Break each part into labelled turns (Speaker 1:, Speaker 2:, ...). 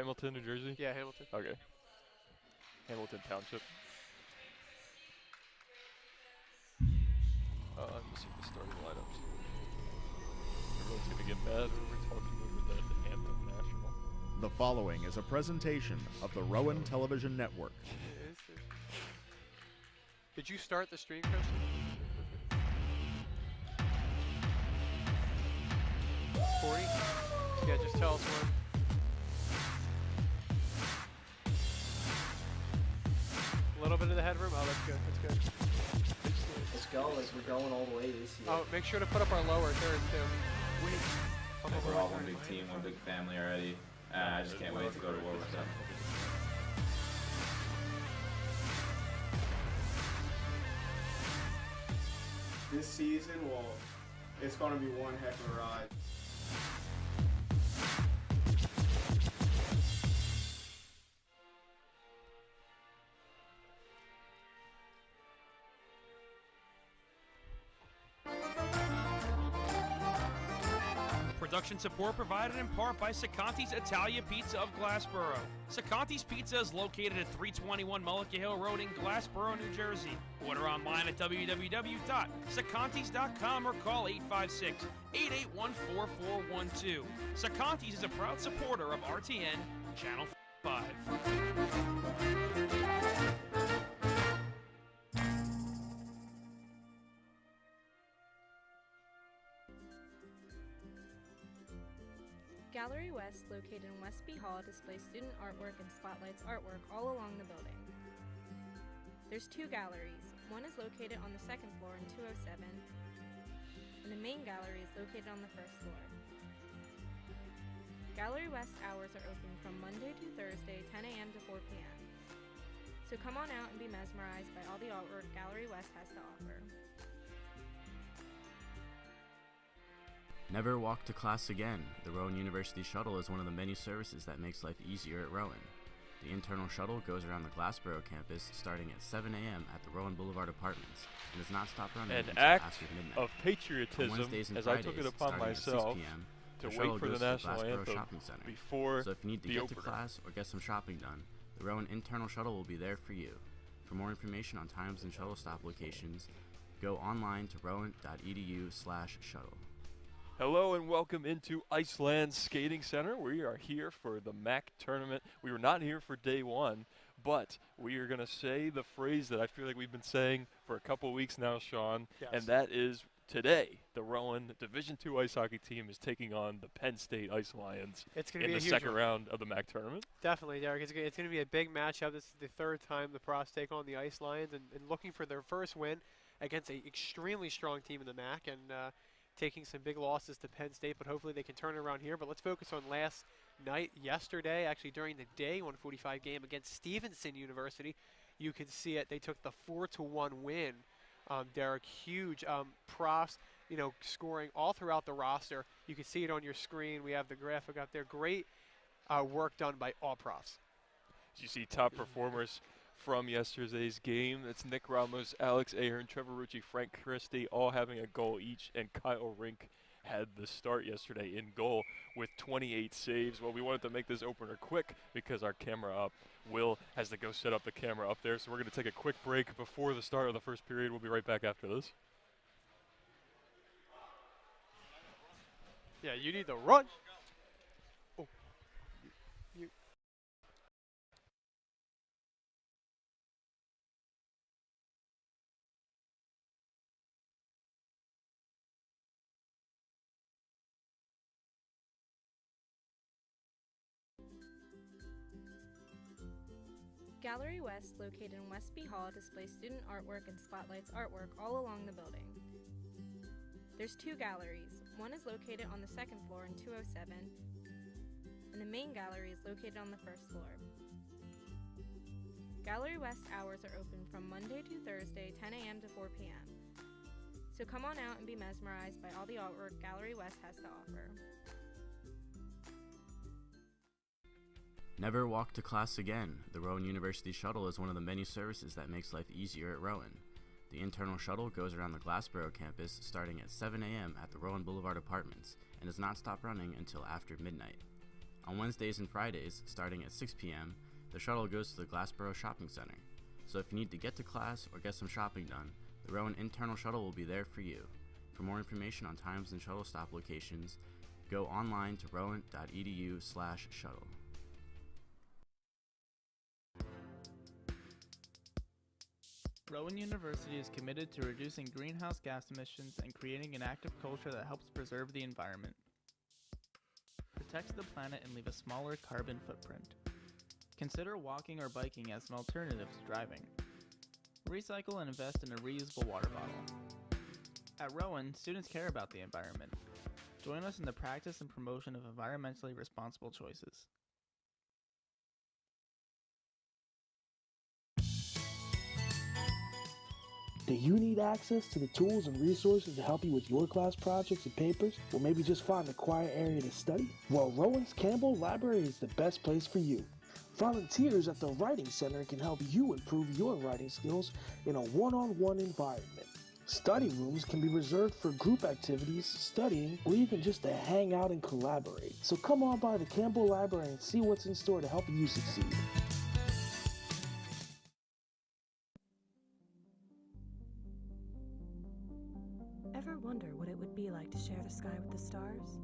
Speaker 1: Hamilton, New Jersey?
Speaker 2: Yeah, Hamilton.
Speaker 1: Okay. Hamilton Township. I'm missing the starting lineups. Everyone's going to get mad when we're talking over the Anthem National.
Speaker 3: The following is a presentation of the Rowan Television Network.
Speaker 2: Did you start the stream, Chris? 40? Yeah, just tell us when. A little bit of the headroom? Oh, that's good. That's good.
Speaker 4: Let's go. Like, we're going all the way this year.
Speaker 2: Oh, make sure to put up our lower third, too. Wait.
Speaker 5: We're all one big team, one big family already. I just can't wait to go to war with them.
Speaker 6: This season, well, it's going to be one heck of a ride.
Speaker 7: Production support provided in part by Sacanti's Italia Pizza of Glassboro. Sacanti's Pizza is located at 321 Mullica Hill Road in Glassboro, New Jersey. Order online at www.sacantis.com or call 856-881-4412. Sacanti's is a proud supporter of RTN Channel 5.
Speaker 8: Gallery West, located in Westby Hall, displays student artwork and spotlights artwork all along the building. There's two galleries. One is located on the second floor in 207, and the main gallery is located on the first floor. Gallery West hours are open from Monday to Thursday, 10 a.m. to 4 p.m. So come on out and be mesmerized by all the artwork Gallery West has to offer.
Speaker 9: Never walk to class again. The Rowan University Shuttle is one of the many services that makes life easier at Rowan. The internal shuttle goes around the Glassboro campus starting at 7 a.m. at the Rowan Boulevard Apartments and does not stop running
Speaker 1: An
Speaker 9: until
Speaker 1: act
Speaker 9: after midnight.
Speaker 1: of patriotism
Speaker 9: as
Speaker 1: I took it upon myself to wait for the national anthem before
Speaker 9: so if you need to
Speaker 1: the
Speaker 9: get
Speaker 1: opener.
Speaker 9: to class or get some shopping done, the Rowan internal shuttle will be there for you. For more information on times and shuttle stop locations, go online to rowan.edu/shuttle.
Speaker 1: Hello and welcome into Iceland Skating Center. We are here for the MACH tournament. We were not here for day one, but we are going to say the phrase that I feel like we've been saying for a couple weeks now, Sean,
Speaker 2: Yes.
Speaker 1: and that is today the Rowan Division II ice hockey team is taking on the Penn State Ice Lions
Speaker 2: It's going to
Speaker 1: in
Speaker 2: be a
Speaker 1: the
Speaker 2: huge
Speaker 1: second
Speaker 2: one.
Speaker 1: round of the MACH tournament.
Speaker 2: Definitely, Derek. It's going to be a big matchup. This is the third time the Pros take on the Ice Lions and looking for their first win against an extremely strong team in the MAC and taking some big losses to Penn State, but hopefully they can turn it around here. But let's focus on last night, yesterday, actually during the day 145 game against Stevenson University. You can see it. They took the 4-1 win. Derek, huge Profs, scoring all throughout the roster. You can see it on your screen. We have the graphic up there. Great work done by all Profs.
Speaker 1: As you see top performers from yesterday's game, it's Nick Ramos, Alex Ahern, Trevor Rucci, Frank Christie, all having a goal each, and Kyle Rink had the start yesterday in goal with 28 saves. Well, we wanted to make this opener quick because our camera up. Will has to go set up the camera up there, so we're going to take a quick break before the start of the first period. We'll be right back after this.
Speaker 2: Yeah, you need to run. Oh. You.
Speaker 8: Gallery West, located in Westby Hall, displays student artwork and spotlights artwork all along the building. There's two galleries. One is located on the second floor in 207, and the main gallery is located on the first floor. Gallery West hours are open from Monday to Thursday, 10 a.m. to 4 p.m. So come on out and be mesmerized by all the artwork Gallery West has to offer.
Speaker 9: Never walk to class again. The Rowan University Shuttle is one of the many services that makes life easier at Rowan. The internal shuttle goes around the Glassboro campus starting at 7 a.m. at the Rowan Boulevard Apartments and does not stop running until after midnight. On Wednesdays and Fridays, starting at 6 p.m., the shuttle goes to the Glassboro Shopping Center. So if you need to get to class or get some shopping done, the Rowan internal shuttle will be there for you. For more information on times and shuttle stop locations, go online to rowan.edu/shuttle.
Speaker 10: Rowan University is committed to reducing greenhouse gas emissions and creating an active culture that helps preserve the environment. Protects the planet and leave a smaller carbon footprint. Consider walking or biking as an alternative to driving. Recycle and invest in a reusable water bottle. At Rowan, students care about the environment. Join us in the practice and promotion of environmentally responsible choices.
Speaker 11: Do you need access to the tools and resources to help you with your class projects and papers, or maybe just find a quiet area to study? Well, Rowan's Campbell Library is the best place for you. Volunteers at the Writing Center can help you improve your writing skills in a one-on-one environment. Study rooms can be reserved for group activities, studying, or even just to hang out and collaborate. So come on by the Campbell Library and see what's in store to help you succeed.
Speaker 12: Ever wonder what it would be like to share the sky with the stars?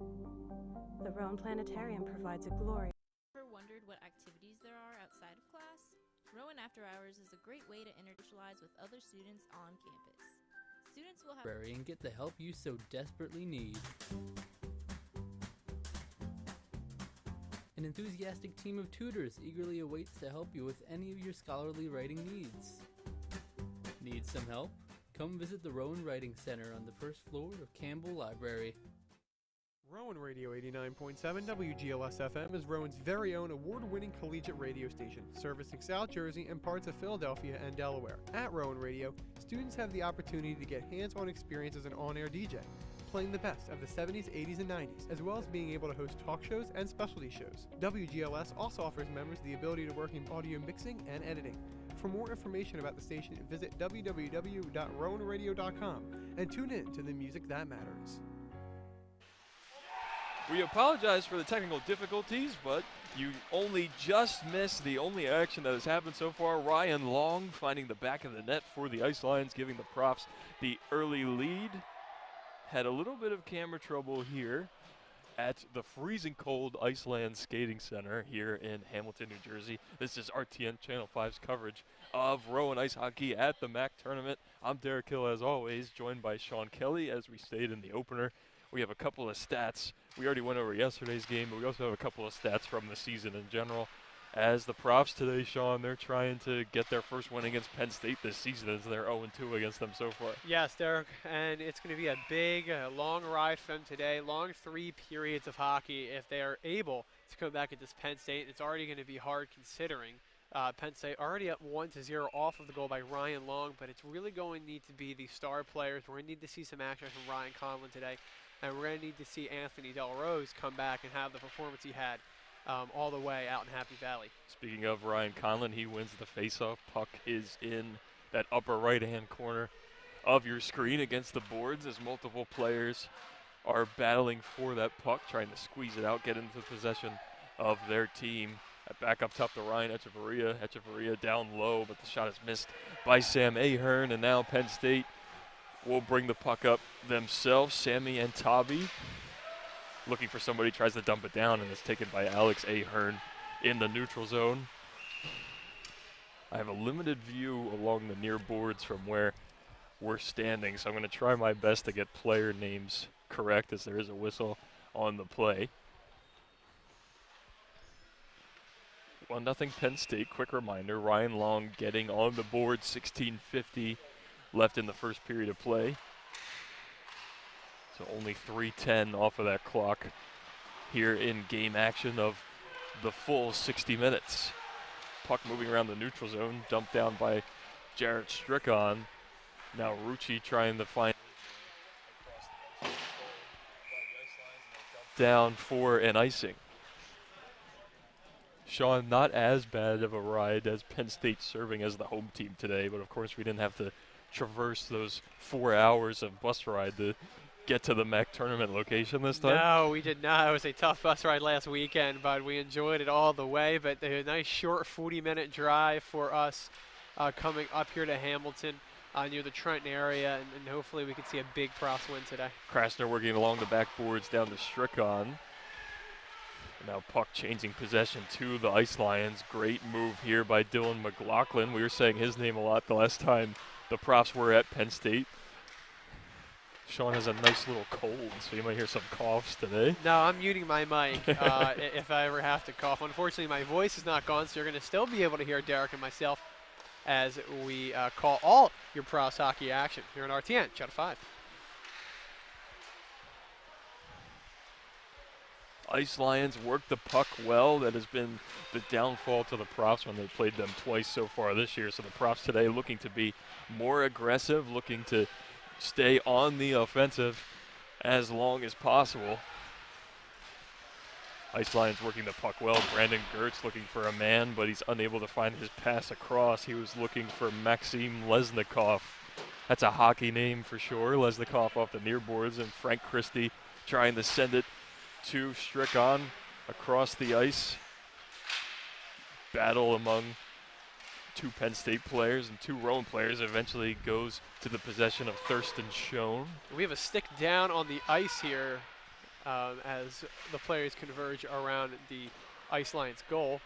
Speaker 12: The Rowan Planetarium provides a glorious...
Speaker 8: Ever wondered what activities there are outside of class? Rowan After Hours is a great way to interactualize with other students on campus. Students will have...
Speaker 13: and get the help you so desperately need. An enthusiastic team of tutors eagerly awaits to help you with any of your scholarly writing needs. Need some help? Come visit the Rowan Writing Center on the first floor of Campbell Library.
Speaker 2: Rowan Radio 89.7 WGLS FM is Rowan's very own award-winning collegiate radio station, servicing South Jersey and parts of Philadelphia and Delaware. At Rowan Radio, students have the opportunity to get hands-on experience as an on-air DJ, playing the best of the 70s, 80s, and 90s, as well as being able to host talk shows and specialty shows. WGLS also offers members the ability to work in audio mixing and editing. For more information about the station, visit www.rowanradio.com and tune in to the music that matters.
Speaker 1: We apologize for the technical difficulties, but you only just missed the only action that has happened so far. Ryan Long finding the back of the net for the Ice Lions, giving the Profs the early lead. Had a little bit of camera trouble here at the freezing cold Iceland Skating Center here in Hamilton, New Jersey. This is RTN Channel 5's coverage of Rowan Ice Hockey at the MACH tournament. I'm Derek Hill, as always, joined by Sean Kelly, as we stated in the opener. We have a couple of stats. We already went over yesterday's game, but we also have a couple of stats from the season in general. As the Profs today, Sean, they're trying to get their first win against Penn State this season, as they're 0-2 against them so far.
Speaker 2: Yes, Derek, and it's going to be a big, long ride for them today, long 3 periods of hockey. If they are able to come back at this Penn State, it's already going to be hard considering Penn State already up 1-0 off of the goal by Ryan Long, but it's really going to need to be the star players. We're going to need to see some action from Ryan Conlon today, and we're going to need to see Anthony Del Rose come back and have the performance he had all the way out in Happy Valley.
Speaker 1: Speaking of Ryan Conlon, he wins the faceoff. Puck is in that upper right-hand corner of your screen against the boards, as multiple players are battling for that puck, trying to squeeze it out, get into possession of their team. Back up top to Ryan Echeverria. Echeverria down low, but the shot is missed by Sam Ahern, and now Penn State will bring the puck up themselves. Sammy and Tabi looking for somebody, tries to dump it down, and it's taken by Alex Ahern in the neutral zone. I have a limited view along the near boards from where we're standing, so I'm going to try my best to get player names correct, as there is a whistle on the play. 1-0 Penn State. Quick reminder, Ryan Long getting on the board, 16:50 left in the first period of play. So only 3:10 off of that clock here in game action of the full 60 minutes. Puck moving around the neutral zone, dumped down by Jarrett Strickon. Now Rucci trying to find down for an icing. Sean, not as bad of a ride as Penn State serving as the home team today, but of course we didn't have to traverse those 4 hours of bus ride to get to the MAC tournament location this time?
Speaker 2: No, we did not. It was a tough bus ride last weekend, but we enjoyed it all the way. But a nice short 40-minute drive for us coming up here to Hamilton near the Trenton area, and hopefully we can see a big Profs win today.
Speaker 1: Krasner working along the backboards down to Strickon. Now puck changing possession to the Ice Lions. Great move here by Dylan McLaughlin. We were saying his name a lot the last time the Profs were at Penn State. Sean has a nice little cold, so you might hear some coughs today.
Speaker 2: No, I'm muting my mic if I ever have to cough. Unfortunately, my voice is not gone, so you're going to still be able to hear Derek and myself as we call all your Profs hockey action here on RTN, Channel 5.
Speaker 1: Ice Lions work the puck well. That has been the downfall to the Profs when they played them twice so far this year. So the Profs today looking to be more aggressive, looking to stay on the offensive as long as possible. Ice Lions working the puck well. Brandon Gertz looking for a man, but he's unable to find his pass across. He was looking for Maxim Lesnikov. That's a hockey name for sure. Lesnikov off the near boards, and Frank Christie trying to send it to Strickon across the ice. Battle among two Penn State players and two Rowan players eventually goes to the possession of Thurston Schoen.
Speaker 2: We have a stick down on the ice here as the players converge around the Ice Lions goal.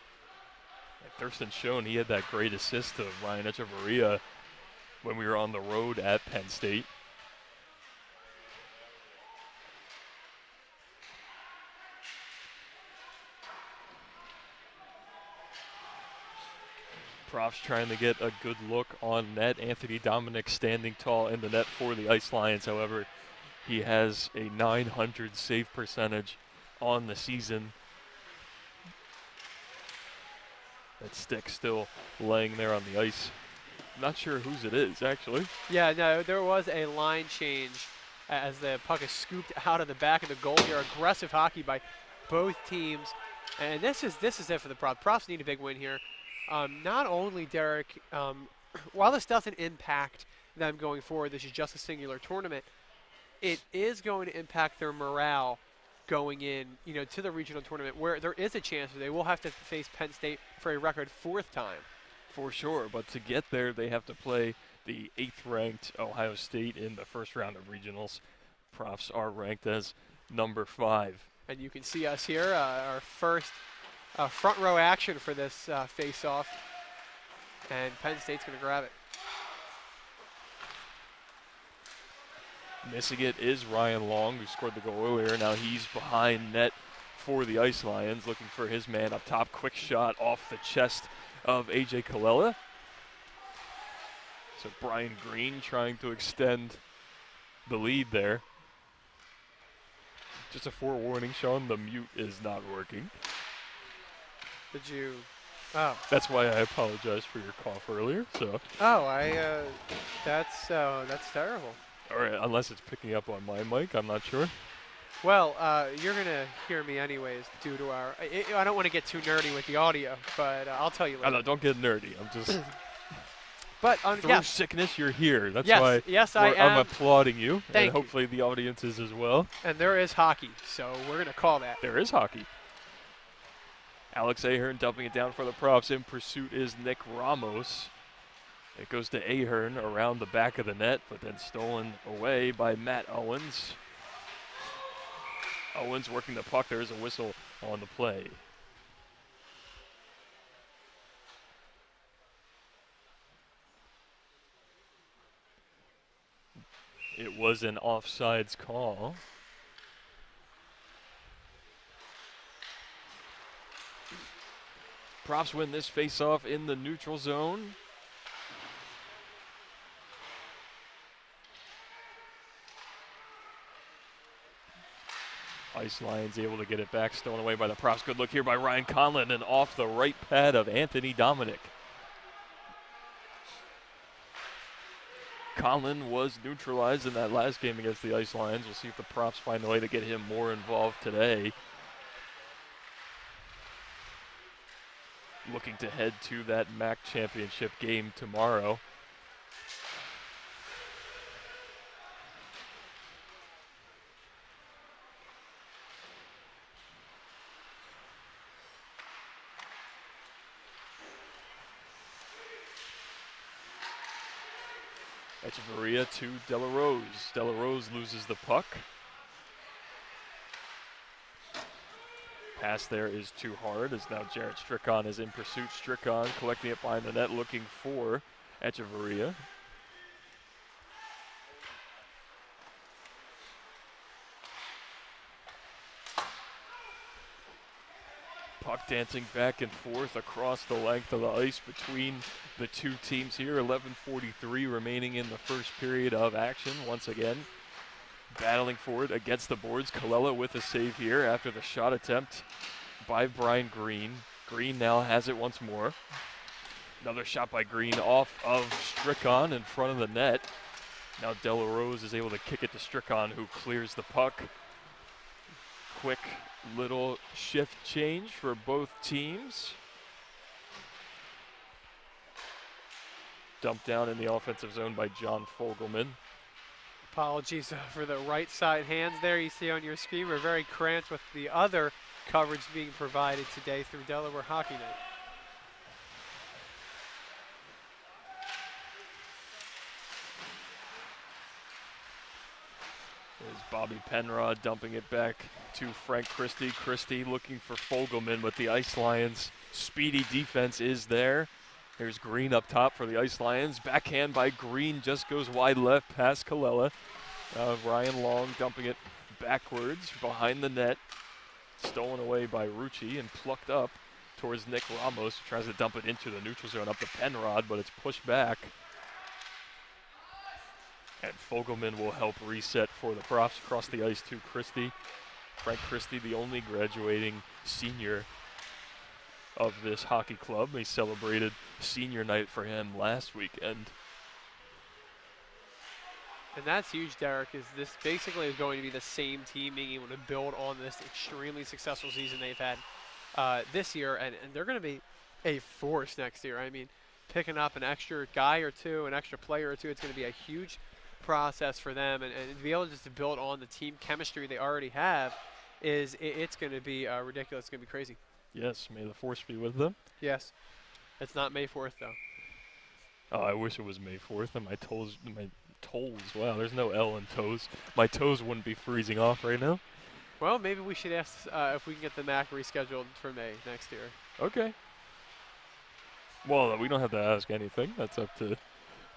Speaker 1: And Thurston Schoen, he had that great assist to Ryan Echeverria when we were on the road at Penn State. Profs trying to get a good look on net. Anthony Dominic standing tall in the net for the Ice Lions. However, he has a .900 save percentage on the season. That stick still laying there on the ice. Not sure whose it is, actually.
Speaker 2: Yeah, no, there was a line change as the puck is scooped out of the back of the goal here. Aggressive hockey by both teams. And this is it for the Profs. Profs need a big win here. Not only, Derek, while this doesn't impact them going forward, this is just a singular tournament, it is going to impact their morale going in, to the regional tournament, where there is a chance that they will have to face Penn State for a record 4th time.
Speaker 1: For sure, but to get there, they have to play the 8th-ranked Ohio State in the first round of regionals. Profs are ranked as number 5.
Speaker 2: And you can see us here, our first front row action for this face-off, and Penn State's going to grab it.
Speaker 1: Missing it is Ryan Long, who scored the goal earlier. Now he's behind net for the Ice Lions, looking for his man up top. Quick shot off the chest of A.J. Colella. So Brian Green trying to extend the lead there. Just a forewarning, Sean, the mute is not working.
Speaker 2: Did you? Oh.
Speaker 1: That's why I apologize for your cough earlier. So.
Speaker 2: Oh, that's terrible.
Speaker 1: All right, unless it's picking up on my mic, I'm not sure.
Speaker 2: Well, you're gonna hear me anyways due to our. I don't want to get too nerdy with the audio, but I'll tell you later.
Speaker 1: No, don't get nerdy. I'm just.
Speaker 2: But
Speaker 1: through sickness, you're here. That's
Speaker 2: yes,
Speaker 1: why.
Speaker 2: Yes, I am.
Speaker 1: I'm applauding you,
Speaker 2: Thank
Speaker 1: and hopefully the audience is as well.
Speaker 2: And there is hockey, so we're gonna call that.
Speaker 1: There is hockey. Alex Ahern dumping it down for the Profs. In pursuit is Nick Ramos. It goes to Ahern around the back of the net, but then stolen away by Matt Owens. Owens working the puck. There is a whistle on the play. It was an offsides call. Profs win this face-off in the neutral zone. Ice Lions able to get it back, stolen away by the Profs. Good look here by Ryan Conlon, and off the right pad of Anthony Dominic. Conlon was neutralized in that last game against the Ice Lions. We'll see if the Profs find a way to get him more involved today. Looking to head to that MAC championship game tomorrow. Echeverria to Delarose. Delarose loses the puck. Pass there is too hard as now Jarrett Strickon is in pursuit. Strickon collecting it behind the net, looking for Echeverria. Puck dancing back and forth across the length of the ice between the two teams here. 11:43 remaining in the first period of action. Once again, battling for it against the boards. Colella with a save here after the shot attempt by Brian Green. Green now has it once more. Another shot by Green off of Strickon in front of the net. Now Delarose is able to kick it to Strickon, who clears the puck. Quick little shift change for both teams. Dumped down in the offensive zone by John Fogelman.
Speaker 2: Apologies for the right side hands there you see on your screen. We're very cramped with the other coverage being provided today through Delaware Hockey Night.
Speaker 1: There's Bobby Penrod dumping it back to Frank Christie. Christie looking for Fogelman, but the Ice Lions' speedy defense is there. There's Green up top for the Ice Lions. Backhand by Green just goes wide left past Colella. Ryan Long dumping it backwards behind the net. Stolen away by Rucci and plucked up towards Nick Ramos, who tries to dump it into the neutral zone up to Penrod, but it's pushed back. And Fogelman will help reset for the Profs across the ice to Christie. Frank Christie, the only graduating senior of this hockey club. They celebrated senior night for him last weekend.
Speaker 2: And that's huge, Derek, is this basically is going to be the same team being able to build on this extremely successful season they've had this year, and they're going to be a force next year. I mean, picking up an extra guy or two, an extra player or two, it's going to be a huge process for them, and to be able just to build on the team chemistry they already have it's going to be ridiculous. It's going to be crazy.
Speaker 1: Yes, may the force be with them.
Speaker 2: Yes. It's not May 4th, though.
Speaker 1: Oh, I wish it was May 4th, and my toes, wow, there's no L in toes. My toes wouldn't be freezing off right now.
Speaker 2: Well, maybe we should ask if we can get the MAC rescheduled for May next year.
Speaker 1: Okay. Well, we don't have to ask anything. That's up to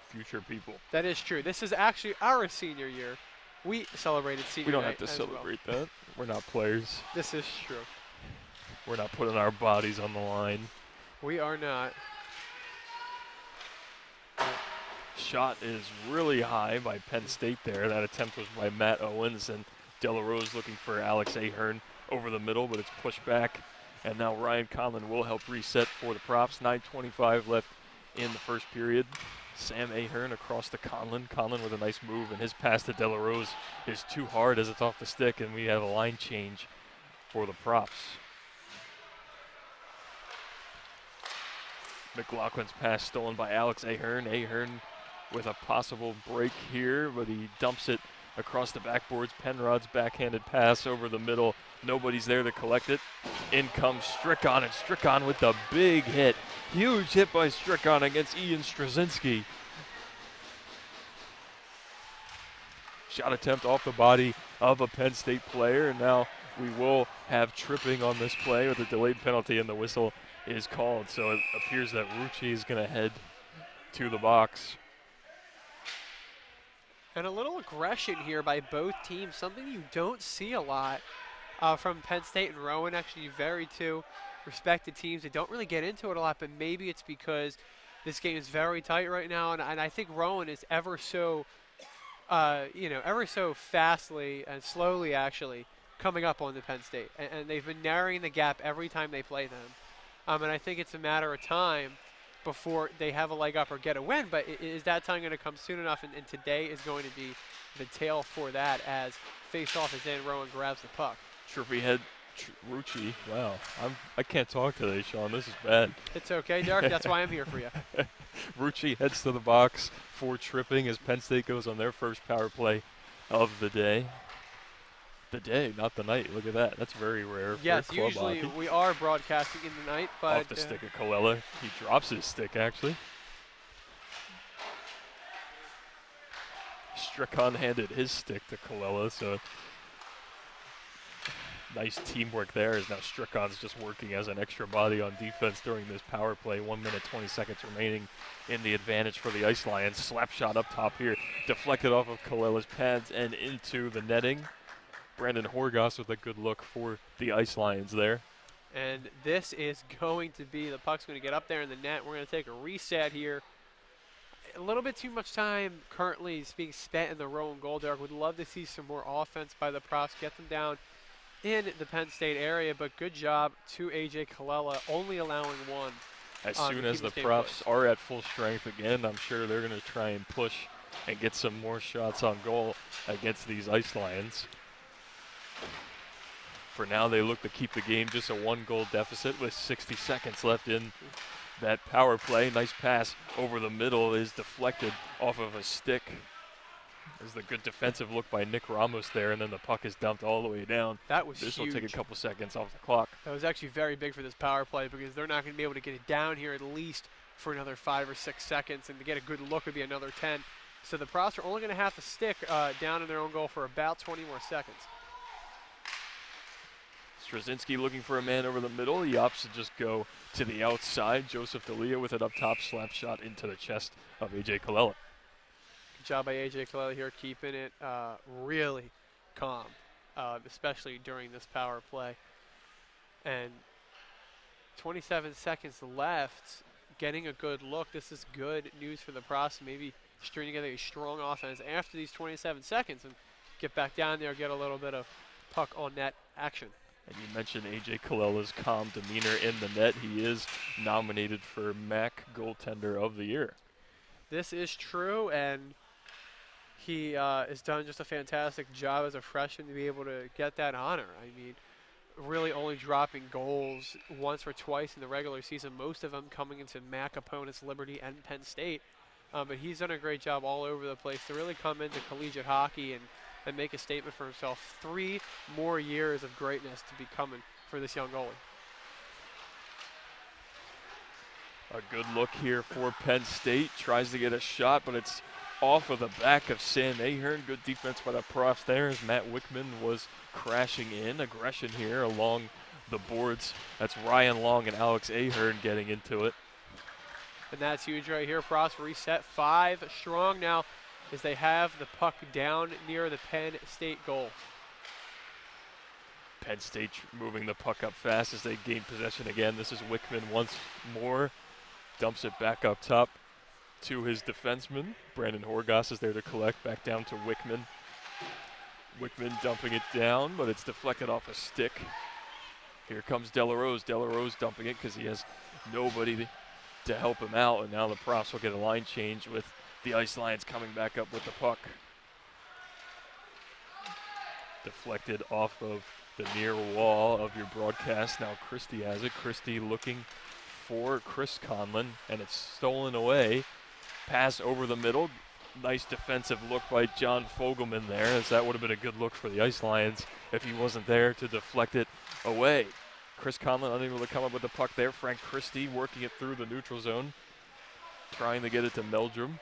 Speaker 1: future people.
Speaker 2: That is true. This is actually our senior year. We celebrated senior night.
Speaker 1: We don't have to celebrate that. We're not players.
Speaker 2: This is true.
Speaker 1: We're not putting our bodies on the line.
Speaker 2: We are not.
Speaker 1: Shot is really high by Penn State there. That attempt was by Matt Owens, and Delarose looking for Alex Ahern over the middle, but it's pushed back. And now Ryan Conlon will help reset for the Props. 9:25 left in the first period. Sam Ahern across to Conlon. Conlon with a nice move, and his pass to Delarose is too hard as it's off the stick, and we have a line change for the Props. McLaughlin's pass stolen by Alex Ahern. Ahern with a possible break here, but he dumps it across the backboards. Penrod's backhanded pass over the middle. Nobody's there to collect it. In comes Strickon, and Strickon with the big hit. Huge hit by Strickon against Ian Straczynski. Shot attempt off the body of a Penn State player, and now we will have tripping on this play with a delayed penalty, and the whistle is called. So it appears that Rucci is going to head to the box.
Speaker 2: And a little aggression here by both teams, something you don't see a lot from Penn State and Rowan. Actually, very two respected teams. They don't really get into it a lot, but maybe it's because this game is very tight right now, and I think Rowan is ever so fastly and slowly actually coming up on the Penn State, and they've been narrowing the gap every time they play them. And I think it's a matter of time before they have a leg up or get a win, but is that time going to come soon enough? And today is going to be the tale for that as face-off is in, Rowan grabs the puck.
Speaker 1: Trippy head, Rucci. Wow, I can't talk today, Sean. This is bad.
Speaker 2: It's okay, Derek. That's why I'm here for you.
Speaker 1: Rucci heads to the box for tripping as Penn State goes on their first power play of the day. The day, not the night. Look at that. That's very rare.
Speaker 2: Yes,
Speaker 1: for club
Speaker 2: usually
Speaker 1: hockey.
Speaker 2: we are broadcasting in the night, but
Speaker 1: off the stick of Colella. He drops his stick, actually. Strickon handed his stick to Colella, so nice teamwork there as now Strickon's just working as an extra body on defense during this power play. 1 minute, 20 seconds remaining in the advantage for the Ice Lions. Slap shot up top here, deflected off of Colella's pads and into the netting. Brandon Horgas with a good look for the Ice Lions there.
Speaker 2: And this is going to be, the puck's going to get up there in the net. We're going to take a reset here. A little bit too much time currently is being spent in the Rowan goal. Derek would love to see some more offense by the Profs, get them down in the Penn State area, but good job to A.J. Colella, only allowing one.
Speaker 1: As soon as the Profs are at full strength again, I'm sure they're going to try and push and get some more shots on goal against these Ice Lions. For now, they look to keep the game just a 1-goal deficit with 60 seconds left in that power play. Nice pass over the middle is deflected off of a stick. There's the good defensive look by Nick Ramos there, and then the puck is dumped all the way down.
Speaker 2: That was
Speaker 1: This
Speaker 2: huge.
Speaker 1: will take a couple seconds off the clock.
Speaker 2: That was actually very big for this power play because they're not going to be able to get it down here at least for another 5 or 6 seconds, and to get a good look would be another 10. So the Profs are only going to have to stick down in their own goal for about 20 more seconds.
Speaker 1: Straczynski looking for a man over the middle. He opts to just go to the outside. Joseph D'Elia with it up top, slap shot into the chest of A.J. Colella.
Speaker 2: Good job by A.J. Colella here, keeping it really calm, especially during this power play. And 27 seconds left, getting a good look. This is good news for the Profs. Maybe string together a strong offense after these 27 seconds and get back down there, get a little bit of puck on net action.
Speaker 1: And you mentioned A.J. Colella's calm demeanor in the net. He is nominated for MAC Goaltender of the Year.
Speaker 2: This is true, and he has done just a fantastic job as a freshman to be able to get that honor. I mean, really only dropping goals once or twice in the regular season, most of them coming into MAC opponents Liberty and Penn State. But he's done a great job all over the place to really come into collegiate hockey and make a statement for himself. 3 more years of greatness to be coming for this young goalie.
Speaker 1: A good look here for Penn State. Tries to get a shot, but it's off of the back of Sam Ahern. Good defense by the Profs there as Matt Wickman was crashing in. Aggression here along the boards. That's Ryan Long and Alex Ahern getting into it.
Speaker 2: And that's huge right here. Profs reset 5 strong now as they have the puck down near the Penn State goal.
Speaker 1: Penn State moving the puck up fast as they gain possession again. This is Wickman once more. Dumps it back up top to his defenseman. Brandon Horgas is there to collect. Back down to Wickman. Wickman dumping it down, but it's deflected off a stick. Here comes Delarose. Delarose dumping it because he has nobody to help him out. And now the Profs will get a line change with the Ice Lions coming back up with the puck. Deflected off of the near wall of your broadcast. Now Christie has it. Christie looking for Chris Conlon, and it's stolen away. Pass over the middle. Nice defensive look by John Fogelman there, as that would have been a good look for the Ice Lions if he wasn't there to deflect it away. Chris Conlon unable to come up with the puck there. Frank Christie working it through the neutral zone, trying to get it to Meldrum.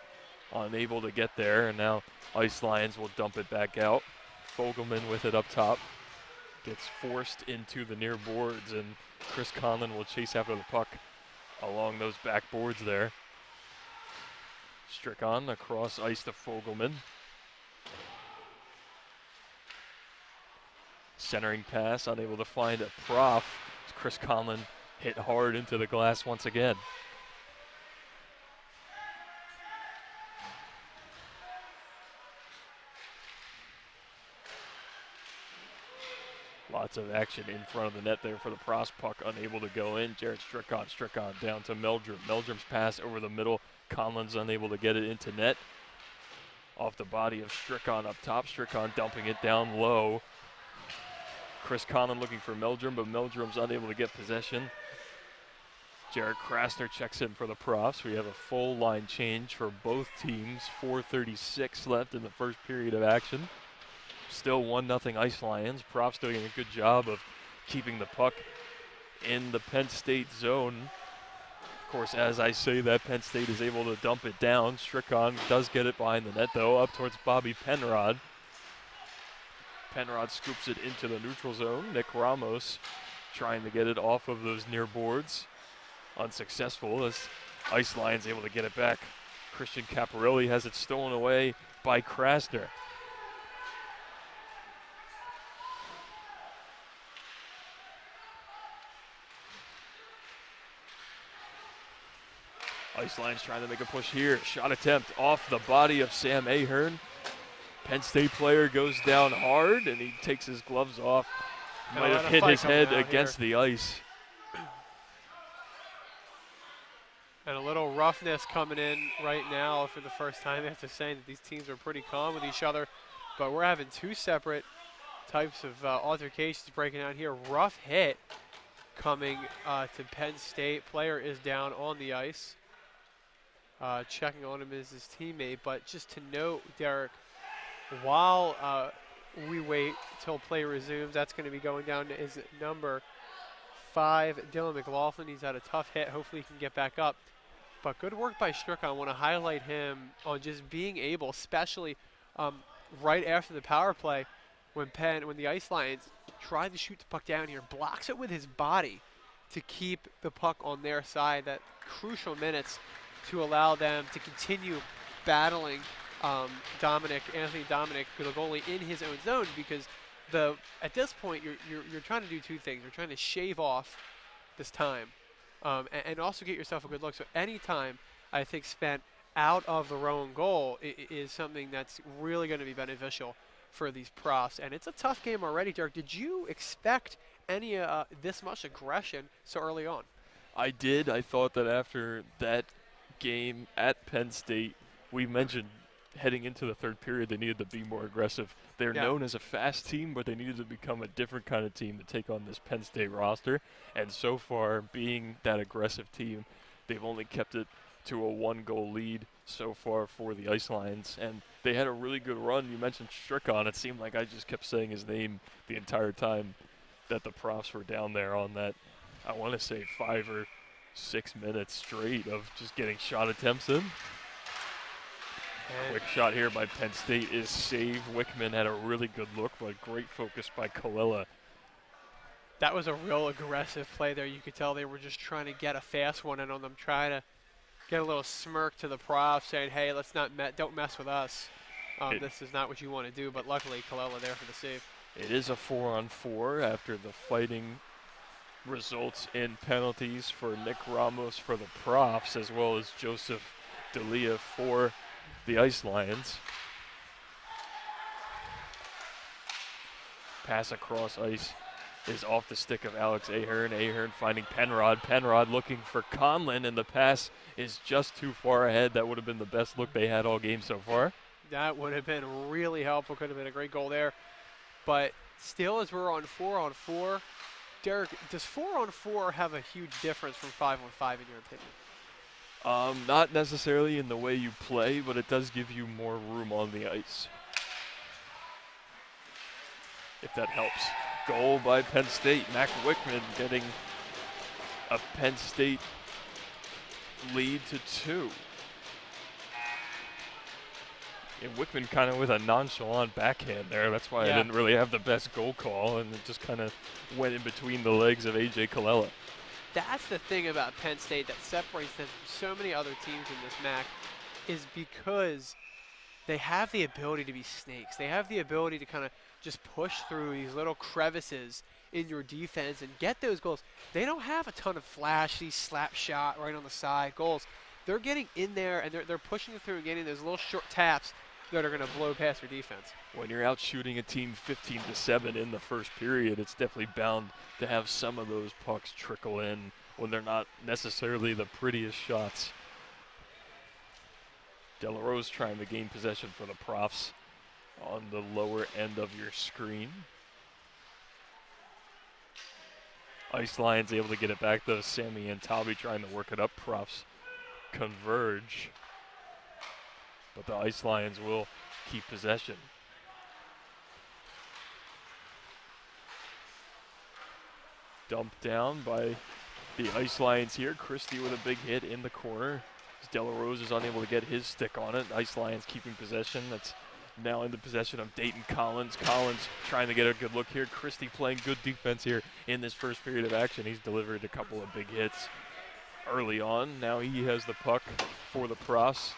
Speaker 1: Unable to get there, and now Ice Lions will dump it back out. Fogelman with it up top. Gets forced into the near boards, and Chris Conlon will chase after the puck along those back boards there. Strickon across ice to Fogelman. Centering pass, unable to find a prof. Chris Conlon hit hard into the glass once again. Lots of action in front of the net there for the Profs. Puck unable to go in. Jared Strickon down to Meldrum. Meldrum's pass over the middle. Conlon's unable to get it into net. Off the body of Strickon up top. Strickon dumping it down low. Chris Conlon looking for Meldrum, but Meldrum's unable to get possession. Jared Krasner checks in for the Profs. We have a full line change for both teams. 4:36 left in the first period of action. Still 1-0 Ice Lions. Profs doing a good job of keeping the puck in the Penn State zone. Of course, as I say that, Penn State is able to dump it down. Strickon does get it behind the net, though, up towards Bobby Penrod. Penrod scoops it into the neutral zone. Nick Ramos trying to get it off of those near boards. Unsuccessful as Icelind's able to get it back. Christian Caparelli has it stolen away by Krasner. Icelind's trying to make a push here. Shot attempt off the body of Sam Ahern. Penn State player goes down hard, and he takes his gloves off. Might have hit his head against the ice.
Speaker 2: And a little roughness coming in right now for the first time after saying that these teams are pretty calm with each other. But we're having two separate types of altercations breaking out here. Rough hit coming to Penn State. Player is down on the ice. Checking on him is his teammate. But just to note, Derek, while we wait till play resumes, that's going to be going down to his number 5, Dylan McLaughlin. He's had a tough hit. Hopefully he can get back up. But good work by Strickon. I want to highlight him on just being able, especially right after the power play, when the Ice Lions tried to shoot the puck down here, blocks it with his body to keep the puck on their side. That crucial minutes to allow them to continue battling Anthony Dominic, the goalie, in his own zone, because at this point you're trying to do two things. You're trying to shave off this time and also get yourself a good look. So any time I think spent out of the Rowan goal is something that's really going to be beneficial for these profs. And it's a tough game already, Derek. Did you expect any this much aggression so early on?
Speaker 1: I did. I thought that after that game at Penn State, we mentioned heading into the third period they needed to be more aggressive. They're known as a fast team, but they needed to become a different kind of team to take on this Penn State roster. And so far, being that aggressive team, they've only kept it to a 1-goal lead so far for the Ice Lions. And they had a really good run. You mentioned Strickon. It seemed like I just kept saying his name the entire time that the profs were down there on that, I want to say 5 or 6 minutes straight of just getting shot attempts in. Quick shot here by Penn State is saved. Wickman had a really good look, but great focus by Kalila.
Speaker 2: That was a real aggressive play there. You could tell they were just trying to get a fast one in on them, trying to get a little smirk to the prof, saying, hey, don't mess with us. This is not what you want to do, but luckily Kalila there for the save.
Speaker 1: It is a 4-on-4 after the fighting results in penalties for Nick Ramos for the profs, as well as Joseph D'Elia for the Ice Lions. Pass across ice is off the stick of Alex Ahern. Ahern finding Penrod. Penrod looking for Conlon, and the pass is just too far ahead. That would have been the best look they had all game so far.
Speaker 2: That would have been really helpful. Could have been a great goal there. But still, as we're on 4-on-4, Derek, does 4-on-4 have a huge difference from 5-on-5 in your opinion?
Speaker 1: Not necessarily in the way you play, but it does give you more room on the ice, if that helps. Goal by Penn State. Mac Wickman getting a Penn State lead to 2. And Wickman kind of with a nonchalant backhand there. That's why I didn't really have the best goal call, and it just kind of went in between the legs of A.J. Kalila.
Speaker 2: That's the thing about Penn State that separates them from so many other teams in this MAC, is because they have the ability to be snakes. They have the ability to kind of just push through these little crevices in your defense and get those goals. They don't have a ton of flashy slap shot right on the side goals. They're getting in there and they're pushing through and getting those little short taps that are going to blow past your defense.
Speaker 1: When you're out shooting a team 15-7 in the first period, it's definitely bound to have some of those pucks trickle in when they're not necessarily the prettiest shots. Delarose trying to gain possession for the profs on the lower end of your screen. Ice Lions able to get it back though. Sammy and Talby trying to work it up. Profs converge, but the Ice Lions will keep possession. Dumped down by The Ice Lions here. Christie with a big hit in the corner. Dela Rose is unable to get his stick on it. Ice Lions keeping possession. That's now in the possession of Dayton Collins. Collins trying to get a good look here. Christie playing good defense here in this first period of action. He's delivered a couple of big hits early on. Now he has the puck for the Profs.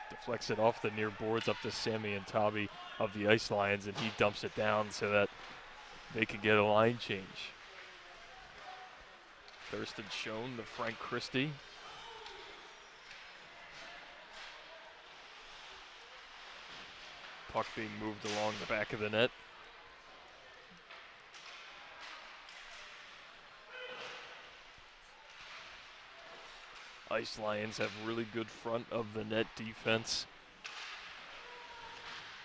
Speaker 1: Deflects it off the near boards up to Sammy and Tabby of the Ice Lions, and he dumps it down so that they can get a line change. Thurston Schoen to Frank Christie. Puck being moved along the back of the net. Ice Lions have really good front of the net defense.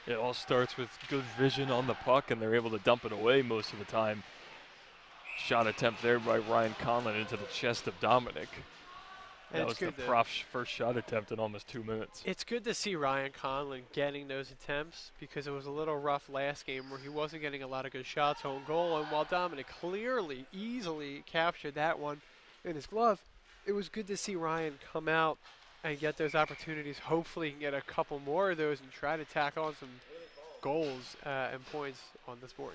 Speaker 1: It all starts with good vision on the puck, and they're able to dump it away most of the time. Shot attempt there by Ryan Conlon into the chest of Dominic. That was the Prof's first shot attempt in almost 2 minutes.
Speaker 2: It's good to see Ryan Conlon getting those attempts because it was a little rough last game where he wasn't getting a lot of good shots on goal. And while Dominic clearly, easily captured that one in his glove, it was good to see Ryan come out and get those opportunities. Hopefully he can get a couple more of those and try to tack on some goals and points on this board.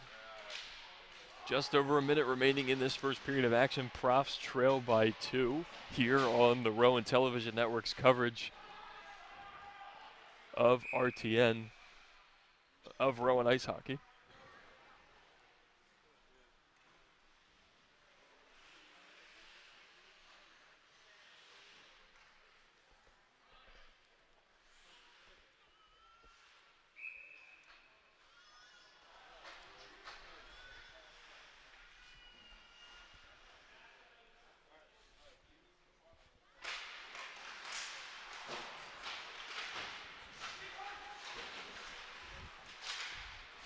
Speaker 1: Just over a minute remaining in this first period of action. Profs trail by 2 here on the Rowan Television Network's coverage of RTN, of Rowan Ice Hockey.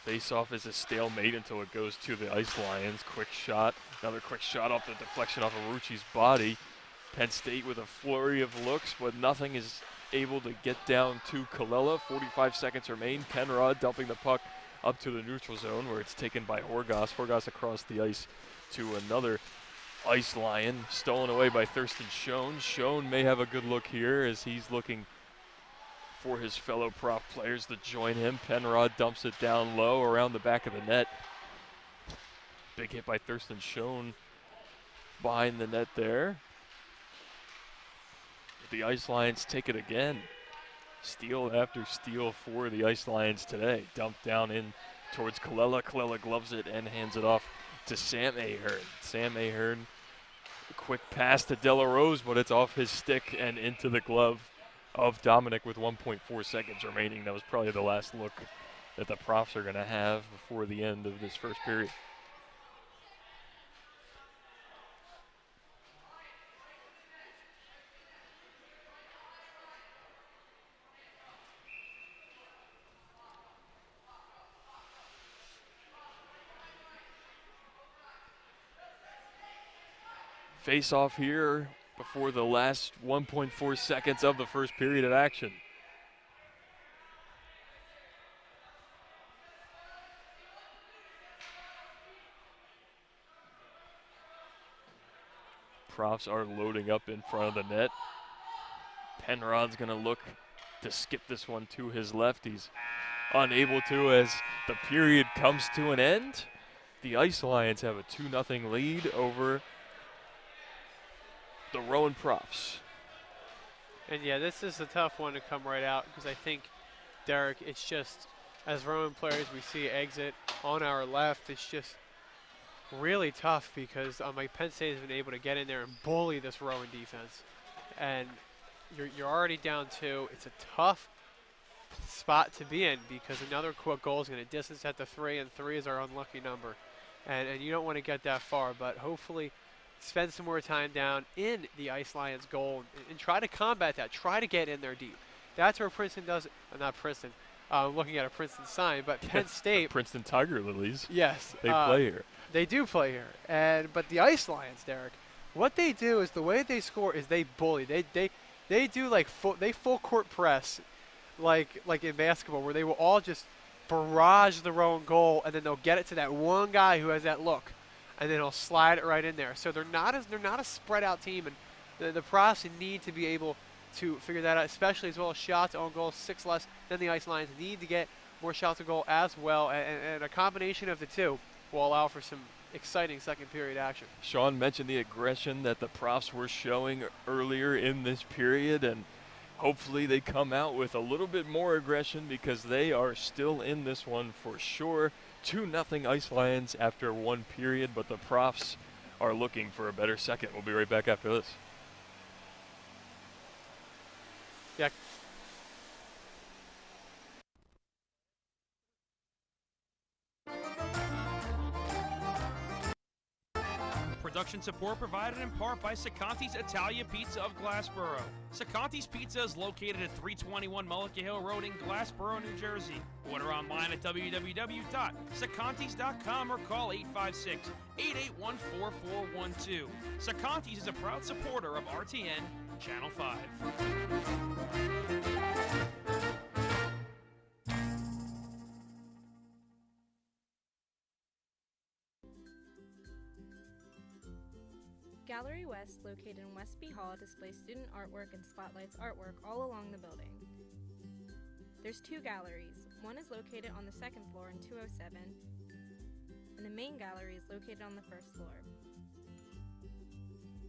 Speaker 1: Face-off is a stalemate until it goes to the Ice Lions. Quick shot, another quick shot off the deflection off of Rucci's body. Penn State with a flurry of looks, but nothing is able to get down to Colella. 45 seconds remain. Penrod dumping the puck up to the neutral zone where it's taken by Horgas. Horgas across the ice to another Ice Lion. Stolen away by Thurston Schoen. Schoen may have a good look here as he's looking for his fellow Prof players to join him. Penrod dumps it down low around the back of the net. Big hit by Thurston Schoen behind the net there. The Ice Lions take it again. Steal after steal for the Ice Lions today. Dumped down in towards Colella. Colella gloves it and hands it off to Sam Ahern. Sam Ahern, quick pass to Dela Rose, but it's off his stick and into the glove of Dominic with 1.4 seconds remaining. That was probably the last look that the Profs are going to have before the end of this first period. Face off here before the last 1.4 seconds of the first period of action. Profs are loading up in front of the net. Penrod's going to look to skip this one to his left. He's unable to as the period comes to an end. The Ice Lions have a 2-0 lead over the Rowan Profs.
Speaker 2: And yeah, this is a tough one to come right out because I think, Derek, it's just, as Rowan players we see exit on our left, it's just really tough because like Penn State has been able to get in there and bully this Rowan defense. And you're already down 2. It's a tough spot to be in because another quick goal is going to distance at the 3, and 3 is our unlucky number. And you don't want to get that far, but hopefully spend some more time down in the Ice Lions goal and try to combat that. Try to get in there deep. That's where Princeton does it. Not Princeton. Looking at a Princeton sign, but Penn State.
Speaker 1: Princeton Tiger Lilies.
Speaker 2: Yes.
Speaker 1: They play here.
Speaker 2: They do play here. But the Ice Lions, Derek, what they do is the way they score is they bully. They do like full court press like in basketball where they will all just barrage the Rowan goal and then they'll get it to that one guy who has that look. and then he'll slide it right in there. So they're not a spread out team, and the profs need to be able to figure that out, especially as well as shots on goal, 6 less than the Ice Lions need to get more shots on goal as well, and a combination of the two will allow for some exciting second period action.
Speaker 1: Sean mentioned the aggression that the profs were showing earlier in this period, and hopefully they come out with a little bit more aggression because they are still in this one for sure. 2-0 Ice Lions after one period, but the profs are looking for a better second. We'll be right back after this.
Speaker 2: Yeah.
Speaker 7: Production support provided in part by Sacanti's Italia Pizza of Glassboro. Sacanti's Pizza is located at 321 Mullica Hill Road in Glassboro, New Jersey. Order online at www.sacantis.com or call 856-881-4412. Sacanti's is a proud supporter of RTN Channel 5.
Speaker 8: Gallery West, located in Westby Hall, displays student artwork and spotlights artwork all along the building. There's 2 galleries. One is located on the second floor in 207, and the main gallery is located on the first floor.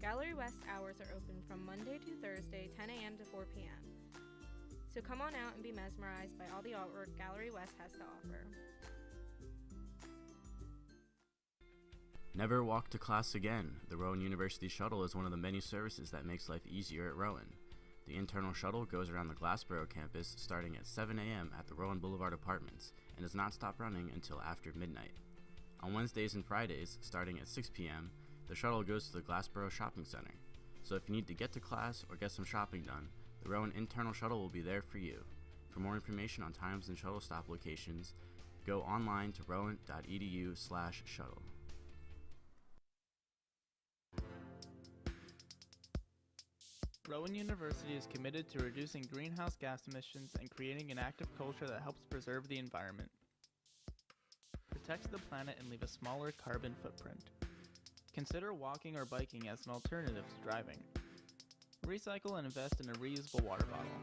Speaker 8: Gallery West hours are open from Monday to Thursday, 10 a.m. to 4 p.m. So come on out and be mesmerized by all the artwork Gallery West has to offer.
Speaker 9: Never walk to class again. The Rowan University Shuttle is one of the many services that makes life easier at Rowan. The internal shuttle goes around the Glassboro campus starting at 7 a.m. at the Rowan Boulevard Apartments and does not stop running until after midnight. On Wednesdays and Fridays, starting at 6 p.m., the shuttle goes to the Glassboro Shopping Center. So if you need to get to class or get some shopping done, the Rowan internal shuttle will be there for you. For more information on times and shuttle stop locations, go online to rowan.edu/shuttle.
Speaker 10: Rowan University is committed to reducing greenhouse gas emissions and creating an active culture that helps preserve the environment. Protects the planet and leave a smaller carbon footprint. Consider walking or biking as an alternative to driving. Recycle and invest in a reusable water bottle.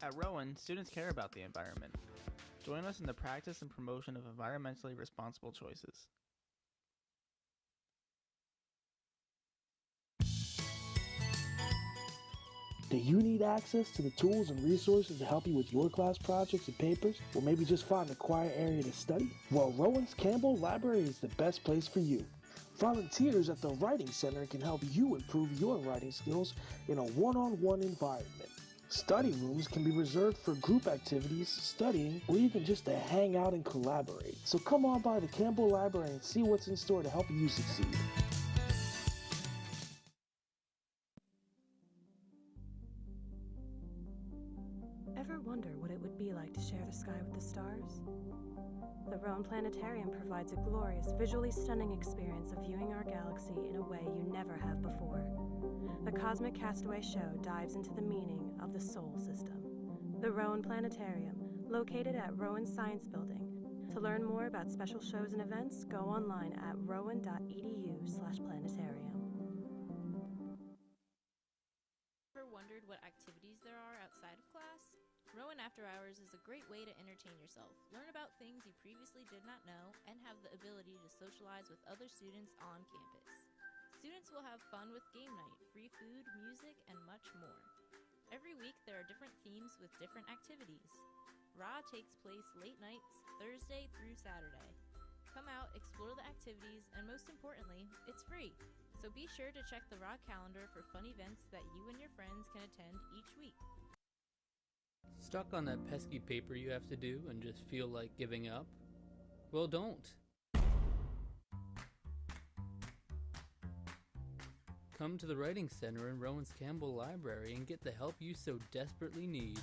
Speaker 10: At Rowan, students care about the environment. Join us in the practice and promotion of environmentally responsible choices.
Speaker 11: Do you need access to the tools and resources to help you with your class projects and papers, or maybe just find a quiet area to study? Well, Rowan's Campbell Library is the best place for you. Volunteers at the Writing Center can help you improve your writing skills in a one-on-one environment. Study rooms can be reserved for group activities, studying, or even just to hang out and collaborate. So come on by the Campbell Library and see what's in store to help you succeed.
Speaker 12: Ever wonder what it would be like to share the sky with the stars? The Rowan Planetarium provides a glorious, visually stunning experience of viewing our galaxy in a way you never have before. The Cosmic Castaway Show dives into the meaning of the solar system. The Rowan Planetarium, located at Rowan Science Building. To learn more about special shows and events, go online at rowan.edu/planetarium.
Speaker 14: Ever wondered what activities there are outside of class? Rowan After Hours is a great way to entertain yourself, learn about things you previously did not know, and have the ability to socialize with other students on campus. Students will have fun with game night, free food, music, and much more. Every week there are different themes with different activities. RA takes place late nights, Thursday through Saturday. Come out, explore the activities, and most importantly, it's free. So be sure to check the RA calendar for fun events that you and your friends can attend each week.
Speaker 13: Stuck on that pesky paper you have to do and just feel like giving up? Well, don't. Come to the Writing Center in Rowan's Campbell Library and get the help you so desperately need.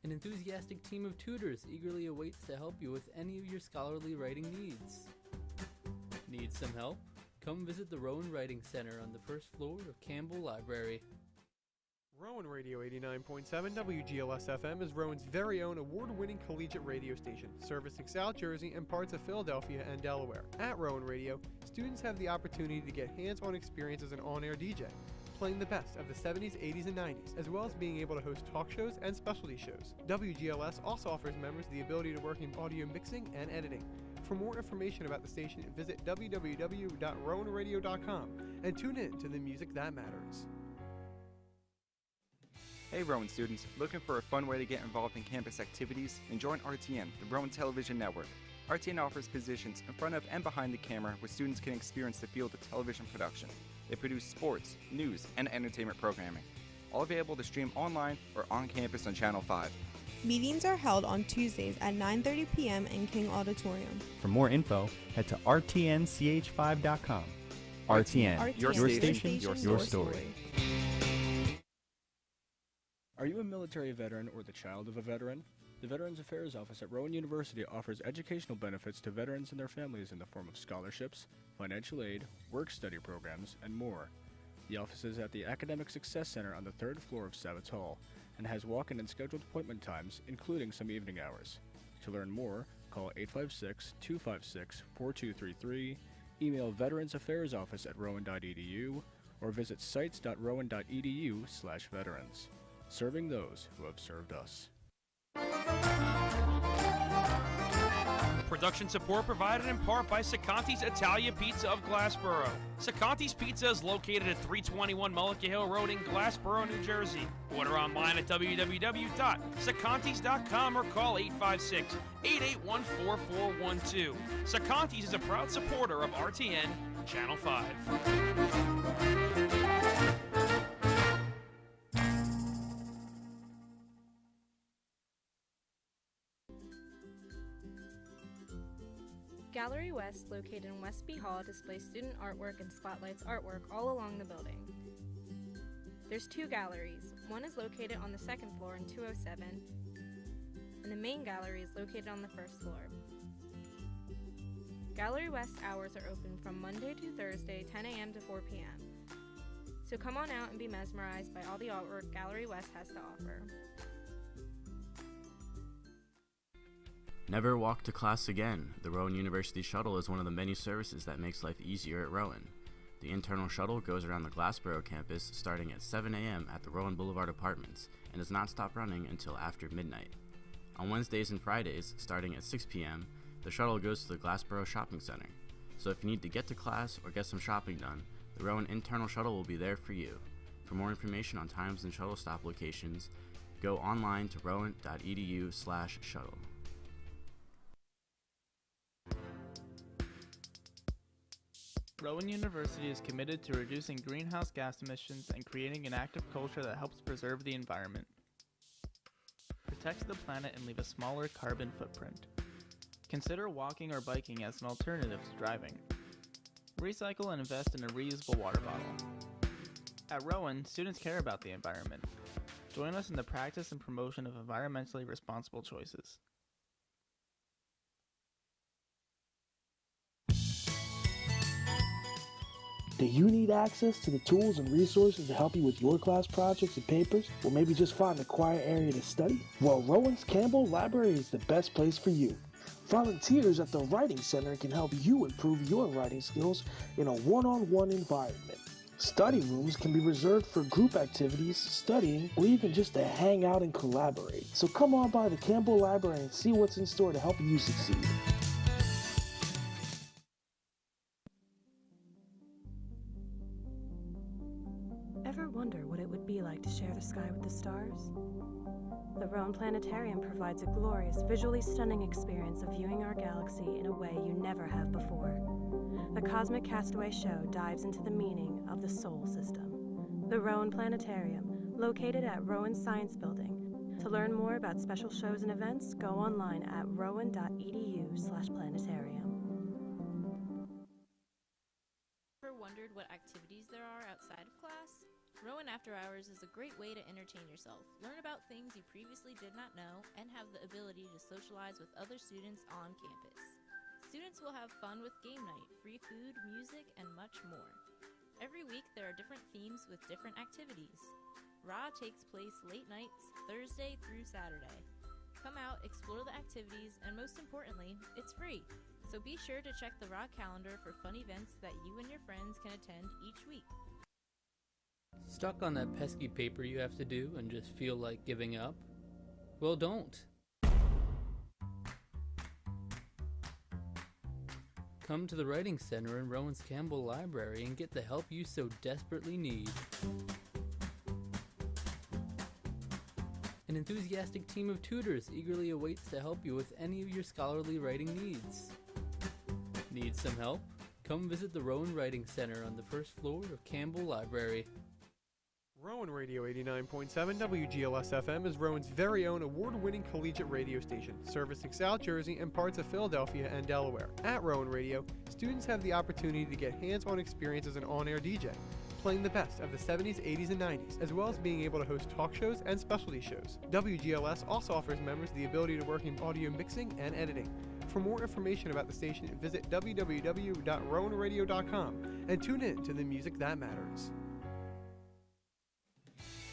Speaker 13: An enthusiastic team of tutors eagerly awaits to help you with any of your scholarly writing needs. Need some help? Come visit the Rowan Writing Center on the first floor of Campbell Library.
Speaker 2: Rowan Radio 89.7 WGLS-FM is Rowan's very own award-winning collegiate radio station, servicing South Jersey and parts of Philadelphia and Delaware. At Rowan Radio, students have the opportunity to get hands-on experience as an on-air DJ, playing the best of the 70s, 80s, and 90s, as well as being able to host talk shows and specialty shows. WGLS also offers members the ability to work in audio mixing and editing. For more information about the station, visit www.rowanradio.com and tune in to the music that matters.
Speaker 15: Hey Rowan students, looking for a fun way to get involved in campus activities? Then join RTN, the Rowan Television Network. RTN offers positions in front of and behind the camera where students can experience the field of television production. They produce sports, news, and entertainment programming, all available to stream online or on campus on Channel 5.
Speaker 16: Meetings are held on Tuesdays at 9:30 p.m. in King Auditorium.
Speaker 17: For more info, head to rtnch5.com. RTN, your station, your story.
Speaker 18: Are you a military veteran or the child of a veteran? The Veterans Affairs Office at Rowan University offers educational benefits to veterans and their families in the form of scholarships, financial aid, work-study programs, and more. The office is at the Academic Success Center on the 3rd floor of Savitz Hall and has walk-in and scheduled appointment times, including some evening hours. To learn more, call 856-256-4233, email veteransaffairsoffice@rowan.edu, or visit sites.rowan.edu/veterans. Serving those who have served us.
Speaker 7: Production support provided in part by Sacanti's Italia Pizza of Glassboro. Sacanti's Pizza is located at 321 Mullica Hill Road in Glassboro, New Jersey. Order online at www.sacantis.com or call 856-881-4412. Sacanti's is a proud supporter of RTN Channel 5.
Speaker 8: Gallery West, located in Westby Hall, displays student artwork and spotlights artwork all along the building. There's two galleries. One is located on the second floor in 207, and the main gallery is located on the first floor. Gallery West hours are open from Monday to Thursday, 10 a.m. to 4 p.m. So come on out and be mesmerized by all the artwork Gallery West has to offer.
Speaker 9: Never walk to class again. The Rowan University Shuttle is one of the many services that makes life easier at Rowan. The internal shuttle goes around the Glassboro campus starting at 7 a.m. at the Rowan Boulevard Apartments and does not stop running until after midnight. On Wednesdays and Fridays, starting at 6 p.m., the shuttle goes to the Glassboro Shopping Center. So if you need to get to class or get some shopping done, the Rowan internal shuttle will be there for you. For more information on times and shuttle stop locations, go online to rowan.edu/shuttle.
Speaker 10: Rowan University is committed to reducing greenhouse gas emissions and creating an active culture that helps preserve the environment, protects the planet, and leave a smaller carbon footprint. Consider walking or biking as an alternative to driving. Recycle and invest in a reusable water bottle. At Rowan, students care about the environment. Join us in the practice and promotion of environmentally responsible choices.
Speaker 11: Do you need access to the tools and resources to help you with your class projects and papers, or maybe just find a quiet area to study? Well, Rowan's Campbell Library is the best place for you. Volunteers at the Writing Center can help you improve your writing skills in a one-on-one environment. Study rooms can be reserved for group activities, studying, or even just to hang out and collaborate. So come on by the Campbell Library and see what's in store to help you succeed.
Speaker 12: Ever wonder what it would be like to share the sky with the stars? The Rowan Planetarium provides a glorious, visually stunning experience of viewing our galaxy in a way you never have before. The Cosmic Castaway Show dives into the meaning of the solar system. The Rowan Planetarium, located at Rowan Science Building. To learn more about special shows and events, go online at rowan.edu/planetarium.
Speaker 14: Ever wondered what activities there are outside of class? Rowan After Hours is a great way to entertain yourself, learn about things you previously did not know, and have the ability to socialize with other students on campus. Students will have fun with game night, free food, music, and much more. Every week there are different themes with different activities. Raw takes place late nights, Thursday through Saturday. Come out, explore the activities, and most importantly, it's free. So be sure to check the Raw calendar for fun events that you and your friends can attend each week.
Speaker 13: Stuck on that pesky paper you have to do and just feel like giving up? Well, don't. Come to the Writing Center in Rowan's Campbell Library and get the help you so desperately need. An enthusiastic team of tutors eagerly awaits to help you with any of your scholarly writing needs. Need some help? Come visit the Rowan Writing Center on the first floor of Campbell Library.
Speaker 2: Rowan Radio 89.7 WGLS-FM is Rowan's very own award-winning collegiate radio station, servicing South Jersey and parts of Philadelphia and Delaware. At Rowan Radio, students have the opportunity to get hands-on experience as an on-air DJ, playing the best of the 70s, 80s, and 90s, as well as being able to host talk shows and specialty shows. WGLS also offers members the ability to work in audio mixing and editing. For more information about the station, visit www.rowanradio.com and tune in to the music that matters.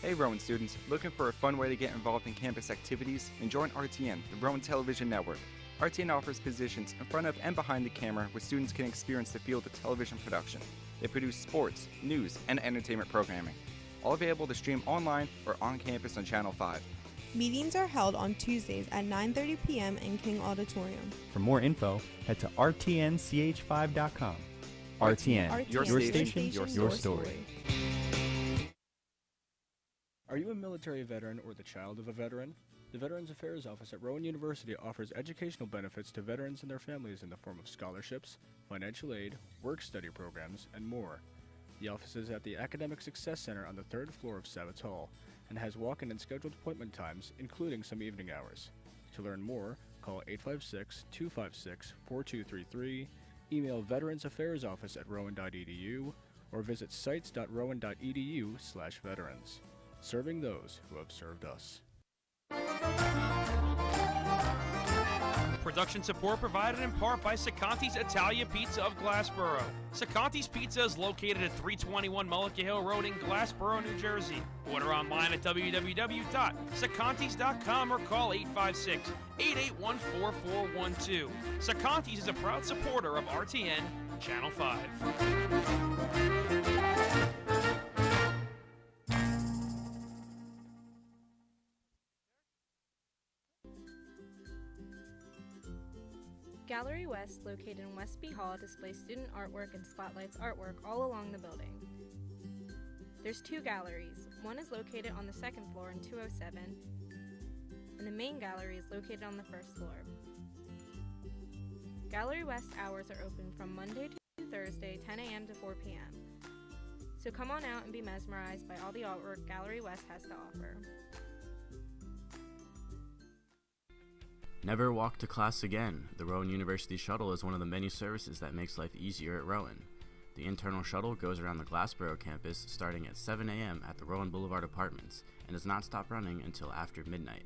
Speaker 15: Hey Rowan students, looking for a fun way to get involved in campus activities? And join RTN, the Rowan Television Network. RTN offers positions in front of and behind the camera where students can experience the field of television production. They produce sports, news, and entertainment programming. All available to stream online or on campus on Channel 5.
Speaker 16: Meetings are held on Tuesdays at 9:30 p.m. in King Auditorium.
Speaker 17: For more info, head to rtnch5.com. RTN, your station, your story.
Speaker 18: Are you a military veteran or the child of a veteran? The Veterans Affairs Office at Rowan University offers educational benefits to veterans and their families in the form of scholarships, financial aid, work-study programs, and more. The office is at the Academic Success Center on the 3rd floor of Savitz Hall and has walk-in and scheduled appointment times, including some evening hours. To learn more, call 856-256-4233, email veteransaffairsoffice@rowan.edu, or visit sites.rowan.edu/veterans. Serving those who have served us.
Speaker 7: Production support provided in part by Sacanti's Italia Pizza of Glassboro. Sacanti's Pizza is located at 321 Mullica Hill Road in Glassboro, New Jersey. Order online at www.sacantis.com or call 856-881-4412. Sacanti's is a proud supporter of RTN Channel 5.
Speaker 8: Gallery West, located in Westby Hall, displays student artwork and spotlights artwork all along the building. There's two galleries. One is located on the second floor in 207, and the main gallery is located on the first floor. Gallery West hours are open from Monday to Thursday, 10 a.m. to 4 p.m. So come on out and be mesmerized by all the artwork Gallery West has to offer.
Speaker 9: Never walk to class again. The Rowan University Shuttle is one of the many services that makes life easier at Rowan. The internal shuttle goes around the Glassboro campus starting at 7 a.m. at the Rowan Boulevard Apartments and does not stop running until after midnight.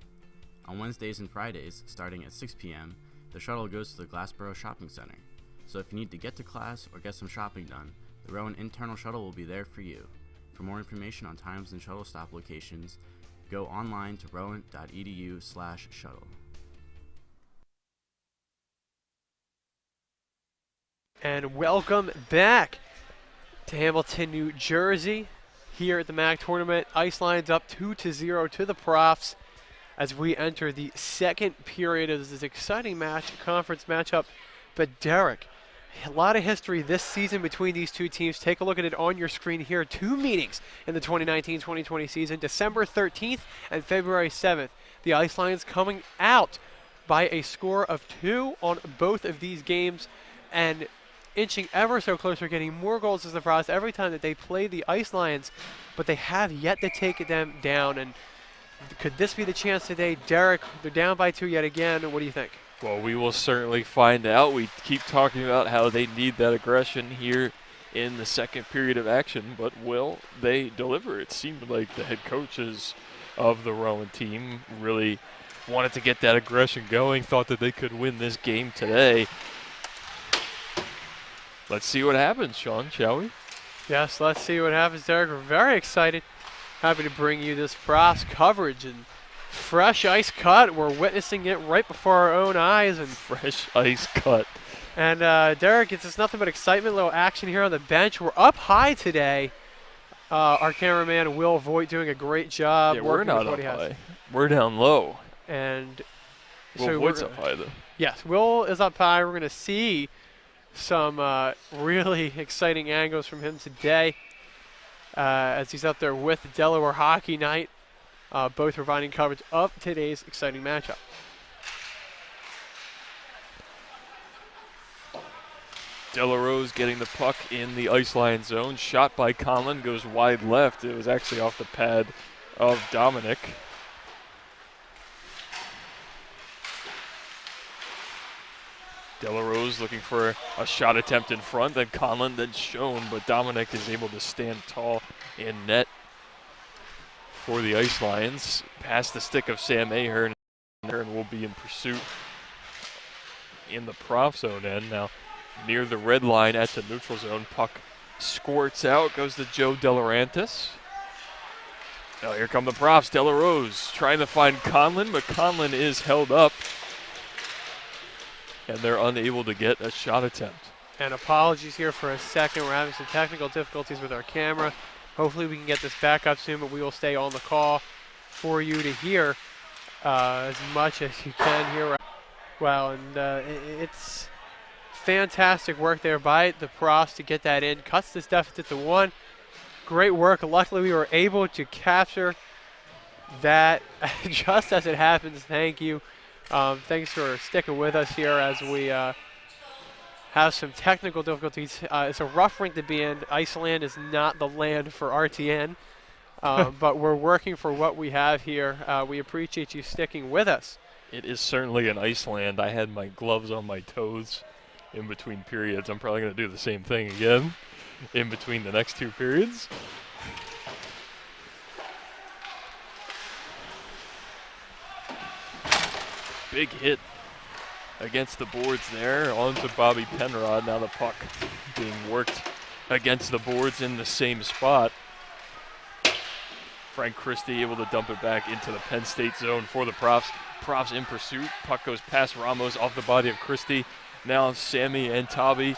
Speaker 9: On Wednesdays and Fridays, starting at 6 p.m., the shuttle goes to the Glassboro Shopping Center. So if you need to get to class or get some shopping done, the Rowan internal shuttle will be there for you. For more information on times and shuttle stop locations, go online to rowan.edu/shuttle.
Speaker 2: And welcome back to Hamilton, New Jersey. Here at the MACH tournament, Iceland's up 2-0 to the Profs as we enter the second period of this exciting match, conference matchup. But Derek, a lot of history this season between these two teams. Take a look at it on your screen here. Two meetings in the 2019-2020 season, December 13th and February 7th. The Icelands coming out by a score of 2 on both of these games and inching ever so closer, getting more goals as the Profs every time that they play the Ice Lions, but they have yet to take them down. And could this be the chance today? Derek, they're down by 2 yet again. What do you think?
Speaker 1: Well, we will certainly find out. We keep talking about how they need that aggression here in the second period of action, but will they deliver? It seemed like the head coaches of the Rowan team really wanted to get that aggression going, thought that they could win this game today. Let's see what happens, Sean, shall we?
Speaker 2: Yes, let's see what happens, Derek. We're very excited Happy to bring you this props coverage and fresh ice cut. We're witnessing it right before our own eyes. And
Speaker 1: fresh ice cut.
Speaker 2: And Derek, it's just nothing but excitement, little action here on the bench. We're up high today. Our cameraman, Will Voigt, doing a great job.
Speaker 1: Yeah, we're not up high. We're down low.
Speaker 2: And
Speaker 1: Will
Speaker 2: so
Speaker 1: Voigt's up high, though.
Speaker 2: Yes, Will is up high. We're going to see some really exciting angles from him today as he's up there with Delaware Hockey Night, both providing coverage of today's exciting matchup.
Speaker 1: Delarose getting the puck in the Iceland zone. Shot by Conlon, goes wide left. It was actually off the pad of Dominic. Delarose looking for a shot attempt in front, then Conlon, then Schoen, but Dominic is able to stand tall in net for the Ice Lions. Past the stick of Sam Ahern, and will be in pursuit in the prop zone end. Now near the red line at the neutral zone, puck squirts out, goes to Joe Delarantis. Now here come the props. Delarose trying to find Conlon, but Conlon is held up, and they're unable to get a shot attempt.
Speaker 2: And apologies here for a second. We're having some technical difficulties with our camera. Hopefully we can get this back up soon, but we will stay on the call for you to hear as much as you can here. Wow, and it's fantastic work there by the props to get that in. Cuts this deficit to 1. Great work. Luckily we were able to capture that just as it happens. Thank you. Thanks for sticking with us here as we have some technical difficulties. It's a rough rink to be in. Iceland is not the land for RTN, but we're working for what we have here. We appreciate you sticking with us.
Speaker 1: It is certainly an Iceland. I had my gloves on my toes in between periods. I'm probably going to do the same thing again in between the next 2 periods. Big hit against the boards there, onto Bobby Penrod. Now the puck being worked against the boards in the same spot. Frank Christie able to dump it back into the Penn State zone for the props. Props in pursuit. Puck goes past Ramos off the body of Christie. Now Sammy and Tabi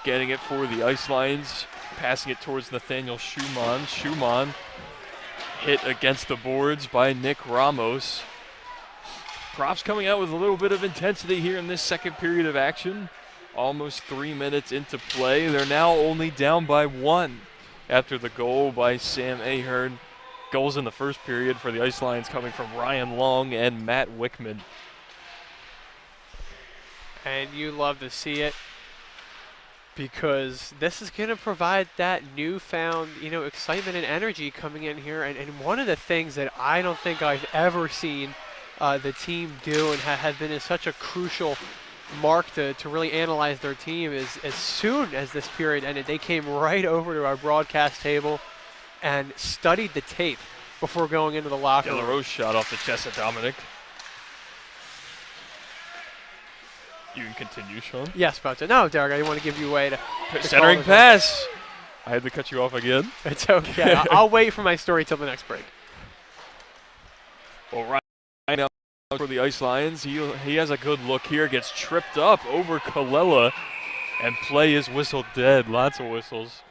Speaker 1: getting it for the Ice Lions, passing it towards Nathaniel Schumann. Schumann hit against the boards by Nick Ramos. Props coming out with a little bit of intensity here in this second period of action. Almost 3 minutes into play. They're now only down by 1 after the goal by Sam Ahern. Goals in the first period for the Ice Lions coming from Ryan Long and Matt Wickman.
Speaker 2: And you love to see it because this is going to provide that newfound, excitement and energy coming in here. And one of the things that I don't think I've ever seen the team do and has been in such a crucial mark to really analyze their team is as soon as this period ended, they came right over to our broadcast table and studied the tape before going into the locker room.
Speaker 1: Delarose shot off the chest of Dominic. You can continue, Sean.
Speaker 2: Yes, about to. No, Derek, I didn't want to give you away to
Speaker 1: centering pass. I had to cut you off again.
Speaker 2: It's okay. I'll wait for my story till the next break.
Speaker 1: Well, right now for the Ice Lions, he has a good look here. Gets tripped up over Kallela, and play is whistled dead. Lots of whistles.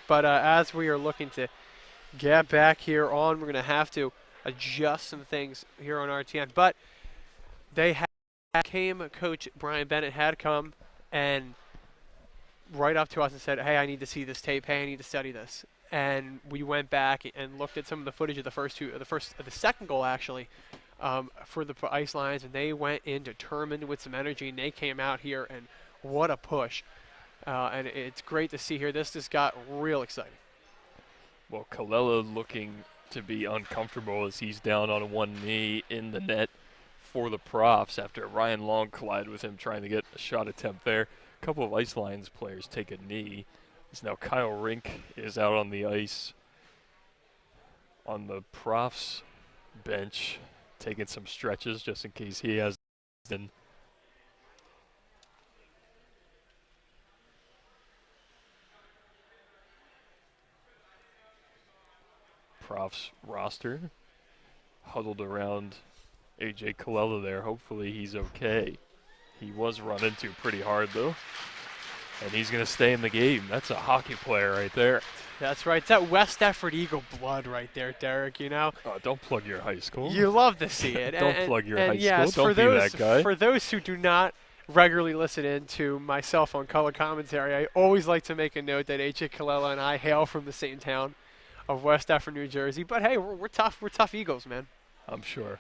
Speaker 2: But as we are looking to get back here on, we're going to have to adjust some things here on RTN. But Coach Brian Bennett had come and right up to us and said, hey, I need to see this tape. Hey, I need to study this. And we went back and looked at some of the footage of the second goal actually for the Ice Lions, and they went in determined with some energy, and they came out here, and what a push. And it's great to see here. This just got real exciting.
Speaker 1: Well, Kallela looking to be uncomfortable as he's down on one knee in the net for the props after Ryan Long collided with him trying to get a shot attempt there. A couple of Ice Lions players take a knee. As now Kyle Rink is out on the ice on the props bench, taking some stretches just in case he has been. Profs roster, huddled around A.J. Colella there. Hopefully he's okay. He was run into pretty hard, though, and he's going to stay in the game. That's a hockey player right there.
Speaker 2: That's right. It's that West Effort Eagle blood right there, Derek, you know.
Speaker 1: Oh, don't plug your high school.
Speaker 2: You love to see it.
Speaker 1: Don't plug your high
Speaker 2: yes,
Speaker 1: school. Don't be that guy.
Speaker 2: For those who do not regularly listen in to myself on color commentary, I always like to make a note that A.J. Colella and I hail from the same town of West Effort, New Jersey. But, hey, we're tough. We're tough Eagles, man.
Speaker 1: I'm sure.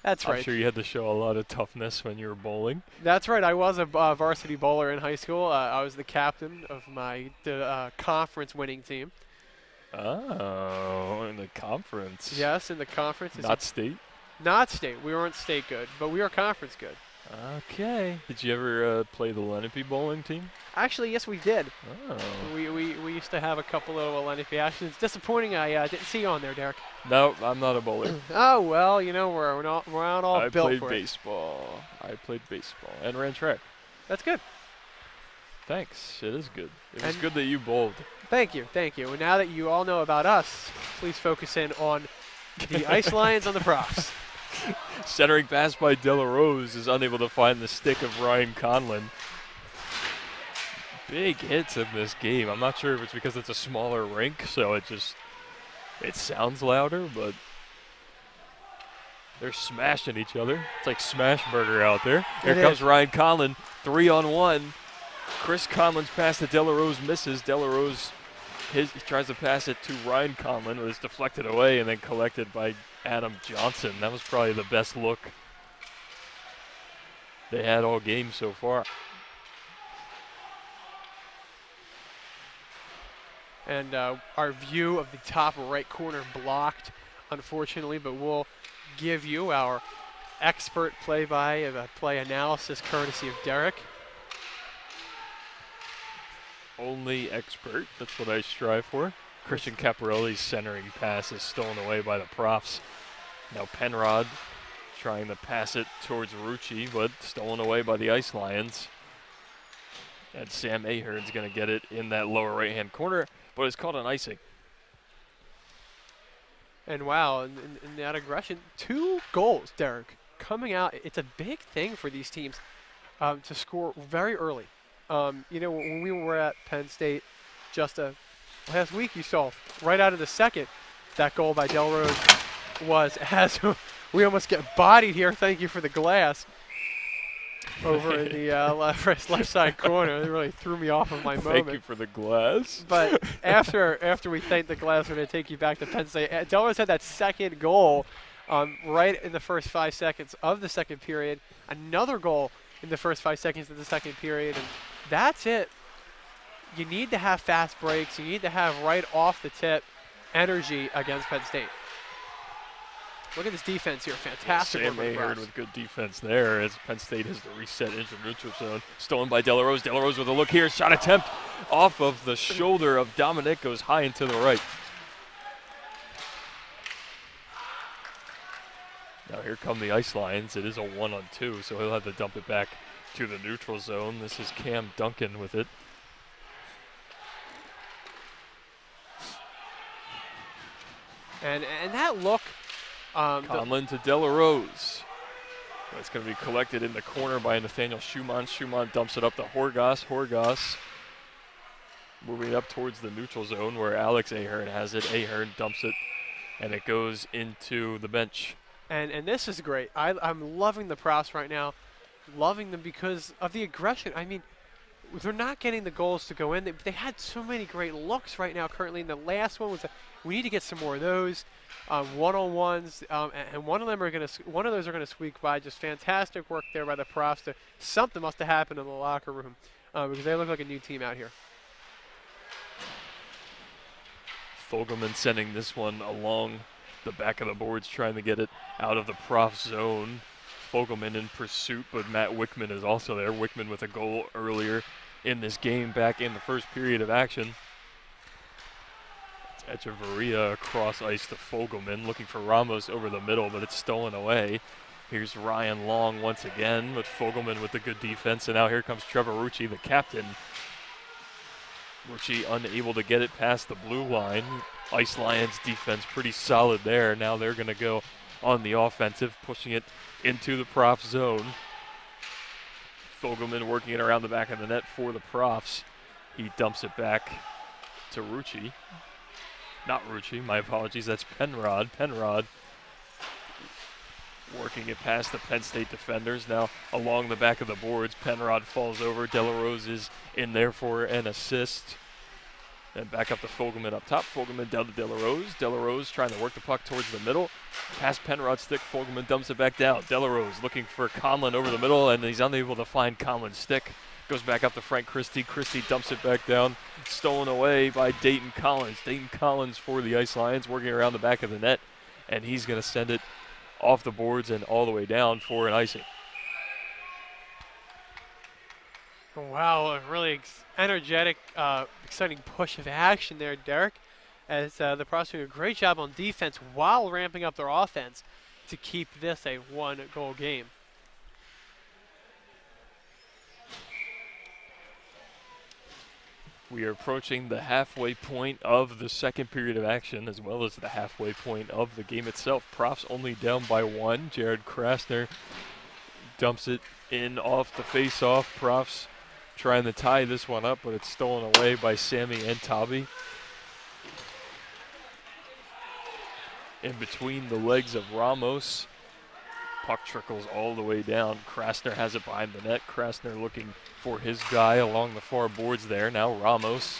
Speaker 2: That's right.
Speaker 1: I'm sure you had to show a lot of toughness when you were bowling.
Speaker 2: That's right. I was a varsity bowler in high school. I was the captain of my conference-winning team.
Speaker 1: Oh, in the conference.
Speaker 2: Yes, in the conference.
Speaker 1: Not state?
Speaker 2: Not state. We weren't state good, but we were conference good.
Speaker 1: Okay. Did you ever play the Lenape bowling team?
Speaker 2: Actually, yes, we did.
Speaker 1: Oh.
Speaker 2: We used to have a couple of Lenape actions. It's disappointing I didn't see you on there, Derek.
Speaker 1: No, I'm not a bowler.
Speaker 2: Oh, well, you know, we're not all built for it.
Speaker 1: I played baseball. I played baseball and ran track.
Speaker 2: That's good.
Speaker 1: Thanks. It is good. It was good that you bowled.
Speaker 2: Thank you. Thank you. And now that you all know about us, please focus in on the Ice Lions on the Profs.
Speaker 1: Centering pass by Dela Rose is unable to find the stick of Ryan Conlon. Big hits in this game. I'm not sure if it's because it's a smaller rink, so it sounds louder, but they're smashing each other. It's like Smash Burger out there. Here comes Ryan Conlon, 3-on-1. Chris Conlon's pass to Dela Rose misses. Dela Rose he tries to pass it to Ryan Conlon, but it's deflected away and then collected by Adam Johnson. That was probably the best look they had all game so far.
Speaker 2: And our view of the top right corner blocked, unfortunately, but we'll give you our expert play-by-play analysis courtesy of Derek.
Speaker 1: Only expert. That's what I strive for. Christian Caparelli's centering pass is stolen away by the Profs. Now Penrod trying to pass it towards Rucci, but stolen away by the Ice Lions. And Sam Ahern's going to get it in that lower right-hand corner, but it's called an icing.
Speaker 2: And wow, in that aggression, 2 goals, Derek, coming out. It's a big thing for these teams to score very early. You know, when we were at Penn State just last week, you saw right out of the second that goal by Del Rose was as we almost get bodied here. Thank you for the glass over in the left side corner. It really threw me off of my moment.
Speaker 1: Thank you for the glass.
Speaker 2: But after we thank the glass, we're going to take you back to Penn State. Del Rose had that second goal right in the first 5 seconds of the second period. Another goal in the first 5 seconds of the second period, and that's it. You need to have fast breaks. You need to have right off the tip energy against Penn State. Look at this defense here. Fantastic.
Speaker 1: Sam Ahern with good defense there as Penn State has the reset into neutral zone. Stolen by Dela Rose. Dela Rose with a look here. Shot attempt off of the shoulder of Dominic. Goes high and to the right. Now here come the Ice Lions. It is a 1-on-2, so he'll have to dump it back to the neutral zone. This is Cam Duncan with it.
Speaker 2: And that look.
Speaker 1: Conlon to Dela Rose. It's going to be collected in the corner by Nathaniel Schumann. Schumann dumps it up to Horgas. Horgas moving up towards the neutral zone where Alex Ahern has it. Ahern dumps it, and it goes into the bench.
Speaker 2: And this is great. I'm loving the Profs right now. Loving them because of the aggression. I mean, they're not getting the goals to go in. They had so many great looks right now currently. And the last one was we need to get some more of those. One-on-ones, and one of those are going to squeak by. Just fantastic work there by the Profs. Something must have happened in the locker room because they look like a new team out here.
Speaker 1: Fogelman sending this one along the back of the boards, trying to get it out of the Prof zone. Fogelman in pursuit, but Matt Wickman is also there. Wickman with a goal earlier in this game back in the first period of action. Echeverria across ice to Fogelman, looking for Ramos over the middle, but it's stolen away. Here's Ryan Long once again, with Fogelman with the good defense, and now here comes Trevor Rucci, the captain. Rucci unable to get it past the blue line. Ice Lions defense pretty solid there. Now they're going to go on the offensive, pushing it into the Profs zone. Fogelman working it around the back of the net for the Profs. He dumps it back to Rucci. Not Rucci, my apologies, that's Penrod. Penrod working it past the Penn State defenders. Now along the back of the boards, Penrod falls over. Delarose is in there for an assist. And back up to Fogelman up top. Fogelman down to Delarose. Delarose trying to work the puck towards the middle. Past Penrod's stick, Fogelman dumps it back down. Delarose looking for Conlon over the middle, and he's unable to find Conlon's stick. Goes back up to Frank Christie. Christie dumps it back down. Stolen away by Dayton Collins. Dayton Collins for the Ice Lions working around the back of the net, and he's going to send it off the boards and all the way down for an icing.
Speaker 2: Wow, a really energetic, exciting push of action there, Derek, as the Profs do a great job on defense while ramping up their offense to keep this a one-goal game.
Speaker 1: We are approaching the halfway point of the second period of action, as well as the halfway point of the game itself. Profs only down by 1. Jared Krasner dumps it in off the face-off. Profs trying to tie this one up, but it's stolen away by Sammy and Tabi. In between the legs of Ramos. Puck trickles all the way down. Krasner has it behind the net. Krasner looking for his guy along the far boards there. Now Ramos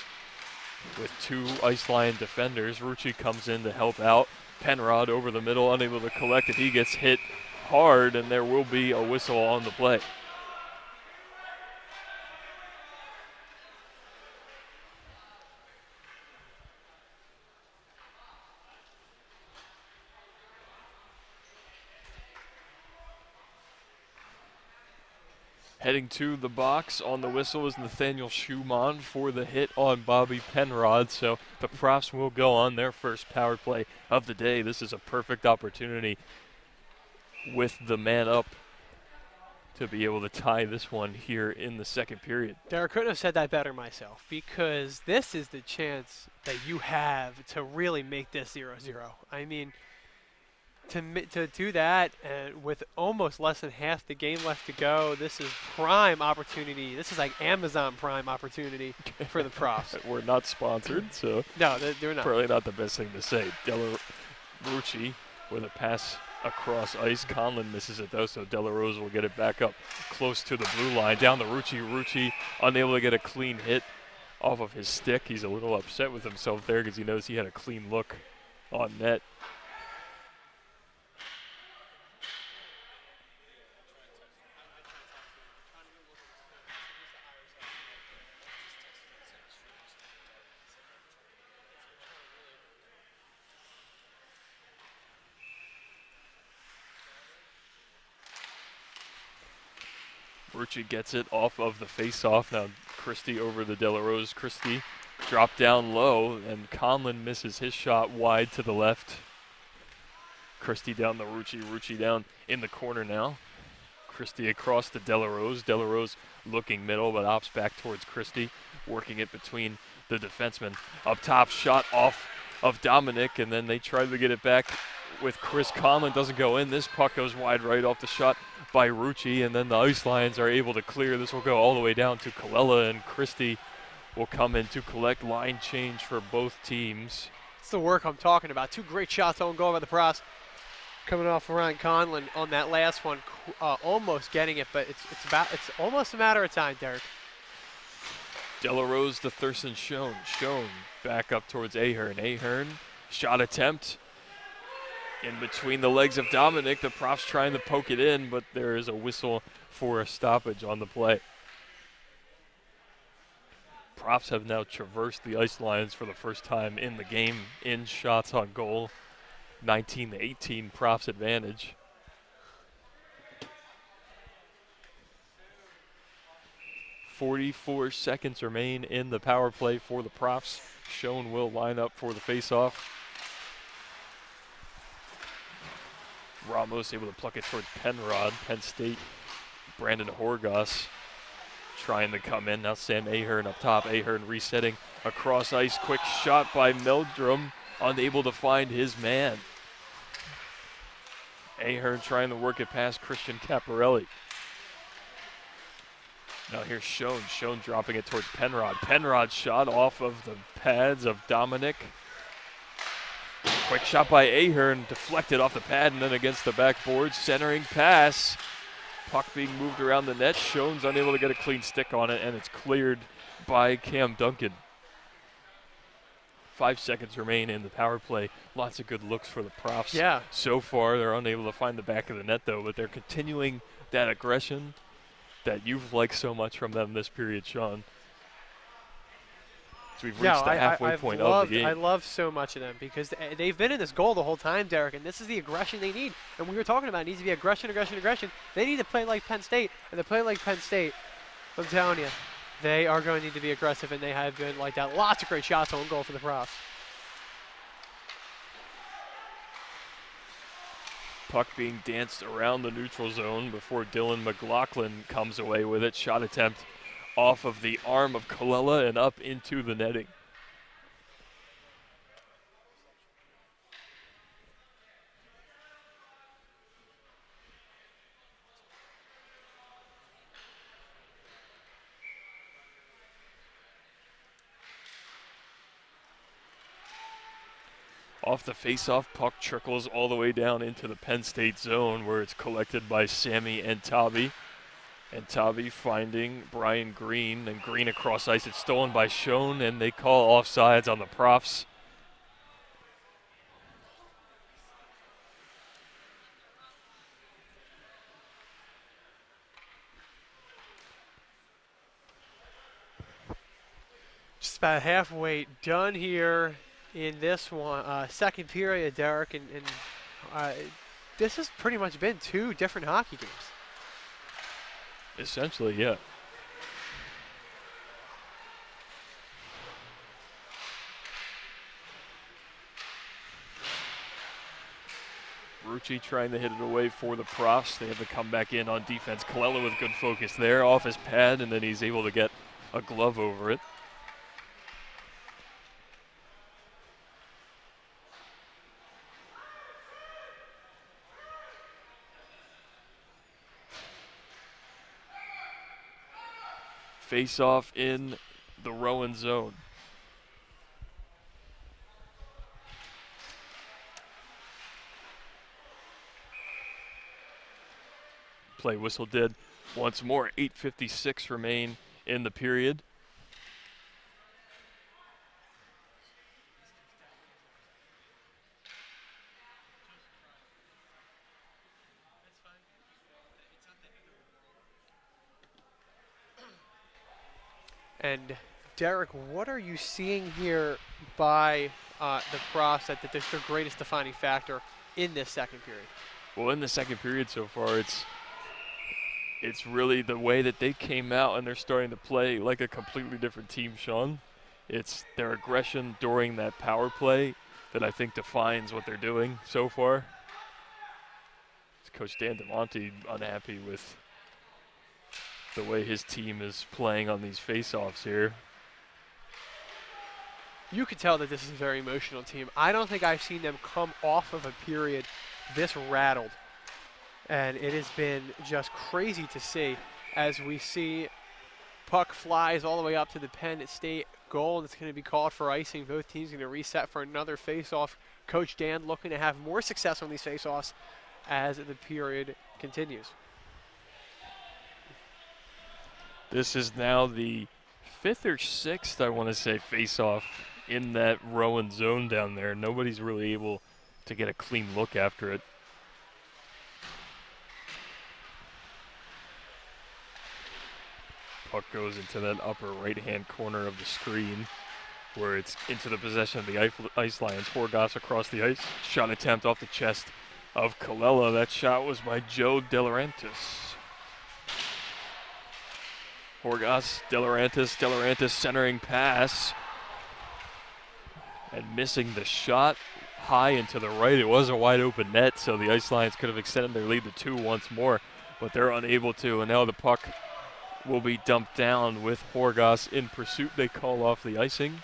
Speaker 1: with 2 Ice Lion defenders. Rucci comes in to help out. Penrod over the middle, unable to collect it. He gets hit hard, and there will be a whistle on the play. Heading to the box on the whistle is Nathaniel Schumann for the hit on Bobby Penrod. So the Profs will go on their first power play of the day. This is a perfect opportunity with the man up to be able to tie this one here in the second period.
Speaker 2: Derek, couldn't have said that better myself, because this is the chance that you have to really make this 0-0. I mean, to do that with almost less than half the game left to go, this is prime opportunity. This is like Amazon Prime opportunity for the Profs.
Speaker 1: We're not sponsored, so
Speaker 2: no, they're not.
Speaker 1: Probably not the best thing to say. Rucci with a pass across ice. Conlon misses it though, so Delarose will get it back up close to the blue line. Down to Rucci. Rucci unable to get a clean hit off of his stick. He's a little upset with himself there because he knows he had a clean look on net. Rucci gets it off of the face-off. Now Christie over the Delarose. Christie dropped down low, and Conlon misses his shot wide to the left. Christie down to Rucci. Rucci down in the corner now. Christie across to Delarose. Delarose looking middle, but opts back towards Christie, working it between the defensemen. Up top, shot off of Dominic, and then they try to get it back with Chris Conlon. Doesn't go in. This puck goes wide right off the shot by Rucci, and then the Ice Lions are able to clear. This will go all the way down to Colella, and Christie will come in to collect. Line change for both teams.
Speaker 2: It's the work I'm talking about. 2 great shots on goal by the Profs. Coming off Ryan Conlon on that last one, almost getting it, but it's almost a matter of time, Derek.
Speaker 1: Delarose to Thurston Schoen. Schoen back up towards Ahern. Ahern, shot attempt in between the legs of Dominic. The Profs trying to poke it in, but there is a whistle for a stoppage on the play. Profs have now traversed the Ice Lions for the first time in the game in shots on goal. 19-18 Profs advantage. .44 seconds remain in the power play for the Profs. Schoen will line up for the faceoff. Ramos able to pluck it towards Penrod. Penn State, Brandon Horgas trying to come in. Now Sam Ahern up top. Ahern resetting across ice. Quick shot by Meldrum. unable to find his man. Ahern trying to work it past Christian Caparelli. Now here's Schoen. Schoen dropping it towards Penrod. Penrod shot off of the pads of Dominic. Quick shot by Ahern, deflected off the pad and then against the backboard. Centering pass. Puck being moved around the net. Schoen's unable to get a clean stick on it, and it's cleared by Cam Duncan. 5 seconds remain in the power play. Lots of good looks for the Profs.
Speaker 2: Yeah.
Speaker 1: So far, they're unable to find the back of the net, though, but they're continuing that aggression that you've liked so much from them this period, Sean. So we've reached the halfway point of the game.
Speaker 2: I love so much of them because they've been in this goal the whole time, Derek, and this is the aggression they need. And we were talking about it needs to be aggression, aggression, aggression. They need to play like Penn State, and they play like Penn State. I'm telling you, they are going to need to be aggressive, and they have been like that. Lots of great shots on goal for the Profs.
Speaker 1: Puck being danced around the neutral zone before Dylan McLaughlin comes away with it. Shot attempt off of the arm of Colella and up into the netting. Off the face-off, puck trickles all the way down into the Penn State zone where it's collected by Sammy and Tabi. And Tabi finding Brian Green, and Green across ice. It's stolen by Schoen, and they call offsides on the Profs.
Speaker 2: Just about halfway done here in this one, second period, Derek, and this has pretty much been 2 different hockey games.
Speaker 1: Essentially, yeah. Rucci trying to hit it away for the Profs. They have to come back in on defense. Colella with good focus there, off his pad, and then he's able to get a glove over it. Face-off in the Rowan zone. Play whistle did once more. 8:56 remain in the period.
Speaker 2: And Derek, what are you seeing here by the Profs that that's their greatest defining factor in this second period?
Speaker 1: Well, in the second period so far, it's really the way that they came out and they're starting to play like a completely different team, Sean. It's their aggression during that power play that I think defines what they're doing so far. It's Coach Dan DeMonte unhappy with the way his team is playing on these face-offs here.
Speaker 2: You could tell that this is a very emotional team. I don't think I've seen them come off of a period this rattled. And it has been just crazy to see as we see puck flies all the way up to the Penn State goal, and it's going to be called for icing. Both teams going to reset for another face-off. Coach Dan looking to have more success on these face-offs as the period continues.
Speaker 1: This is now the 5th or 6th, I want to say, face-off in that Rowan zone down there. Nobody's really able to get a clean look after it. Puck goes into that upper right-hand corner of the screen where it's into the possession of the Ice Lions. Horgas across the ice. Shot attempt off the chest of Colella. That shot was by Joe DeLaurentis. Horgas, DeLaurentis centering pass. And missing the shot high and to the right. It was a wide open net, so the Ice Lions could have extended their lead to 2 once more, but they're unable to, and now the puck will be dumped down with Horgas in pursuit. They call off the icing.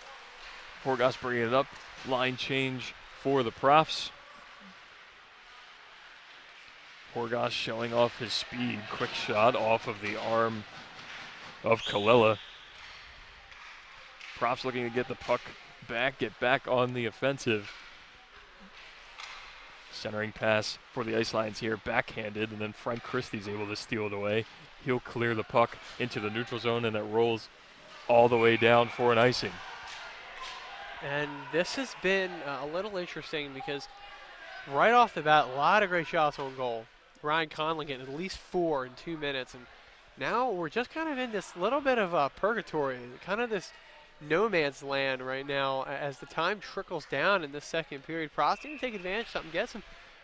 Speaker 1: Horgas bringing it up. line change for the Profs. Horgosh showing off his speed. Quick shot off of the arm of Kalila. Profs looking to get the puck back, get back on the offensive. Centering pass for the Ice Lions here, backhanded, and then Frank Christie's able to steal it away. He'll clear the puck into the neutral zone, and it rolls all the way down for an icing.
Speaker 2: And this has been a little interesting because right off the bat, a lot of great shots on goal. Ryan Conlon getting at least 4 in 2 minutes, and now we're just kind of in this little bit of purgatory, kind of this no man's land right now as the time trickles down in this second period. Prost need to take advantage of something, gets him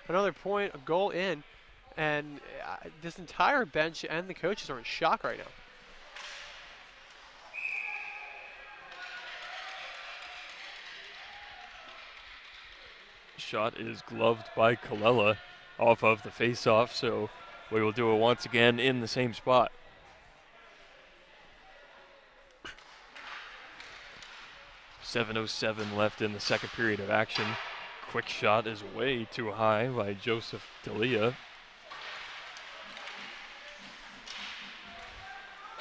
Speaker 2: another point, a goal in, and this entire bench and the coaches are in shock right now.
Speaker 1: Shot is gloved by Kalila off of the face-off, so we will do it once again in the same spot. .707 left in the second period of action. Quick shot is way too high by Joseph D'Elia.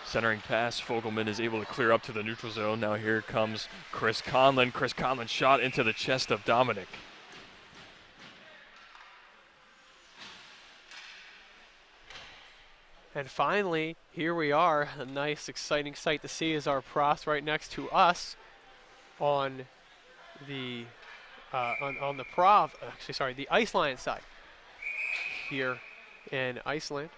Speaker 1: Centering pass, Fogelman is able to clear up to the neutral zone. Now here comes Chris Conlon. Chris Conlon shot into the chest of Dominic.
Speaker 2: And finally, here we are. A nice, exciting sight to see is our Prost right next to us on the the Iceland side here in Iceland.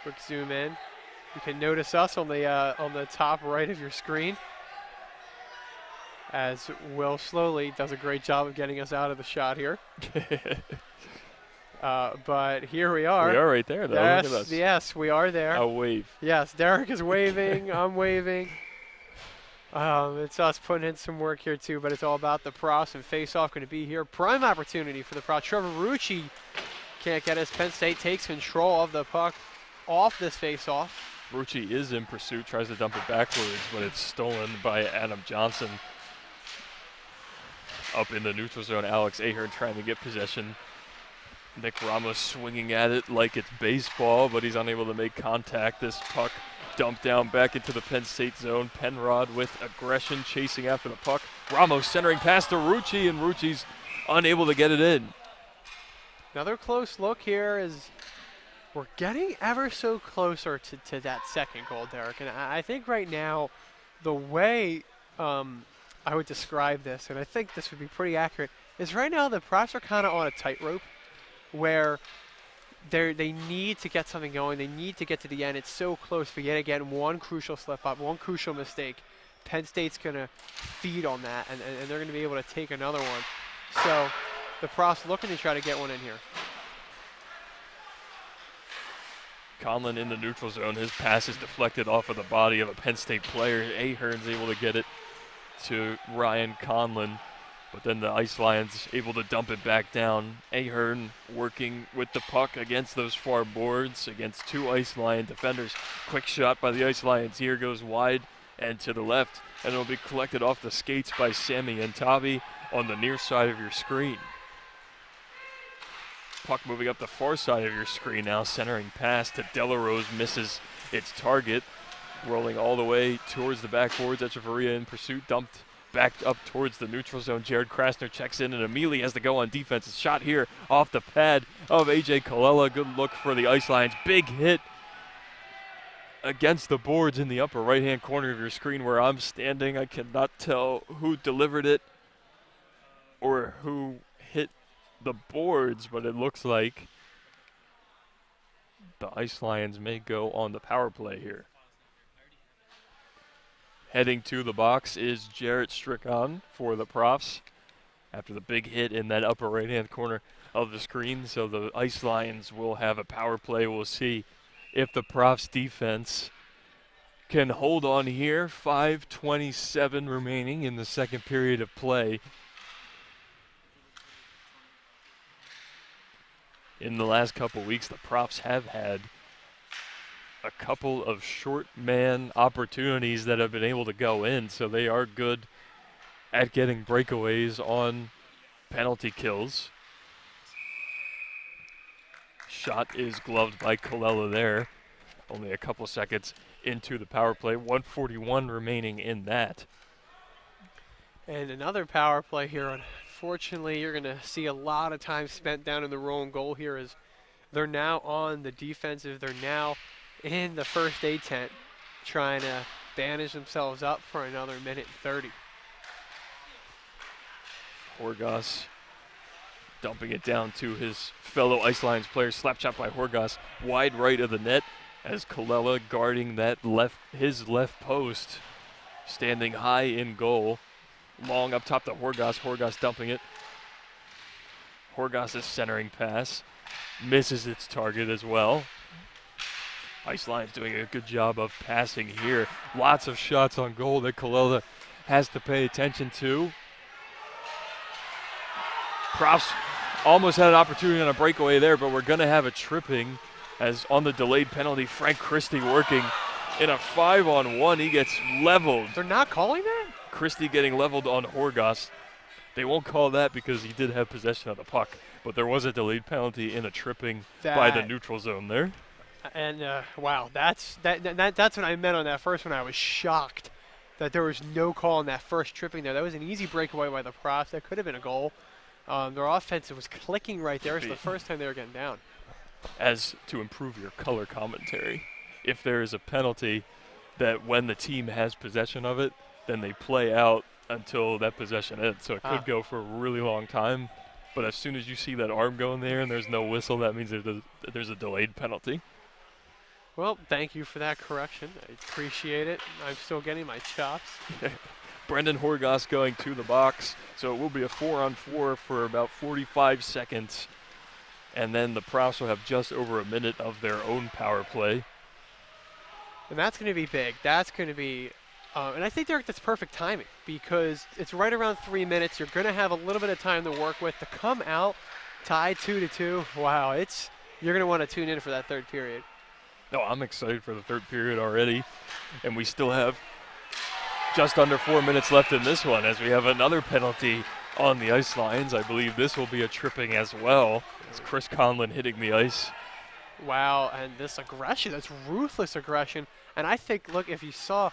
Speaker 2: Quick zoom in. You can notice us on the top right of your screen as Will slowly does a great job of getting us out of the shot here. But here we are.
Speaker 1: We are right there, though.
Speaker 2: Yes,
Speaker 1: look at us.
Speaker 2: yes, we are there.
Speaker 1: A wave.
Speaker 2: Yes, Derek is waving. I'm waving. It's us putting in some work here, too, but it's all about the Prost and face-off going to be here. Prime opportunity for the Prost. Trevor Rucci can't get us. Penn State takes control of the puck off this face-off.
Speaker 1: Rucci is in pursuit, tries to dump it backwards, but it's stolen by Adam Johnson. Up in the neutral zone, Alex Ahern trying to get possession. Nick Ramos swinging at it like it's baseball, but he's unable to make contact. This puck dumped down back into the Penn State zone. Penrod with aggression chasing after the puck. Ramos centering pass to Rucci, and Rucci's unable to get it in.
Speaker 2: Another close look here is we're getting ever so closer to that second goal, Derek. And I think right now the way I would describe this, and I think this would be pretty accurate, is right now the Profs are kind of on a tightrope where they need to get something going. They need to get to the end. It's so close, but yet again, one crucial slip-up, one crucial mistake. Penn State's going to feed on that, and they're going to be able to take another one. So the Profs looking to try to get one in here.
Speaker 1: Conlon in the neutral zone. His pass is deflected off of the body of a Penn State player. Ahern's able to get it to Ryan Conlon. But then the Ice Lions able to dump it back down. Ahern working with the puck against those far boards, against two Ice Lion defenders. Quick shot by the Ice Lions here, goes wide and to the left, and it'll be collected off the skates by Sammy Antabi on the near side of your screen. Puck moving up the far side of your screen now, centering pass to Delarose, misses its target. Rolling all the way towards the backboards. Echeverria in pursuit, dumped back up towards the neutral zone. Jared Krasner checks in and immediately has to go on defense. A shot here off the pad of A.J. Kalila. Good look for the Ice Lions. Big hit against the boards in the upper right-hand corner of your screen where I'm standing. I cannot tell who delivered it or who hit the boards, but it looks like the Ice Lions may go on the power play here. Heading to the box is Jarrett Strickon for the Profs after the big hit in that upper right-hand corner of the screen. So the Ice Lions will have a power play. We'll see if the Profs defense can hold on here. 5:27 remaining in the second period of play. In the last couple weeks, the Profs have had a couple of short man opportunities that have been able to go in, so they are good at getting breakaways on penalty kills. Shot is gloved by Colella there. Only a couple seconds into the power play. 1:41 remaining in that.
Speaker 2: And another power play here. Unfortunately, you're going to see a lot of time spent down in the Rowan goal here as they're now on the defensive. They're now in the first aid tent trying to bandage themselves up for another minute and 30.
Speaker 1: Horgas dumping it down to his fellow Iceland player. Slap shot by Horgas, wide right of the net as Colella guarding that his left post, standing high in goal. Long up top to Horgas. Horgas dumping it. Horgas' centering pass misses its target as well. Iceland's doing a good job of passing here. Lots of shots on goal that Colella has to pay attention to. Profs almost had an opportunity on a breakaway there, but we're going to have a tripping as on the delayed penalty, Frank Christie working in a 5-on-1. He gets leveled.
Speaker 2: They're not calling that?
Speaker 1: Christie getting leveled on Horgas. They won't call that because he did have possession of the puck, but there was a delayed penalty in a tripping by the neutral zone there.
Speaker 2: And wow, that's what I meant on that first one. I was shocked that there was no call on that first tripping there. That was an easy breakaway by the Profs. That could have been a goal. Their offensive was clicking right there. It's the first time they were getting down.
Speaker 1: As to improve your color commentary, if there is a penalty, that when the team has possession of it, then they play out until that possession ends. So it could go for a really long time. But as soon as you see that arm go in there and there's no whistle, that means there's a delayed penalty.
Speaker 2: Well, thank you for that correction. I appreciate it. I'm still getting my chops.
Speaker 1: Brendan Horgas going to the box. So it will be a 4-on-4 for about 45 seconds. And then the Profs will have just over a minute of their own power play.
Speaker 2: And that's going to be big. That's going to be, and I think that's perfect timing because it's right around 3 minutes. You're going to have a little bit of time to work with to come out tied 2-2. Wow, you're going to want to tune in for that third period.
Speaker 1: No, I'm excited for the third period already. And we still have just under 4 minutes left in this one as we have another penalty on the ice lines. I believe this will be a tripping as well. It's Chris Conlon hitting the ice.
Speaker 2: Wow, and this aggression, that's ruthless aggression. And I think, look, if you saw,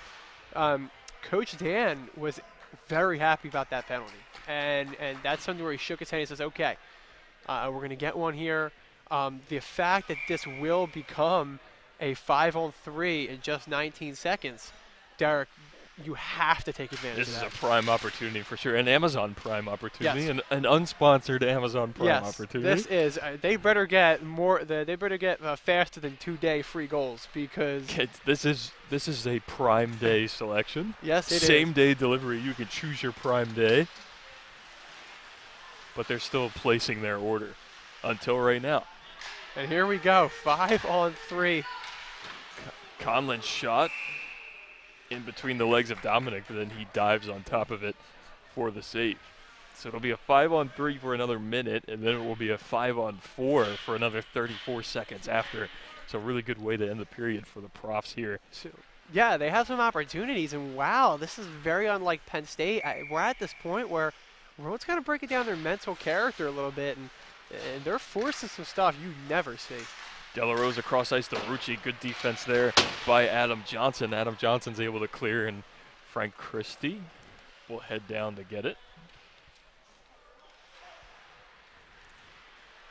Speaker 2: Coach Dan was very happy about that penalty. And that's something where he shook his head and he says, okay, we're going to get one here. The fact that this will become a 5-on-3 in just 19 seconds, Derek, you have to take advantage of that.
Speaker 1: This is a prime opportunity for sure, an Amazon prime opportunity,
Speaker 2: yes.
Speaker 1: an unsponsored Amazon prime opportunity.
Speaker 2: This is. They better get more. They better get faster than 2-day free goals because
Speaker 1: this is a prime day selection.
Speaker 2: Yes, it is.
Speaker 1: Same day delivery. You can choose your prime day, but they're still placing their order until right now.
Speaker 2: And here we go, 5-on-3.
Speaker 1: Conlon's shot in between the legs of Dominic, but then he dives on top of it for the save. So it'll be a 5-on-3 for another minute, and then it will be a 5-on-4 for another 34 seconds after. So a really good way to end the period for the Profs here.
Speaker 2: So, yeah, they have some opportunities, and wow, this is very unlike Penn State. We're at this point where Rowan's got to break it down their mental character a little bit, and they're forcing some stuff you never see.
Speaker 1: Delarose across ice to Rucci. Good defense there by Adam Johnson. Adam Johnson's able to clear, and Frank Christie will head down to get it.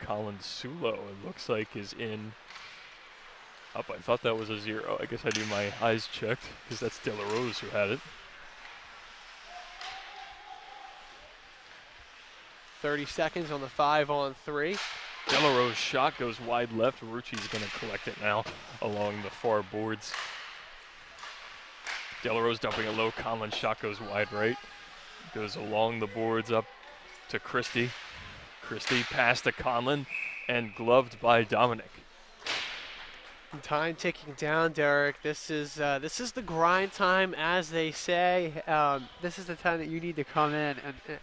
Speaker 1: Colin Sulo, it looks like, is in. Up, I thought that was a 0. I guess I do my eyes checked because that's Delarose who had it.
Speaker 2: 30 seconds on the 5-on-3.
Speaker 1: Delarose shot goes wide left. Rucci's going to collect it now along the far boards. Delarose dumping it low. Conlon's shot goes wide right. Goes along the boards up to Christie. Christie pass to Conlon and gloved by Dominic.
Speaker 2: And time ticking down, Derek. This is the grind time, as they say. This is the time that you need to come in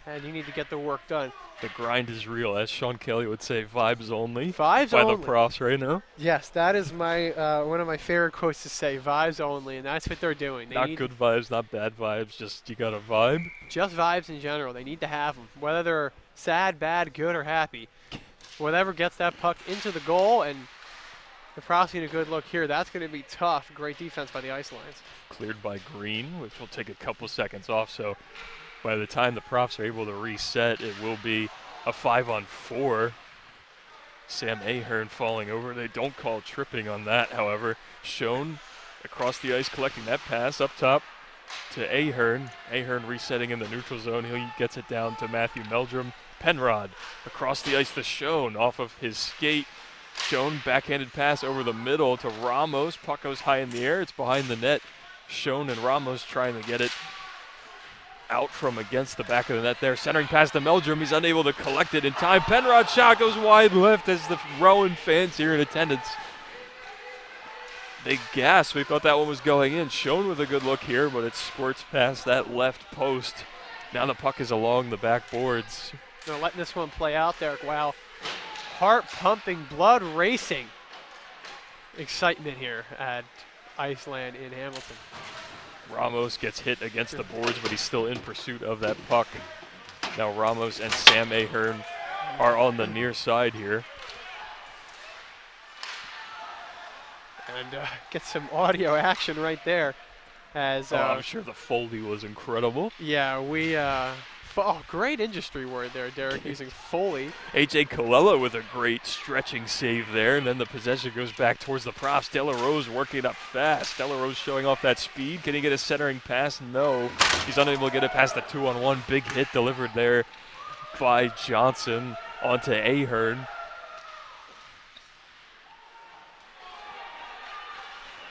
Speaker 2: and you need to get the work done.
Speaker 1: The grind is real, as Sean Kelly would say. Vibes only.
Speaker 2: Vibes
Speaker 1: by
Speaker 2: only.
Speaker 1: the profs right now.
Speaker 2: Yes, that is my one of my favorite quotes to say. Vibes only, and that's what they're doing. They
Speaker 1: Not
Speaker 2: need
Speaker 1: good vibes, not bad vibes. Just you got a vibe.
Speaker 2: just vibes in general. They need to have them, whether they're sad, bad, good, or happy. Whatever gets that puck into the goal, and the profs need a good look here. That's going to be tough. Great defense by the Icelines.
Speaker 1: Cleared by Green, which will take a couple seconds off. So by the time the profs are able to reset, it will be a 5-on-4. Sam Ahern falling over. They don't call tripping on that, however. Schoen across the ice collecting that pass up top to Ahern. Ahern resetting in the neutral zone. He gets it down to Matthew Meldrum. Penrod across the ice to Schoen off of his skate. Schoen backhanded pass over the middle to Ramos. Puck goes high in the air. It's behind the net. Schoen and Ramos trying to get it out from against the back of the net there. Centering pass to Meldrum. He's unable to collect it in time. Penrod shot goes wide left as the Rowan fans here in attendance. They gasped. We thought that one was going in. Schoen with a good look here, but it squirts past that left post. Now the puck is along the backboards.
Speaker 2: They're letting this one play out there. Wow. Heart pumping, blood racing. Excitement here at Iceland in Hamilton.
Speaker 1: Ramos gets hit against the boards, but he's still in pursuit of that puck. Now Ramos and Sam Ahern are on the near side here.
Speaker 2: And get some audio action right there. As
Speaker 1: I'm sure the Foley was incredible.
Speaker 2: Yeah, we great industry word there, Derek, using Foley.
Speaker 1: A.J. Colella with a great stretching save there, and then the possession goes back towards the props. Delarose working it up fast. Delarose showing off that speed. Can he get a centering pass? No. He's unable to get it past the 2-on-1. Big hit delivered there by Johnson onto Ahern.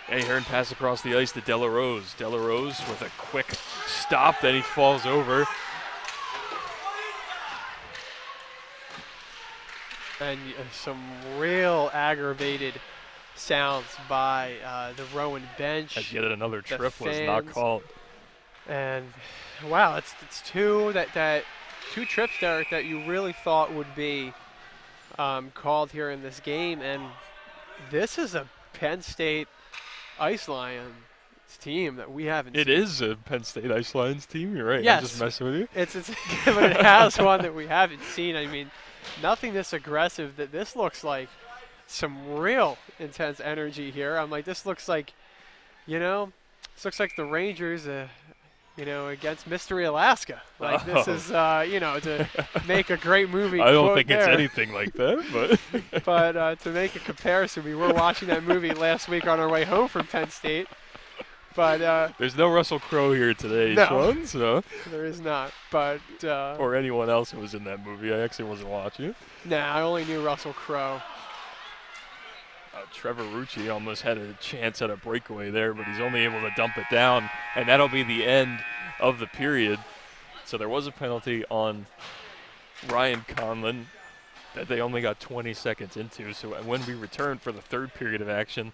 Speaker 1: Ahern pass across the ice to Delarose. Delarose with a quick stop, then he falls over.
Speaker 2: And some real aggravated sounds by the Rowan bench.
Speaker 1: As yet another trip was not called.
Speaker 2: And wow, it's two trips, Derek, that you really thought would be called here in this game. And this is a Penn State Ice Lions team that we haven't seen.
Speaker 1: It is a Penn State Ice Lions team, you're right.
Speaker 2: Yes.
Speaker 1: I'm just messing with you.
Speaker 2: It's but it has one that we haven't seen. I mean, nothing this aggressive. That this looks like some real intense energy here. I'm like, this looks like, this looks like the Rangers, against Mystery Alaska. Like this is, to make a great movie.
Speaker 1: I don't think it's anything like that, but.
Speaker 2: But to make a comparison, we were watching that movie last week on our way home from Penn State. But
Speaker 1: there's no Russell Crowe here today,
Speaker 2: no,
Speaker 1: Sean. So
Speaker 2: there is not. But
Speaker 1: or anyone else who was in that movie. I actually wasn't watching.
Speaker 2: Nah, I only knew Russell Crowe.
Speaker 1: Trevor Rucci almost had a chance at a breakaway there, but he's only able to dump it down, and that'll be the end of the period. So there was a penalty on Ryan Conlon that they only got 20 seconds into. So when we return for the third period of action,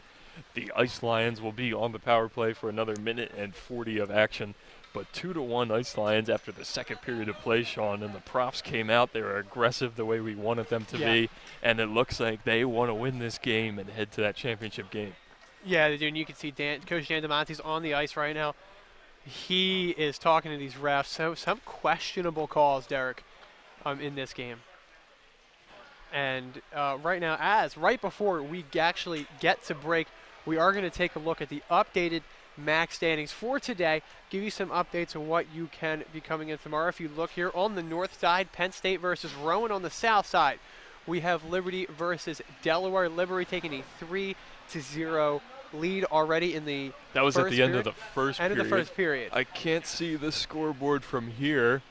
Speaker 1: the Ice Lions will be on the power play for another minute and 40 of action. But 2-1 Ice Lions after the second period of play, Sean, and the profs came out. They were aggressive the way we wanted them to be, and it looks like they want to win this game and head to that championship game.
Speaker 2: Yeah, they do, and you can see Coach Dan DeMonte's on the ice right now. He is talking to these refs. So some questionable calls, Derek, in this game. And right now, right before we actually get to break, we are going to take a look at the updated MACH standings for today, give you some updates on what you can be coming in tomorrow. If you look here on the north side, Penn State versus Rowan. On the south side, we have Liberty versus Delaware. Liberty taking a 3-0 lead already in the
Speaker 1: That was at the end of the first
Speaker 2: period.
Speaker 1: End
Speaker 2: of the first period.
Speaker 1: I can't see the scoreboard from here.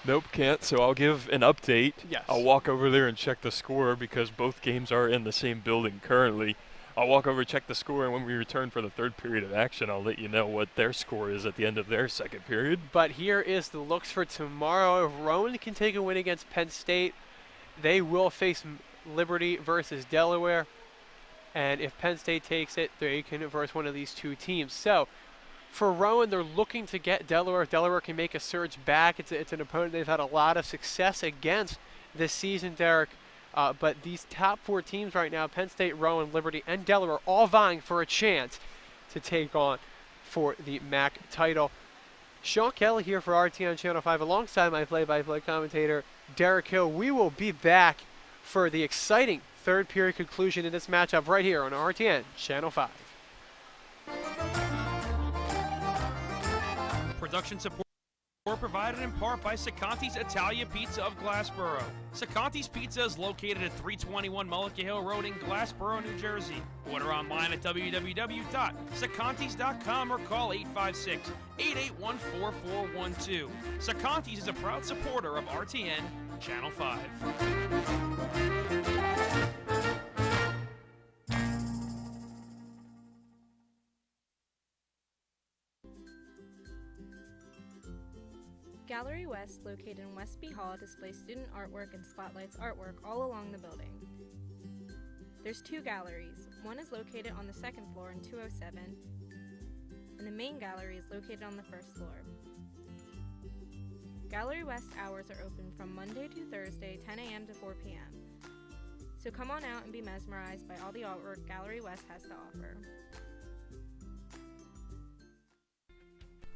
Speaker 1: Nope, can't, so I'll give an update.
Speaker 2: Yes.
Speaker 1: I'll walk over there and check the score because both games are in the same building currently. I'll walk over, check the score, and when we return for the third period of action, I'll let you know what their score is at the end of their second period.
Speaker 2: But here is the looks for tomorrow. If Rowan can take a win against Penn State, they will face Liberty versus Delaware. And if Penn State takes it, they can verse one of these two teams. So for Rowan, they're looking to get Delaware. If Delaware can make a surge back, it's an opponent they've had a lot of success against this season, Derek. But these top four teams right now, Penn State, Rowan, Liberty, and Delaware, all vying for a chance to take on for the MAC title. Sean Kelly here for RTN Channel 5 alongside my play-by-play commentator, Derek Hill. We will be back for the exciting third period conclusion in this matchup right here on RTN Channel 5.
Speaker 7: Production support provided in part by Sacanti's Italia Pizza of Glassboro. Sacanti's Pizza is located at 321 Mullica Hill Road in Glassboro, New Jersey. Order online at www.sacantis.com or call 856-881-4412. Sacanti's is a proud supporter of RTN Channel 5.
Speaker 8: Gallery West, located in Westby Hall, displays student artwork and spotlights artwork all along the building. There's two galleries. One is located on the second floor in 207, and the main gallery is located on the first floor. Gallery West hours are open from Monday to Thursday, 10 a.m. to 4 p.m. So come on out and be mesmerized by all the artwork Gallery West has to offer.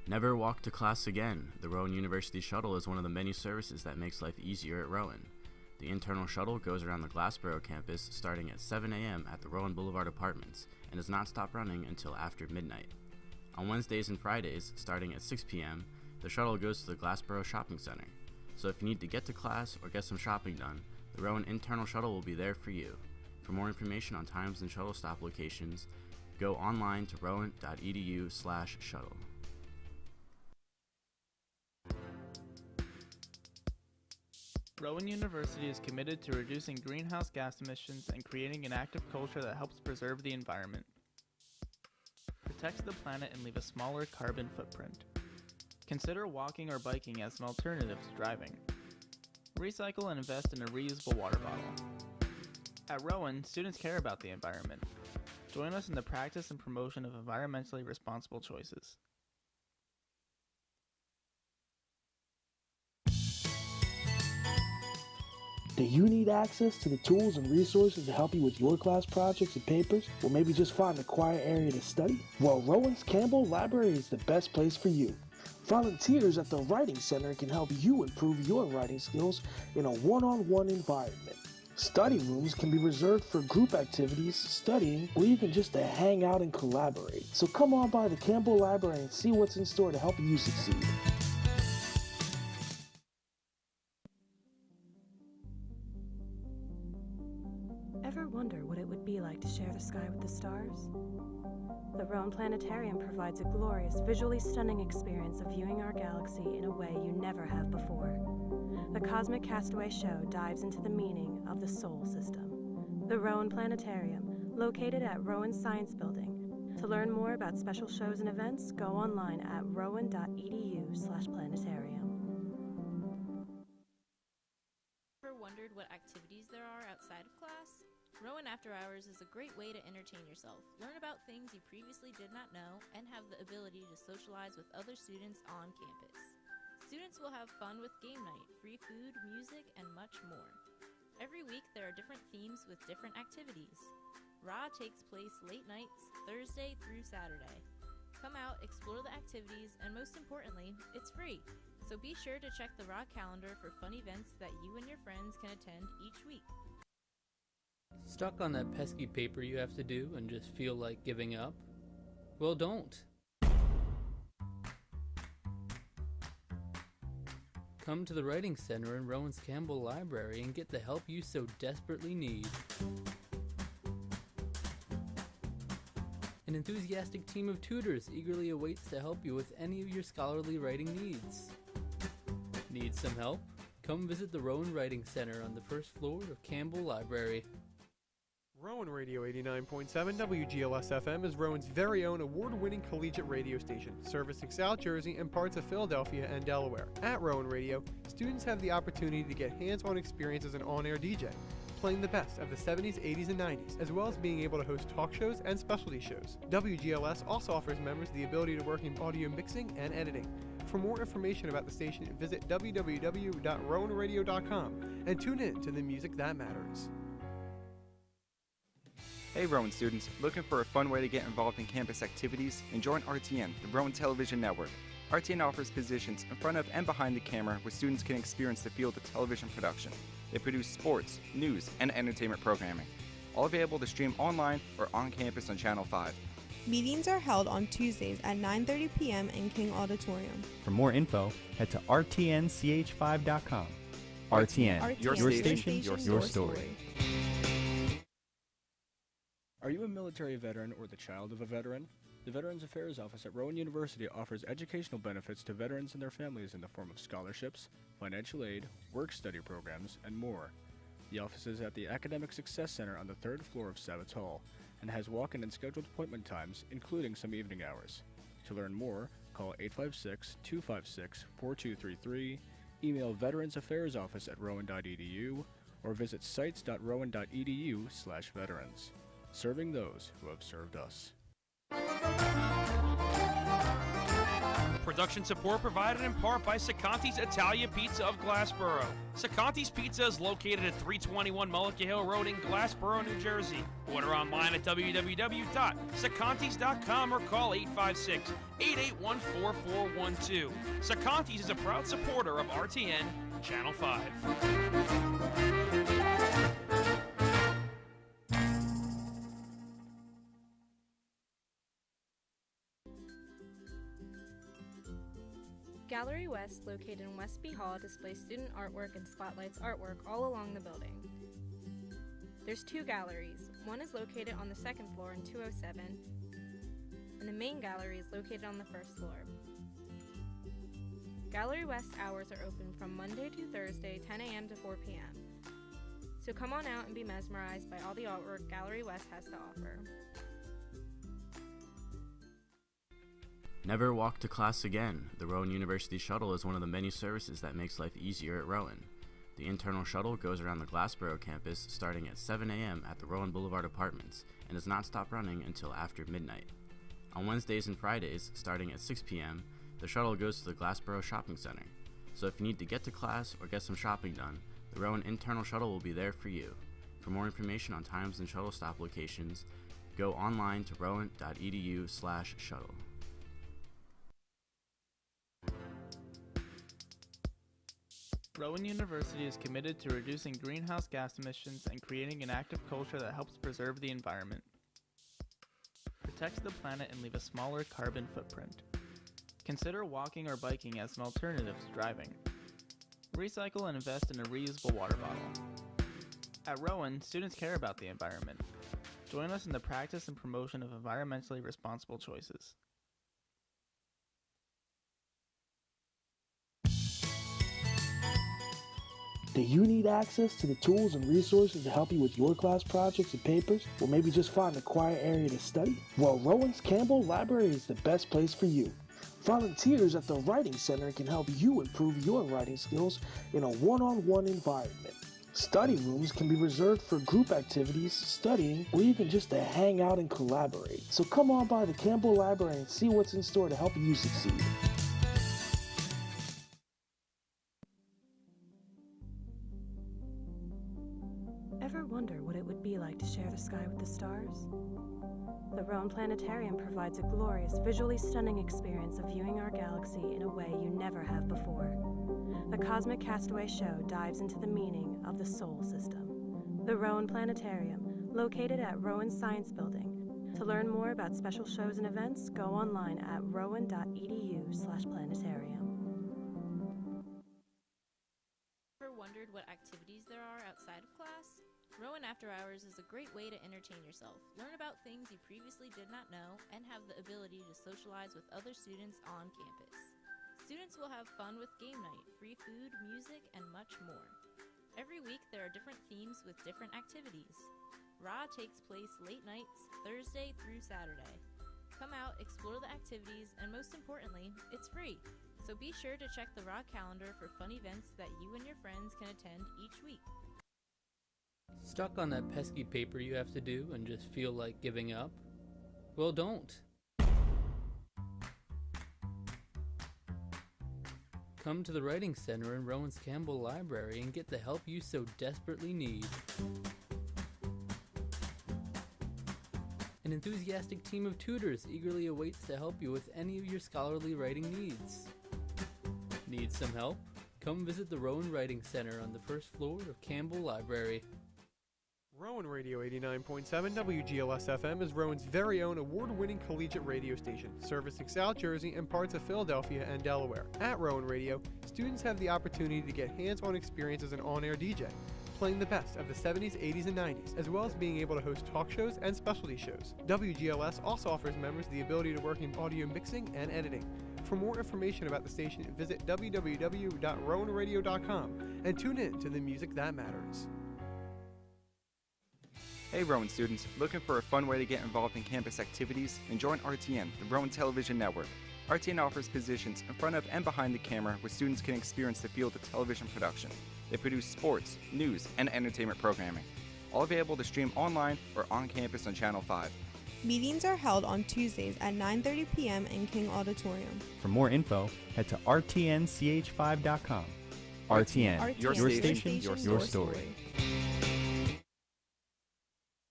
Speaker 9: Never walk to class again. The Rowan University Shuttle is one of the many services that makes life easier at Rowan. The internal shuttle goes around the Glassboro campus starting at 7 a.m. at the Rowan Boulevard Apartments and does not stop running until after midnight. On Wednesdays and Fridays, starting at 6 p.m., the shuttle goes to the Glassboro Shopping Center. So if you need to get to class or get some shopping done, the Rowan internal shuttle will be there for you. For more information on times and shuttle stop locations, go online to rowan.edu/shuttle.
Speaker 10: Rowan University is committed to reducing greenhouse gas emissions and creating an active culture that helps preserve the environment, protects the planet, and leave a smaller carbon footprint. Consider walking or biking as an alternative to driving. Recycle and invest in a reusable water bottle. At Rowan, students care about the environment. Join us in the practice and promotion of environmentally responsible choices.
Speaker 11: Do you need access to the tools and resources to help you with your class projects and papers, or maybe just find a quiet area to study? Well, Rowan's Campbell Library is the best place for you. Volunteers at the Writing Center can help you improve your writing skills in a one-on-one environment. Study rooms can be reserved for group activities, studying, or even just to hang out and collaborate. So come on by the Campbell Library and see what's in store to help you succeed.
Speaker 12: Ever wonder what it would be like to share the sky with the stars? The Rowan Planetarium provides a glorious, visually stunning experience of viewing our galaxy in a way you never have before. The Cosmic Castaway Show dives into the meaning of the solar system. The Rowan Planetarium, located at Rowan Science Building. To learn more about special shows and events, go online at rowan.edu/planetarium.
Speaker 14: Ever wondered what activities there are outside of class? Rowan After Hours is a great way to entertain yourself, learn about things you previously did not know, and have the ability to socialize with other students on campus. Students will have fun with game night, free food, music, and much more. Every week there are different themes with different activities. RA takes place late nights, Thursday through Saturday. Come out, explore the activities, and most importantly, it's free. So be sure to check the RA calendar for fun events that you and your friends can attend each week.
Speaker 13: Stuck on that pesky paper you have to do and just feel like giving up? Well, don't. Come to the Writing Center in Rowan's Campbell Library and get the help you so desperately need. An enthusiastic team of tutors eagerly awaits to help you with any of your scholarly writing needs. Need some help? Come visit the Rowan Writing Center on the first floor of Campbell Library.
Speaker 2: Rowan Radio 89.7 WGLS-FM is Rowan's very own award-winning collegiate radio station, servicing South Jersey and parts of Philadelphia and Delaware. At Rowan Radio, students have the opportunity to get hands-on experience as an on-air DJ. playing the best of the 70s, 80s, and 90s, as well as being able to host talk shows and specialty shows. WGLS also offers members the ability to work in audio mixing and editing. For more information about the station, visit www.rowanradio.com and tune in to the music that matters.
Speaker 15: Hey Rowan students, looking for a fun way to get involved in campus activities? And join RTN, the Rowan Television Network. RTN offers positions in front of and behind the camera where students can experience the field of television production. They produce sports, news, and entertainment programming, all available to stream online or on campus on Channel 5.
Speaker 16: Meetings are held on Tuesdays at 9:30 p.m. in King Auditorium.
Speaker 17: For more info, head to rtnch5.com. RTN, your station, your story.
Speaker 18: Are you a military veteran or the child of a veteran? The Veterans Affairs Office at Rowan University offers educational benefits to veterans and their families in the form of scholarships, financial aid, work-study programs, and more. The office is at the Academic Success Center on the 3rd floor of Savitz Hall and has walk-in and scheduled appointment times, including some evening hours. To learn more, call 856-256-4233, email veteransaffairsoffice@rowan.edu, or visit sites.rowan.edu/veterans. Serving those who have served us.
Speaker 7: Production support provided in part by Sacanti's Italia Pizza of Glassboro. Sacanti's Pizza is located at 321 Mullica Hill Road in Glassboro, New Jersey. Order online at www.sacantis.com or call 856-881-4412. Sacanti's is a proud supporter of RTN Channel 5.
Speaker 8: Gallery West, located in Westby Hall, displays student artwork and spotlights artwork all along the building. There's two galleries. One is located on the second floor in 207, and the main gallery is located on the first floor. Gallery West hours are open from Monday to Thursday, 10 a.m. to 4 p.m. So come on out and be mesmerized by all the artwork Gallery West has to offer.
Speaker 9: Never walk to class again. The Rowan University Shuttle is one of the many services that makes life easier at Rowan. The internal shuttle goes around the Glassboro campus starting at 7 a.m. at the Rowan Boulevard Apartments and does not stop running until after midnight. On Wednesdays and Fridays, starting at 6 p.m., the shuttle goes to the Glassboro Shopping Center. So if you need to get to class or get some shopping done, the Rowan internal shuttle will be there for you. For more information on times and shuttle stop locations, go online to rowan.edu/shuttle.
Speaker 10: Rowan University is committed to reducing greenhouse gas emissions and creating an active culture that helps preserve the environment. Protect the planet and leave a smaller carbon footprint. Consider walking or biking as an alternative to driving. Recycle and invest in a reusable water bottle. At Rowan, students care about the environment. Join us in the practice and promotion of environmentally responsible choices.
Speaker 11: Do you need access to the tools and resources to help you with your class projects and papers, or maybe just find a quiet area to study? Well, Rowan's Campbell Library is the best place for you. Volunteers at the Writing Center can help you improve your writing skills in a one-on-one environment. Study rooms can be reserved for group activities, studying, or even just to hang out and collaborate. So come on by the Campbell Library and see what's in store to help you succeed.
Speaker 12: Ever wonder what it would be like to share the sky with the stars? The Rowan Planetarium provides a glorious, visually stunning experience of viewing our galaxy in a way you never have before. The Cosmic Castaway Show dives into the meaning of the solar system. The Rowan Planetarium, located at Rowan Science Building. To learn more about special shows and events, go online at rowan.edu/planetarium.
Speaker 14: Ever wondered what activities there are outside of class? Rowan After Hours is a great way to entertain yourself, learn about things you previously did not know, and have the ability to socialize with other students on campus. Students will have fun with game night, free food, music, and much more. Every week there are different themes with different activities. RA takes place late nights, Thursday through Saturday. Come out, explore the activities, and most importantly, it's free. So be sure to check the RA calendar for fun events that you and your friends can attend each week.
Speaker 13: Stuck on that pesky paper you have to do and just feel like giving up? Well, don't. Come to the Writing Center in Rowan's Campbell Library and get the help you so desperately need. An enthusiastic team of tutors eagerly awaits to help you with any of your scholarly writing needs. Need some help? Come visit the Rowan Writing Center on the first floor of Campbell Library.
Speaker 2: Rowan Radio 89.7 WGLS-FM is Rowan's very own award-winning collegiate radio station, servicing South Jersey and parts of Philadelphia and Delaware. At Rowan Radio, students have the opportunity to get hands-on experience as an on-air DJ, playing the best of the 70s, 80s, and 90s, as well as being able to host talk shows and specialty shows. WGLS also offers members the ability to work in audio mixing and editing. For more information about the station, visit www.rowanradio.com and tune in to the music that matters.
Speaker 15: Hey Rowan students, looking for a fun way to get involved in campus activities? And join RTN, the Rowan Television Network. RTN offers positions in front of and behind the camera where students can experience the field of television production. They produce sports, news, and entertainment programming, all available to stream online or on campus on Channel 5.
Speaker 16: Meetings are held on Tuesdays at 9:30 p.m. in King Auditorium.
Speaker 17: For more info, head to rtnch5.com. RTN, your station, your story.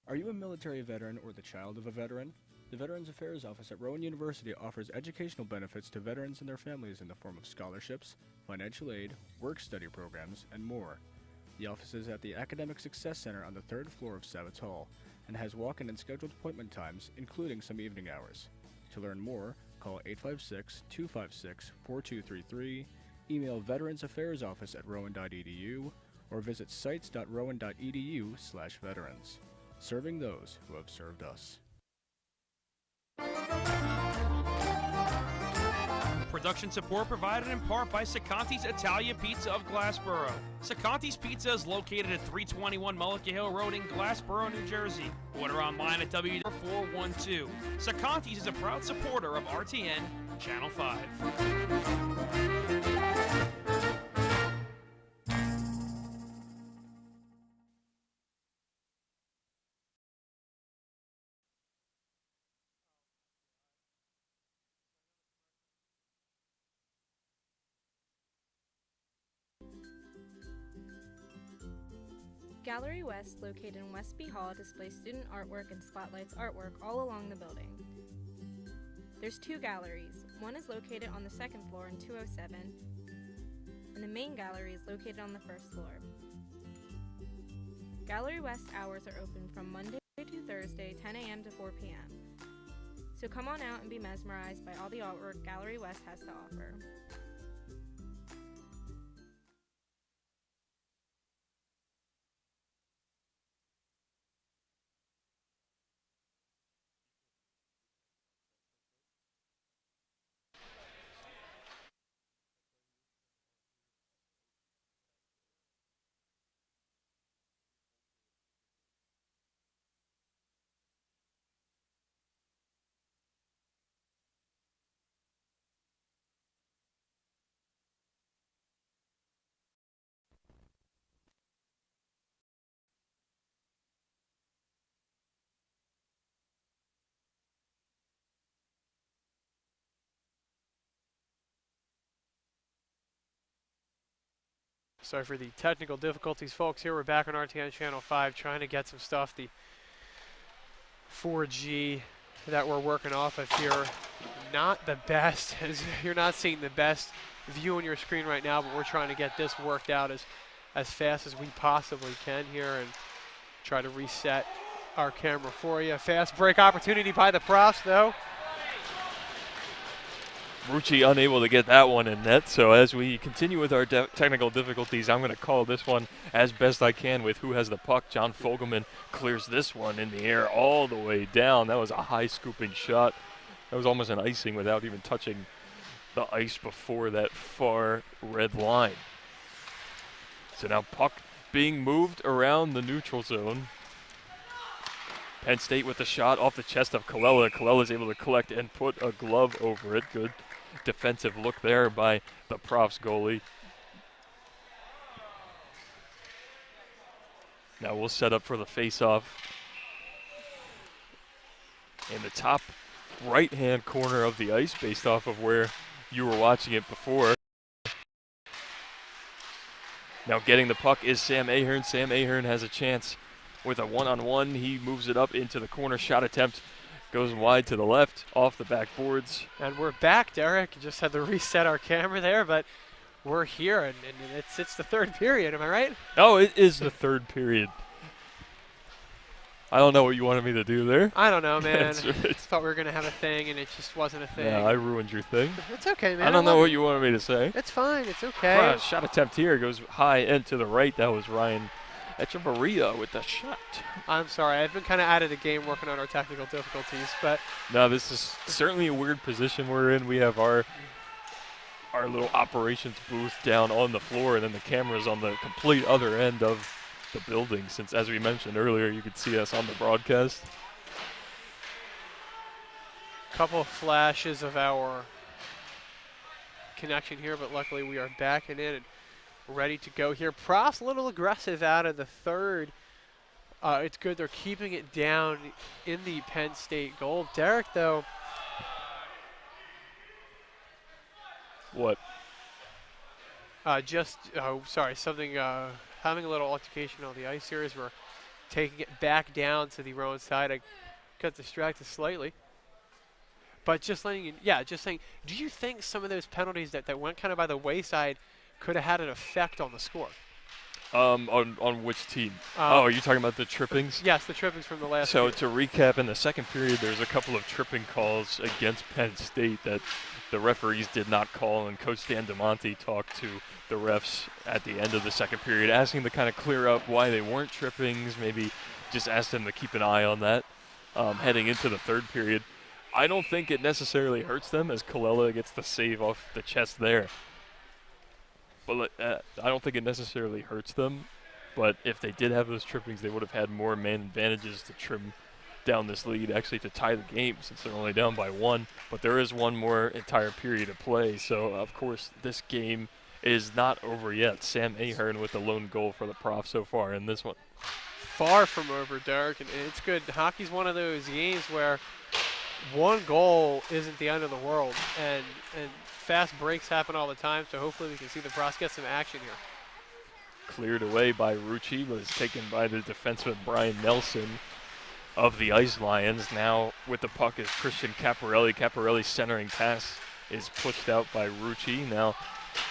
Speaker 18: Are you a military veteran or the child of a veteran? The Veterans Affairs Office at Rowan University offers educational benefits to veterans and their families in the form of scholarships, financial aid, work-study programs, and more. The office is at the Academic Success Center on the 3rd floor of Savitz Hall and has walk-in and scheduled appointment times, including some evening hours. To learn more, call 856-256-4233, email veteransaffairsoffice@rowan.edu, or visit sites.rowan.edu/veterans. Serving those who have served us.
Speaker 7: Production support provided in part by Sacanti's Italian Pizza of Glassboro. Sacanti's Pizza is located at 321 Mullica Hill Road in Glassboro, New Jersey. Order online at W412. Sacanti's is a proud supporter of RTN Channel 5.
Speaker 8: Gallery West, located in Westby Hall, displays student artwork and spotlights artwork all along the building. There's two galleries. One is located on the second floor in 207, and the main gallery is located on the first floor. Gallery West hours are open from Monday to Thursday, 10 a.m. to 4 p.m. So come on out and be mesmerized by all the artwork Gallery West has to offer.
Speaker 2: Sorry for the technical difficulties, folks. Here we're back on RTN Channel 5 trying to get some stuff. The 4G that we're working off of here, not the best. You're not seeing the best view on your screen right now, but we're trying to get this worked out as fast as we possibly can here and try to reset our camera for you. Fast break opportunity by the Profs, though.
Speaker 1: Rucci unable to get that one in net, so as we continue with our technical difficulties, I'm going to call this one as best I can with who has the puck. John Fogelman clears this one in the air all the way down. That was a high scooping shot. That was almost an icing without even touching the ice before that far red line. So now puck being moved around the neutral zone. Penn State with the shot off the chest of Colella. Colella's able to collect and put a glove over it. Good defensive look there by the Profs goalie. Now we'll set up for the face-off. In the top right-hand corner of the ice, based off of where you were watching it before. Now getting the puck is Sam Ahern. Sam Ahern has a chance with a one-on-one. He moves it up into the corner. Shot attempt goes wide to the left, off the backboards.
Speaker 2: And we're back, Derek. Just had to reset our camera there, but we're here, and it's the third period. Am I right?
Speaker 1: Oh, it is the third period. I don't know what you wanted me to do there.
Speaker 2: I don't know, man.
Speaker 1: That's right.
Speaker 2: I thought we were going to have a thing, and it just wasn't a thing.
Speaker 1: Yeah, I ruined your thing.
Speaker 2: It's okay, man.
Speaker 1: I don't know what you wanted me to say.
Speaker 2: It's fine. It's okay.
Speaker 1: Shot attempt here goes high and to the right. That was Ryan Echevarria with the shot.
Speaker 2: I'm sorry. I've been kind of out of the game working on our technical difficulties, but
Speaker 1: no, this is certainly a weird position we're in. We have our little operations booth down on the floor, and then the camera's on the complete other end of the building, since, as we mentioned earlier, you could see us on the broadcast.
Speaker 2: Couple of flashes of our connection here, but luckily we are backing in and ready to go here. Prof's a little aggressive out of the third. It's good they're keeping it down in the Penn State goal. Derek, though.
Speaker 1: What?
Speaker 2: Something, having a little altercation on the ice here as we're taking it back down to the Rowan side. I got distracted slightly. But just saying, do you think some of those penalties that went kind of by the wayside could have had an effect on the score?
Speaker 1: On which team? Are you talking about the trippings?
Speaker 2: Yes, the trippings from the last
Speaker 1: period. To recap, in the second period, there's a couple of tripping calls against Penn State that the referees did not call, and Coach Dan DeMonte talked to the refs at the end of the second period, asking to kind of clear up why they weren't trippings, maybe just asked them to keep an eye on that heading into the third period. I don't think it necessarily hurts them, as Colella gets the save off the chest there. But I don't think it necessarily hurts them. But if they did have those trippings, they would have had more man advantages to trim down this lead, actually to tie the game, since they're only down by one. But there is one more entire period of play. So, of course, this game is not over yet. Sam Ahern with the lone goal for the Prof so far in this one.
Speaker 2: Far from over, Derek, and it's good. Hockey's one of those games where one goal isn't the end of the world, and fast breaks happen all the time, so hopefully we can see the Profs get some action here.
Speaker 1: Cleared away by Rucci, but is taken by the defenseman Brian Nelson of the Ice Lions. Now with the puck is Christian Caparelli. Caparelli's centering pass is pushed out by Rucci. Now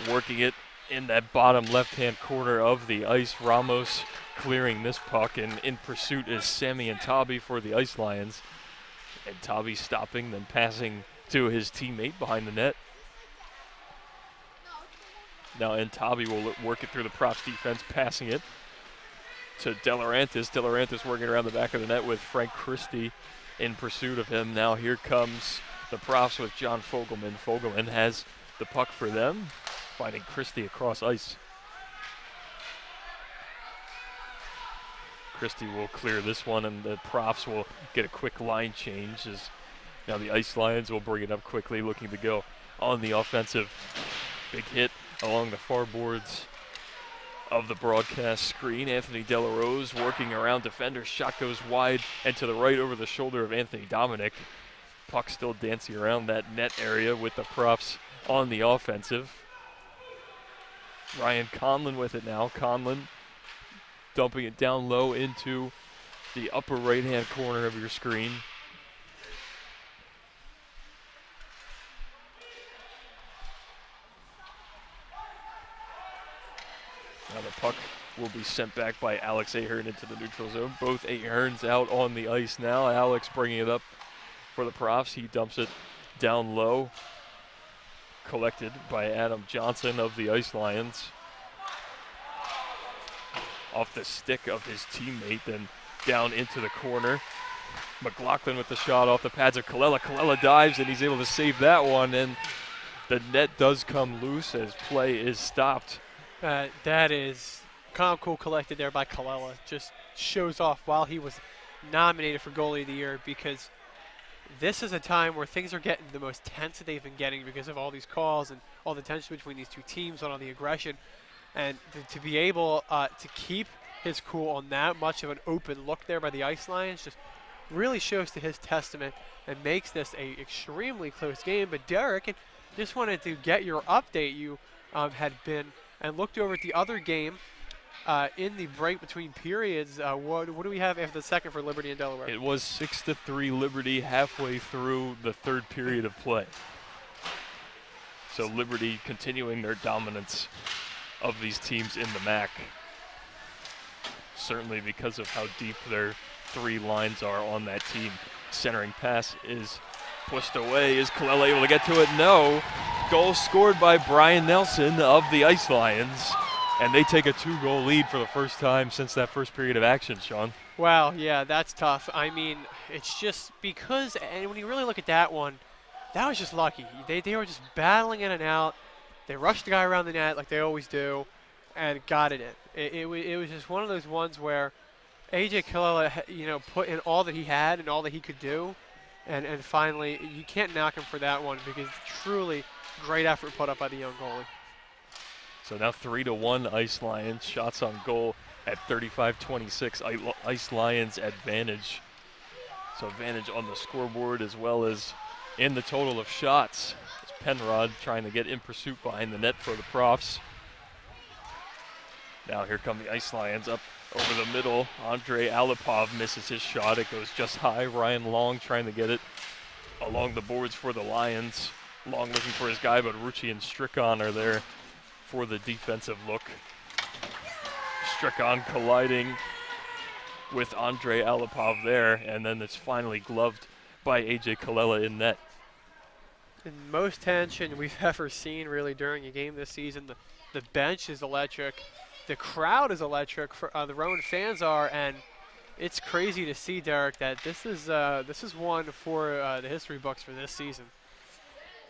Speaker 1: working it in that bottom left-hand corner of the ice. Ramos clearing this puck, and in pursuit is Sammy and Tabi for the Ice Lions. And Tabi stopping, then passing to his teammate behind the net. Now, and Tabi will work it through the Profs defense, passing it to Delarantis. Delarantis working around the back of the net with Frank Christie in pursuit of him. Now here comes the Profs with John Fogelman. Fogelman has the puck for them, finding Christie across ice. Christie will clear this one, and the Profs will get a quick line change. As now the Ice Lions will bring it up quickly, looking to go on the offensive. Big hit along the far boards of the broadcast screen. Anthony Delarose working around defenders. Shot goes wide and to the right over the shoulder of Anthony Dominic. Puck still dancing around that net area with the Profs on the offensive. Ryan Conlon with it now. Conlon dumping it down low into the upper right-hand corner of your screen. Now the puck will be sent back by Alex Ahern into the neutral zone. Both Aherns out on the ice now. Alex bringing it up for the Profs. He dumps it down low. Collected by Adam Johnson of the Ice Lions. Off the stick of his teammate, then down into the corner. McLaughlin with the shot off the pads of Colella. Colella dives, and he's able to save that one, and the net does come loose as play is stopped.
Speaker 2: That is kind of cool collected there by Colella. Just shows off while he was nominated for Goalie of the Year, because this is a time where things are getting the most tense that they've been getting because of all these calls and all the tension between these two teams and all the aggression. And to be able to keep his cool on that much of an open look there by the Ice Lions. Just really shows to his testament and makes this a extremely close game. But Derek, just wanted to get your update. You had been and looked over at the other game in the break between periods. What do we have after the second for Liberty and Delaware?
Speaker 1: It was 6-3 Liberty halfway through the third period of play. So Liberty continuing their dominance of these teams in the MAC. Certainly because of how deep their three lines are on that team. Centering pass is pushed away. Is Colella able to get to it? No. Goal scored by Brian Nelson of the Ice Lions. And they take a 2-goal lead for the first time since that first period of action, Sean.
Speaker 2: Wow, yeah, that's tough. I mean, it's just because, and when you really look at that one, that was just lucky. They were just battling in and out. They rushed the guy around the net like they always do and got it in. It was just one of those ones where A.J. Colella, put in all that he had and all that he could do. And finally, you can't knock him for that one because truly great effort put up by the young goalie.
Speaker 1: So now 3-1 Ice Lions. Shots on goal at 35-26. Ice Lions advantage. So advantage on the scoreboard as well as in the total of shots. It's Penrod trying to get in pursuit behind the net for the Profs. Now here come the Ice Lions up over the middle. Andre Alipov misses his shot. It goes just high. Ryan Long trying to get it along the boards for the Lions. Long looking for his guy, but Rucci and Strickon are there for the defensive look. Strickon colliding with Andre Alipov there, and then it's finally gloved by A.J. Colella in net.
Speaker 2: The most tension we've ever seen really during a game this season. The bench is electric. The crowd is electric. For, the Rowan fans are, and it's crazy to see, Derek, that this is one for the history books for this season.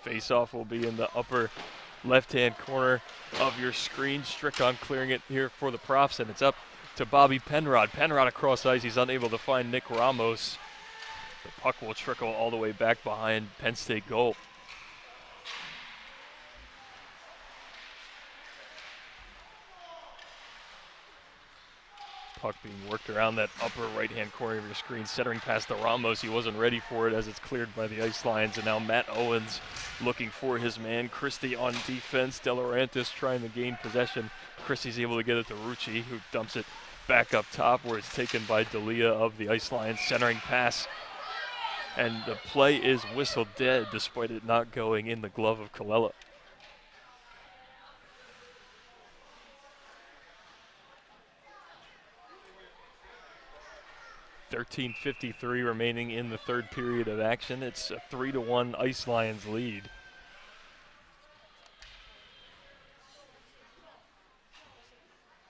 Speaker 1: Face-off will be in the upper left-hand corner of your screen. Strickon clearing it here for the Profs, and it's up to Bobby Penrod. Penrod across ice. He's unable to find Nick Ramos. The puck will trickle all the way back behind Penn State goal. Puck being worked around that upper right-hand corner of your screen, centering past the Ramos. He wasn't ready for it as it's cleared by the Ice Lions, and now Matt Owens looking for his man. Christie on defense. De Laurentiis trying to gain possession. Christie's able to get it to Rucci, who dumps it back up top where it's taken by D'Elia of the Ice Lions. Centering pass, and the play is whistled dead despite it not going in the glove of Colella. .53 remaining in the third period of action. It's a 3-1 Ice Lions lead.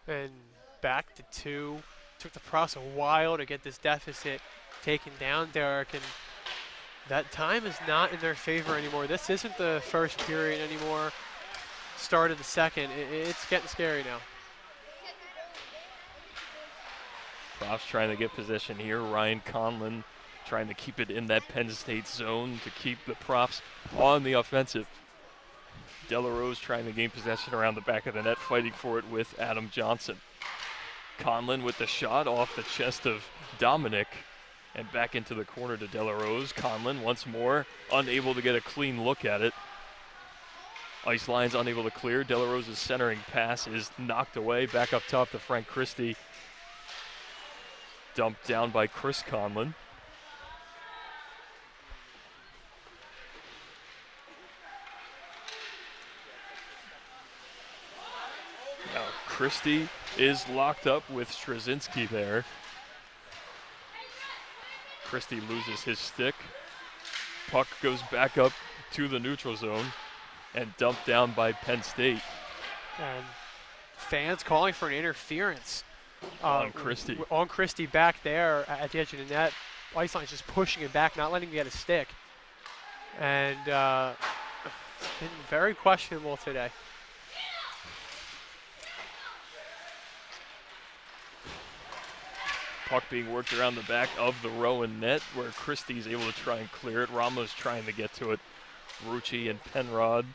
Speaker 2: And back to 2. Took the Profs a while to get this deficit taken down, Derek, and that time is not in their favor anymore. This isn't the first period anymore. Start of the second. It's getting scary now.
Speaker 1: Profs trying to get possession here. Ryan Conlon trying to keep it in that Penn State zone to keep the Profs on the offensive. Delarose trying to gain possession around the back of the net, fighting for it with Adam Johnson. Conlon with the shot off the chest of Dominic and back into the corner to Delarose. Conlon once more unable to get a clean look at it. Ice Lions unable to clear. Delarose's centering pass is knocked away. Back up top to Frank Christie. Dumped down by Chris Conlon. Now Christie is locked up with Straczynski there. Christie loses his stick. Puck goes back up to the neutral zone and dumped down by Penn State.
Speaker 2: And fans calling for an interference.
Speaker 1: On Christie.
Speaker 2: On Christie back there at the edge of the net. Ice Line's just pushing it back, not letting him get a stick. And it's been very questionable today.
Speaker 1: Puck being worked around the back of the Rowan net where Christie's able to try and clear it. Ramos trying to get to it. Rucci and Penrod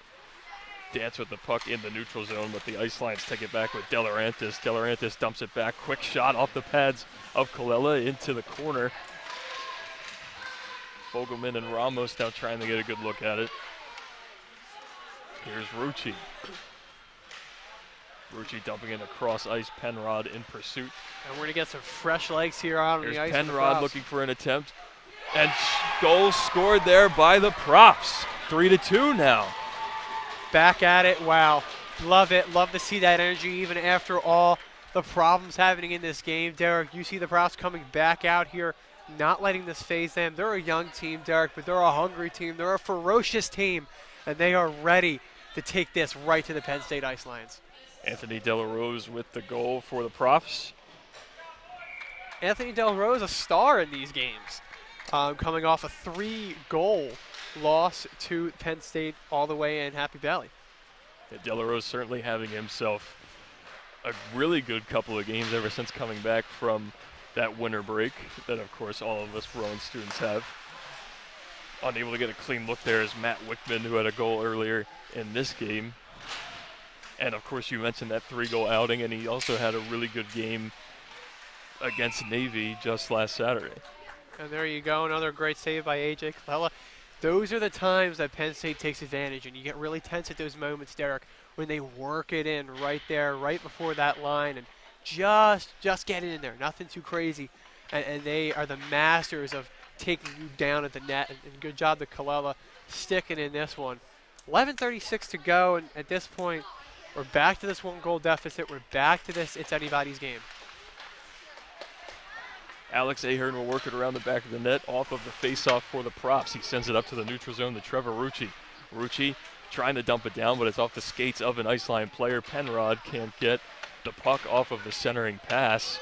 Speaker 1: dance with the puck in the neutral zone, but the Icelines take it back with DeLaurentis. DeLaurentis dumps it back. Quick shot off the pads of Colella into the corner. Fogelman and Ramos now trying to get a good look at it. Here's Rucci. Rucci dumping it across ice. Penrod in pursuit.
Speaker 2: And we're going to get some fresh legs here out on the ice.
Speaker 1: Penrod looking for an attempt. And goal scored there by the Props. 3-2 now.
Speaker 2: Back at it. Wow. Love it. Love to see that energy even after all the problems happening in this game. Derek, you see the Props coming back out here, not letting this phase them. They're a young team, Derek, but they're a hungry team. They're a ferocious team, and they are ready to take this right to the Penn State Icelines.
Speaker 1: Anthony Delarose with the goal for the Props.
Speaker 2: Anthony Delarose, a star in these games, coming off a 3-goal loss to Penn State all the way in Happy Valley.
Speaker 1: Yeah, Delarose certainly having himself a really good couple of games ever since coming back from that winter break that, of course, all of us Rowan students have. Unable to get a clean look there is Matt Wickman, who had a goal earlier in this game. And, of course, you mentioned that 3-goal outing, and he also had a really good game against Navy just last Saturday.
Speaker 2: And there you go, another great save by A.J. Colella. Those are the times that Penn State takes advantage, and you get really tense at those moments, Derek, when they work it in right there, right before that line, and just get it in there, nothing too crazy. And they are the masters of taking you down at the net, and good job to Colella sticking in this one. 11:36 to go, and at this point, we're back to this 1-goal deficit. We're back to this it's anybody's game.
Speaker 1: Alex Ahern will work it around the back of the net off of the face-off for the Props. He sends it up to the neutral zone to Trevor Rucci. Rucci trying to dump it down, but it's off the skates of an Iceland player. Penrod can't get the puck off of the centering pass,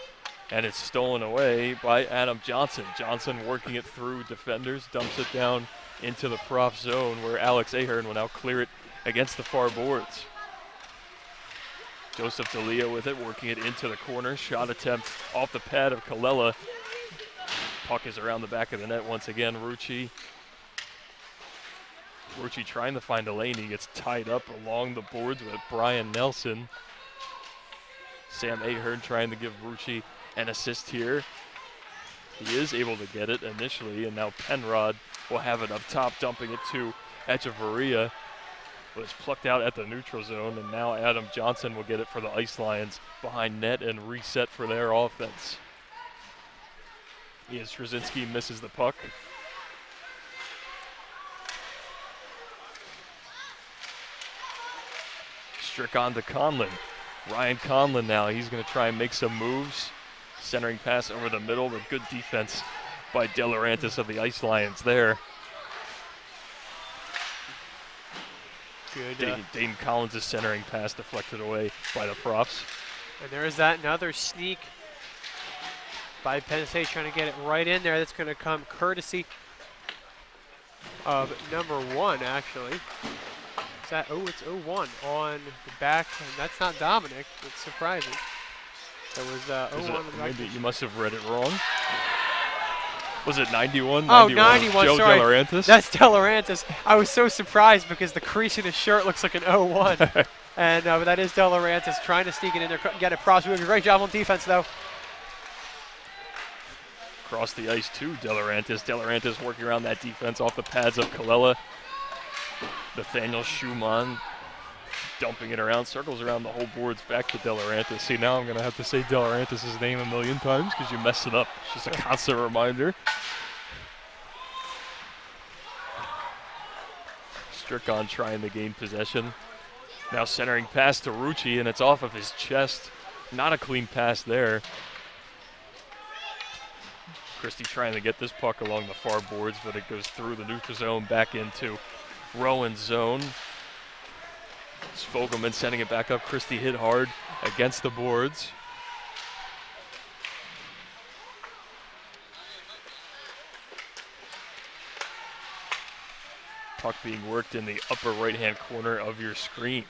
Speaker 1: and it's stolen away by Adam Johnson. Johnson working it through defenders, dumps it down into the Props zone where Alex Ahern will now clear it against the far boards. Joseph D'Elia with it, working it into the corner. Shot attempt off the pad of Colella. Puck is around the back of the net once again. Rucci trying to find a lane. He gets tied up along the boards with Brian Nelson. Sam Ahern trying to give Rucci an assist here. He is able to get it initially, and now Penrod will have it up top, dumping it to Echeverria. Was plucked out at the neutral zone, and now Adam Johnson will get it for the Ice Lions behind net and reset for their offense. Ian Straczynski misses the puck. Strick on to Conlon. Ryan Conlon now, he's going to try and make some moves. Centering pass over the middle, but good defense by DeLaurentis of the Ice Lions there.
Speaker 2: Good.
Speaker 1: Dayton Collins' centering pass deflected away by the Props.
Speaker 2: And there is that another sneak by Penn State trying to get it right in there. That's going to come courtesy of number 1, actually. Is that, it's 0-1 on the back. And that's not Dominic. It's surprising. That was 0-1 on the back.
Speaker 1: Maybe you must have read it wrong. Was it 91?
Speaker 2: Oh, 91,
Speaker 1: Joe
Speaker 2: sorry.
Speaker 1: DeLaurentis?
Speaker 2: That's DeLaurentis. I was so surprised because the crease in his shirt looks like an 0-1. And but that is DeLaurentis trying to sneak it in there, get it across. Doing a great job on defense, though.
Speaker 1: Across the ice to DeLaurentis. DeLaurentis working around that defense off the pads of Colella. Nathaniel Schumann dumping it around, circles around the whole boards back to DeLaurentis. See, now I'm going to have to say DeLaurentis' name a million times because you messed it up. It's just a constant reminder. Strickon trying to gain possession. Now centering pass to Rucci, and it's off of his chest. Not a clean pass there. Christie trying to get this puck along the far boards, but it goes through the neutral zone back into Rowan's zone. Fogelman sending it back up. Christie hit hard against the boards. Puck being worked in the upper right-hand corner of your screen.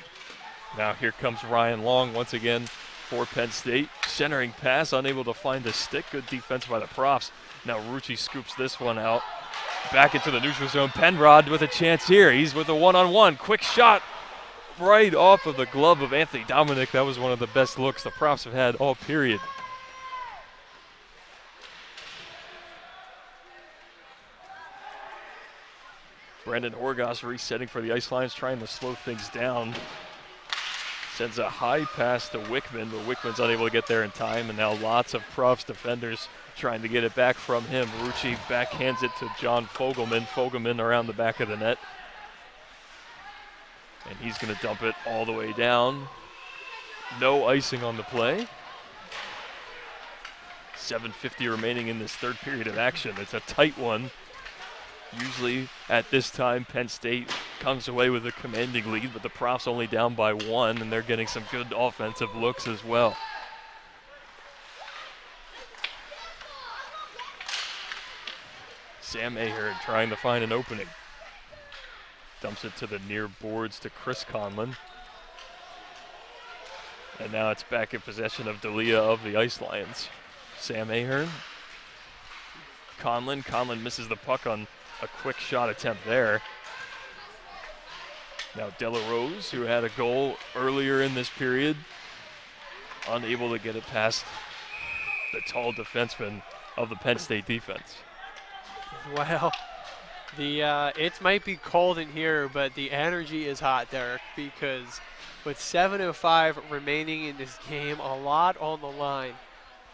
Speaker 1: Now here comes Ryan Long once again for Penn State. Centering pass, unable to find the stick. Good defense by the Profs. Now Rucci scoops this one out. Back into the neutral zone. Penrod with a chance here. He's with a one-on-one. Quick shot right off of the glove of Anthony Dominic. That was one of the best looks the Profs have had all period. Brendan Horgas resetting for the Ice Lions, trying to slow things down. Sends a high pass to Wickman, but Wickman's unable to get there in time, and now lots of Profs defenders trying to get it back from him. Rucci backhands it to John Fogelman. Fogelman around the back of the net. And he's going to dump it all the way down. No icing on the play. 7:50 remaining in this third period of action. It's a tight one. Usually at this time, Penn State comes away with a commanding lead, but the Profs only down by 1, and they're getting some good offensive looks as well. Sam Ahern trying to find an opening. Dumps it to the near boards to Chris Conlon. And now it's back in possession of D'Elia of the Ice Lions. Sam Ahern. Conlon misses the puck on a quick shot attempt there. Now Della Rose, who had a goal earlier in this period, unable to get it past the tall defenseman of the Penn State defense.
Speaker 2: Well, it might be cold in here, but the energy is hot, Derek, because with 7:05 remaining in this game, a lot on the line.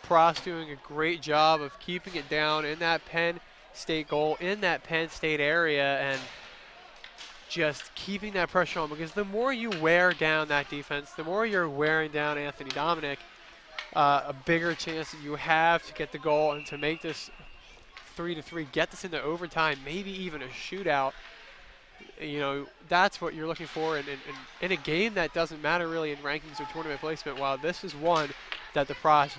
Speaker 2: Profs doing a great job of keeping it down in that Penn State goal, in that Penn State area, and just keeping that pressure on, because the more you wear down that defense, the more you're wearing down Anthony Dominic, a bigger chance that you have to get the goal and to make this 3-3, get this into overtime, maybe even a shootout. You know, that's what you're looking for in a game that doesn't matter really in rankings or tournament placement, while this is one that the Profs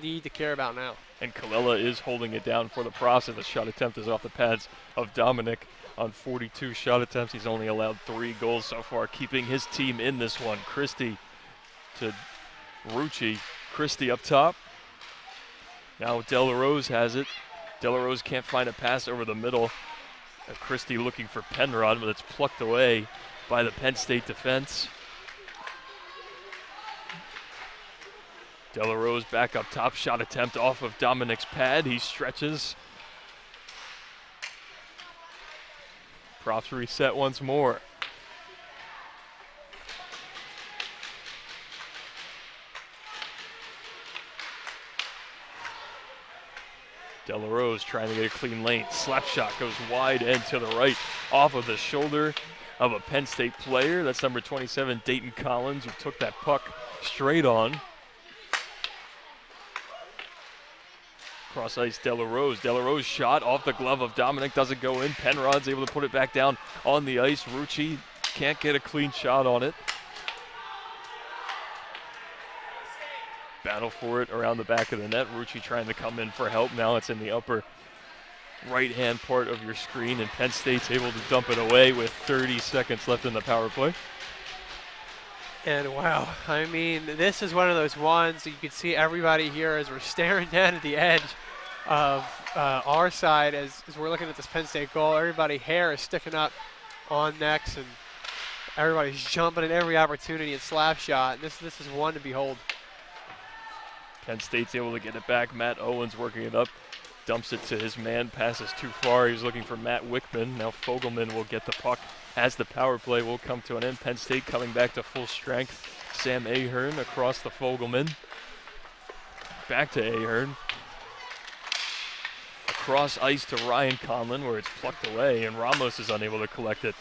Speaker 2: need to care about now.
Speaker 1: And Kallela is holding it down for the Profs, as the shot attempt is off the pads of Dominic. On 42 shot attempts, he's only allowed 3 goals so far, keeping his team in this one. Christie to Rucci. Christie up top. Now Della Rose has it. Della Rose can't find a pass over the middle. Christie looking for Penrod, but it's plucked away by the Penn State defense. Della Rose back up top, shot attempt off of Dominic's pad. He stretches. Profs reset once more. Della Rose trying to get a clean lane. Slap shot goes wide and to the right off of the shoulder of a Penn State player. That's number 27, Dayton Collins, who took that puck straight on. Cross ice, Della Rose. Della Rose shot off the glove of Dominic, doesn't go in. Penrod's able to put it back down on the ice. Rucci can't get a clean shot on it. Battle for it around the back of the net. Rucci trying to come in for help. Now it's in the upper right-hand part of your screen, and Penn State's able to dump it away with 30 seconds left in the power play.
Speaker 2: And wow, I mean, this is one of those ones that you can see everybody here as we're staring down at the edge of our side as we're looking at this Penn State goal. Everybody hair is sticking up on necks, and everybody's jumping at every opportunity and slap shot. And this is one to behold.
Speaker 1: Penn State's able to get it back. Matt Owens working it up. Dumps it to his man. Passes too far. He's looking for Matt Wickman. Now Fogelman will get the puck as the power play will come to an end. Penn State coming back to full strength. Sam Ahern across the Fogelman. Back to Ahern. Across ice to Ryan Conlon, where it's plucked away, and Ramos is unable to collect it.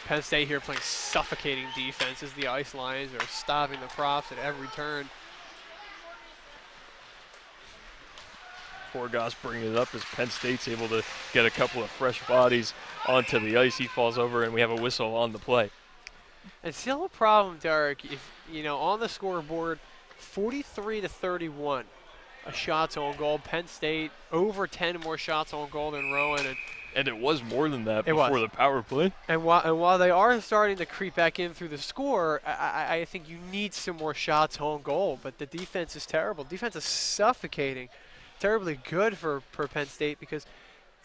Speaker 2: Penn State here playing suffocating defense as the Ice Lions are stopping the Profs at every turn.
Speaker 1: Horgas bringing it up as Penn State's able to get a couple of fresh bodies onto the ice. He falls over, and we have a whistle on the play.
Speaker 2: And still a problem, Derek, if, you know, on the scoreboard, 43-31, a shots on goal. Penn State over 10 more shots on goal than Rowan.
Speaker 1: And it was more than that before the power play.
Speaker 2: And while they are starting to creep back in through the score, I think you need some more shots on goal. But the defense is terrible. Defense is suffocating. Terribly good for Penn State, because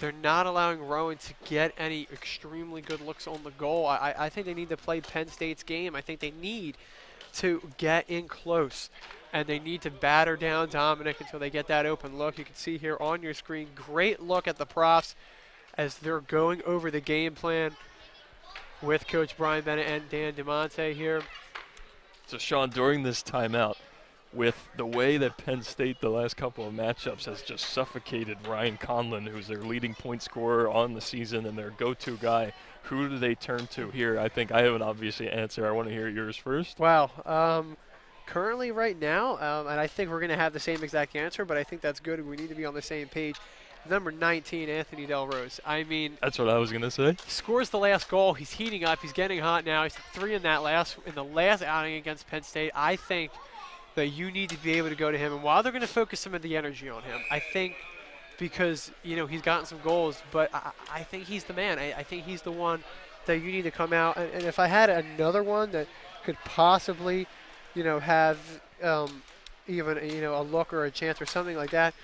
Speaker 2: they're not allowing Rowan to get any extremely good looks on the goal. I think they need to play Penn State's game. I think they need to get in close, and they need to batter down Dominic until they get that open look. You can see here on your screen, great look at the profs as they're going over the game plan with Coach Brian Bennett and Dan DeMonte here.
Speaker 1: So, Sean, during this timeout, with the way that Penn State the last couple of matchups has just suffocated Ryan Conlon, who's their leading point scorer on the season and their go-to guy, who do they turn to here? I think I have an obvious answer. I want to hear yours first.
Speaker 2: Wow. Currently right now, and I think we're going to have the same exact answer, but I think that's good. We need to be on the same page. Number 19, Anthony Delrose. I mean,
Speaker 1: that's what I was going to say.
Speaker 2: Scores the last goal. He's heating up. He's getting hot now. He's 3 in the last outing against Penn State. I think that you need to be able to go to him. And while they're going to focus some of the energy on him, I think because, he's gotten some goals, but I think he's the man. I think he's the one that you need to come out. And if I had another one that could possibly, have even, a look or a chance or something like that,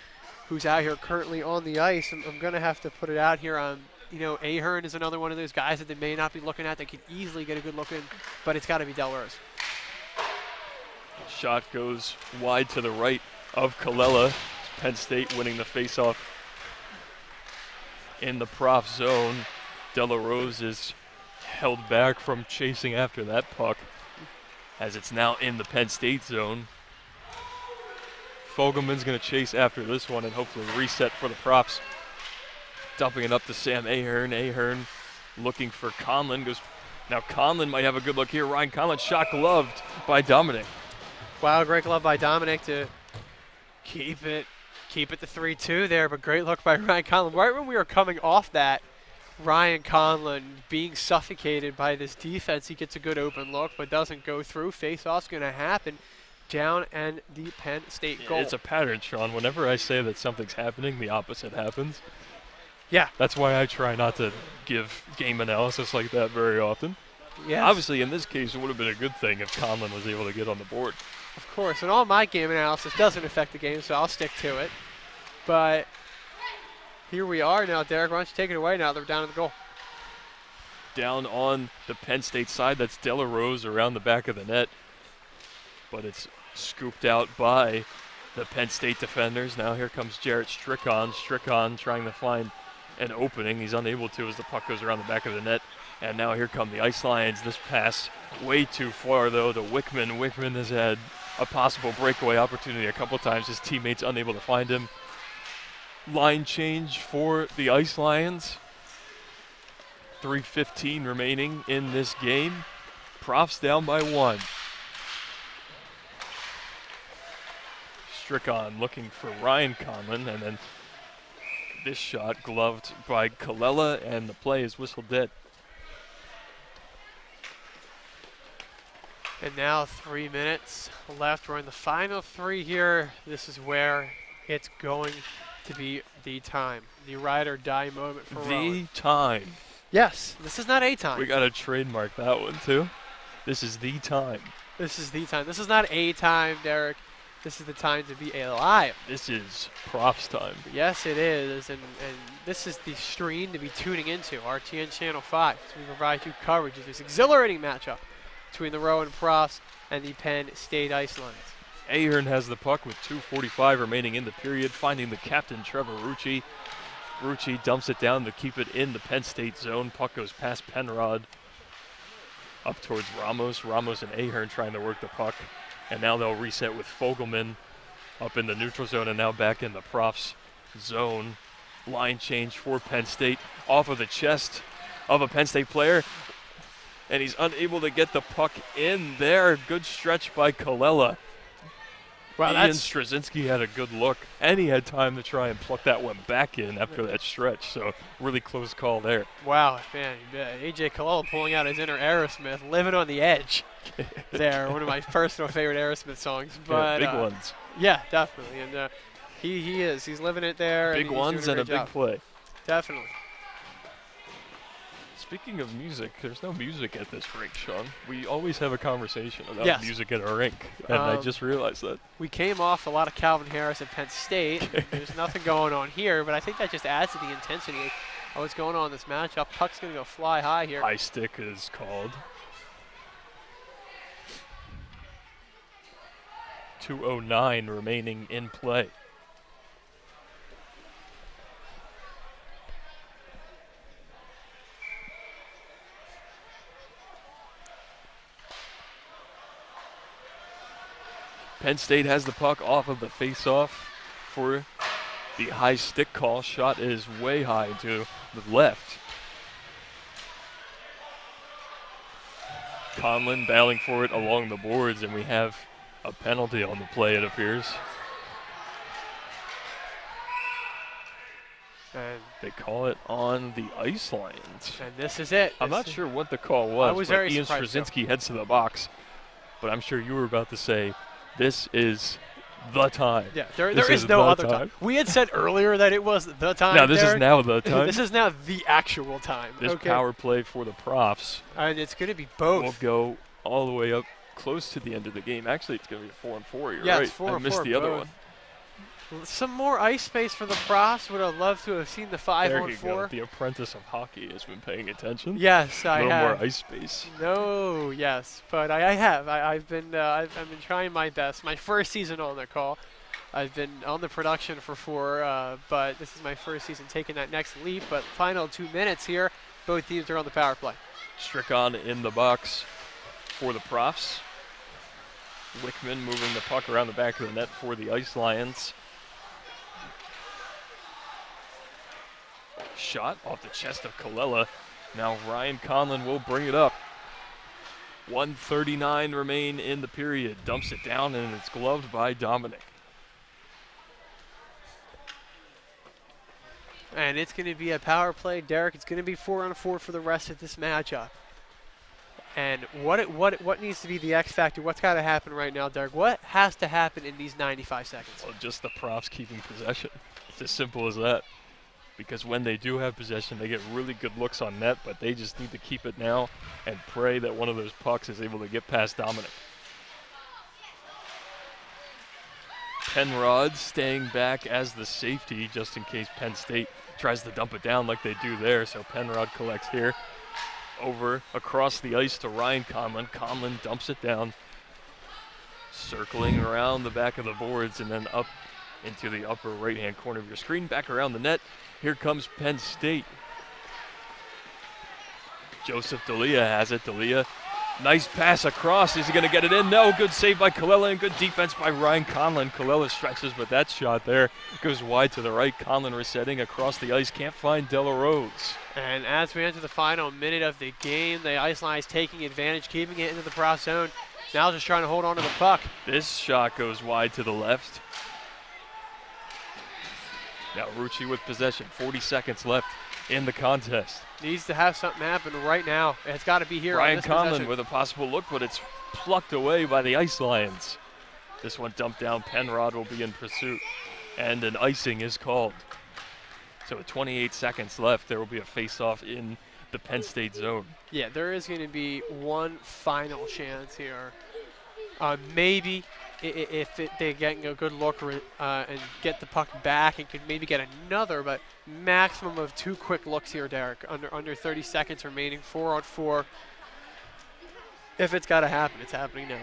Speaker 2: who's out here currently on the ice, I'm going to have to put it out here on, Ahern is another one of those guys that they may not be looking at. They could easily get a good look in, but it's got to be Delrose.
Speaker 1: Shot goes wide to the right of Colella. Penn State winning the faceoff in the prof zone. Delrose is held back from chasing after that puck as it's now in the Penn State zone. Fogelman's going to chase after this one and hopefully reset for the props. Dumping it up to Sam Ahern. Ahern looking for Conlon. Now Conlon might have a good look here. Ryan Conlon shot gloved by Dominic.
Speaker 2: Wow, great glove by Dominic to keep it to 3-2 there, but great look by Ryan Conlon. Right when we were coming off that, Ryan Conlon being suffocated by this defense, he gets a good open look but doesn't go through. Face-off's going to happen down and the Penn State goal.
Speaker 1: It's a pattern, Sean. Whenever I say that something's happening, the opposite happens.
Speaker 2: Yeah.
Speaker 1: That's why I try not to give game analysis like that very often.
Speaker 2: Yes.
Speaker 1: Obviously, in this case, it would have been a good thing if Conlon was able to get on the board.
Speaker 2: Of course, and all my game analysis doesn't affect the game, so I'll stick to it. But here we are now, Derek. Why don't you take it away now? They're down at the goal.
Speaker 1: Down on the Penn State side, that's Delrose around the back of the net. But it's scooped out by the Penn State defenders. Now here comes Jarrett Strickon. Strickon trying to find an opening. He's unable to as the puck goes around the back of the net. And now here come the Ice Lions. This pass way too far, though, to Wickman. Wickman has had a possible breakaway opportunity a couple times. His teammates unable to find him. Line change for the Ice Lions. 3:15 remaining in this game. Profs down by 1. Strickon looking for Ryan Conlon, and then this shot gloved by Colella, and the play is whistled dead.
Speaker 2: And now 3 minutes left. We're in the final 3 here. This is where it's going to be the time. The ride or die moment for Rowan.
Speaker 1: The time.
Speaker 2: Yes, this is not a time.
Speaker 1: We got to trademark that one too. This is the time.
Speaker 2: This is the time. This is not a time, Derek. This is the time to be alive.
Speaker 1: This is Profs time.
Speaker 2: Yes, it is. And this is the stream to be tuning into, RTN Channel 5. So we provide you coverage of this exhilarating matchup between the Rowan Profs and the Penn State Ice Lions.
Speaker 1: Ahern has the puck with 2:45 remaining in the period, finding the captain, Trevor Rucci. Rucci dumps it down to keep it in the Penn State zone. Puck goes past Penrod up towards Ramos. Ramos and Ahern trying to work the puck. And now they'll reset with Fogelman up in the neutral zone and now back in the Profs zone. Line change for Penn State off of the chest of a Penn State player. And he's unable to get the puck in there. Good stretch by Colella.
Speaker 2: Wow,
Speaker 1: Ian Straczynski had a good look, and he had time to try and pluck that one back in after that stretch. So really close call there.
Speaker 2: Wow, man. A.J. Colella pulling out his inner Aerosmith, living on the edge there. One of my personal favorite Aerosmith songs. But,
Speaker 1: big ones.
Speaker 2: Yeah, definitely. And he is. He's living it there.
Speaker 1: Big ones and a big play.
Speaker 2: Definitely.
Speaker 1: This Speaking of music, there's no music at this rink, Sean. We always have a conversation about
Speaker 2: Yes.
Speaker 1: music at our rink, and I just realized that.
Speaker 2: We came off a lot of Calvin Harris at Penn State. There's nothing going on here, but I think that just adds to the intensity of what's going on in this matchup. Puck's going to go fly high here.
Speaker 1: High stick is called. 2:09 remaining in play. Penn State has the puck off of the face-off for the high stick call. Shot is way high to the left. Conlon battling for it along the boards, and we have a penalty on the play, it appears.
Speaker 2: And
Speaker 1: they call it on the Iceland.
Speaker 2: And this is it.
Speaker 1: I'm not sure what the call was,
Speaker 2: I was
Speaker 1: but
Speaker 2: very
Speaker 1: Ian
Speaker 2: surprised,
Speaker 1: Straczynski heads to the box. But I'm sure you were about to say, this is the time.
Speaker 2: Yeah, there is no other time. We had said earlier that it was the time.
Speaker 1: No, this is now the time.
Speaker 2: This is now the actual time.
Speaker 1: This power play for the Profs.
Speaker 2: And it's going to be both.
Speaker 1: Will go all the way up close to the end of the game. Actually, it's going to be a 4-on-4. You're
Speaker 2: yes,
Speaker 1: right.
Speaker 2: 4-on-4.
Speaker 1: I missed the other one.
Speaker 2: Some more ice space for the Profs. Would have loved to have seen the 5-on-4.
Speaker 1: There you go. The apprentice of hockey has been paying attention.
Speaker 2: Yes, I have.
Speaker 1: No more ice space.
Speaker 2: No, yes, but I have. I've been trying my best. My first season on the call. I've been on the production for 4, but this is my first season taking that next leap. But final 2 minutes here. Both teams are on the power play.
Speaker 1: Strickon in the box for the Profs. Wickman moving the puck around the back of the net for the Ice Lions. Shot off the chest of Colella. Now Ryan Conlon will bring it up. 1:39 remain in the period. Dumps it down, and it's gloved by Dominic.
Speaker 2: And it's going to be a power play, Derek. It's going to be 4-on-4 for the rest of this matchup. And what needs to be the X factor? What's got to happen right now, Derek? What has to happen in these 95 seconds?
Speaker 1: Well, just the Profs keeping possession. It's as simple as that. Because when they do have possession, they get really good looks on net, but they just need to keep it now and pray that one of those pucks is able to get past Dominic. Penrod staying back as the safety just in case Penn State tries to dump it down like they do there. So Penrod collects here. Over across the ice to Ryan Conlon. Conlon dumps it down. Circling around the back of the boards and then up into the upper right-hand corner of your screen. Back around the net. Here comes Penn State. Joseph D'Elia has it. D'Elia, nice pass across. Is he going to get it in? No. Good save by Colella and good defense by Ryan Conlon. Colella stretches, but that shot there goes wide to the right. Conlon resetting across the ice. Can't find De La Rose.
Speaker 2: And as we enter the final minute of the game, the Ice Lions taking advantage, keeping it into the Prof zone. Now just trying to hold on to the puck.
Speaker 1: This shot goes wide to the left. Now Rucci with possession. 40 seconds left in the contest.
Speaker 2: Needs to have something happen right now. It's got to be here.
Speaker 1: Ryan
Speaker 2: on this
Speaker 1: Conlon
Speaker 2: possession.
Speaker 1: with a possible look, but it's plucked away by the Ice Lions. This one dumped down. Penrod will be in pursuit, and an icing is called. So with 28 seconds left, there will be a face-off in the Penn State zone.
Speaker 2: Yeah, there is going to be one final chance here. Maybe if they're getting a good look and get the puck back and could maybe get another, but maximum of 2 quick looks here, Derek. Under 30 seconds remaining, 4-on-4. If it's got to happen, it's happening now.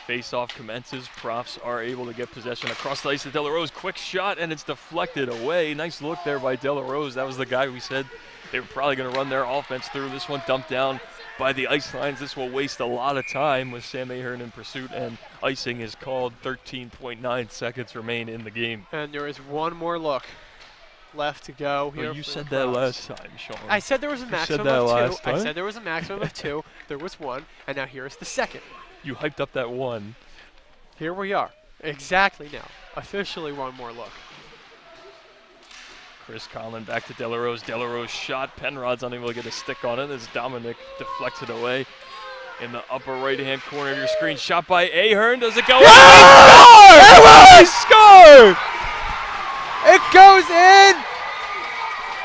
Speaker 1: Face-off commences. Profs are able to get possession across the ice to De La Rose. Quick shot, and it's deflected away. Nice look there by De La Rose. That was the guy we said they were probably going to run their offense through. This one dumped down by the Ice Lions. This will waste a lot of time with Sam Ahern in pursuit, and icing is called. 13.9 seconds remain in the game.
Speaker 2: And there is one more look left to go here.
Speaker 1: Well, you said that last time, Sean.
Speaker 2: I said there was a maximum of 2. I said there was a maximum of 2. There was 1, and now here's the second.
Speaker 1: You hyped up that one.
Speaker 2: Here we are. Exactly now. Officially one more look.
Speaker 1: Chris Conlon back to De La Rose. De La Rose shot. Penrod's unable to get a stick on it as Dominic deflects it away. in the upper right-hand corner of your screen. Shot by Ahern. Does it go in?
Speaker 2: They
Speaker 1: score!
Speaker 2: It goes in!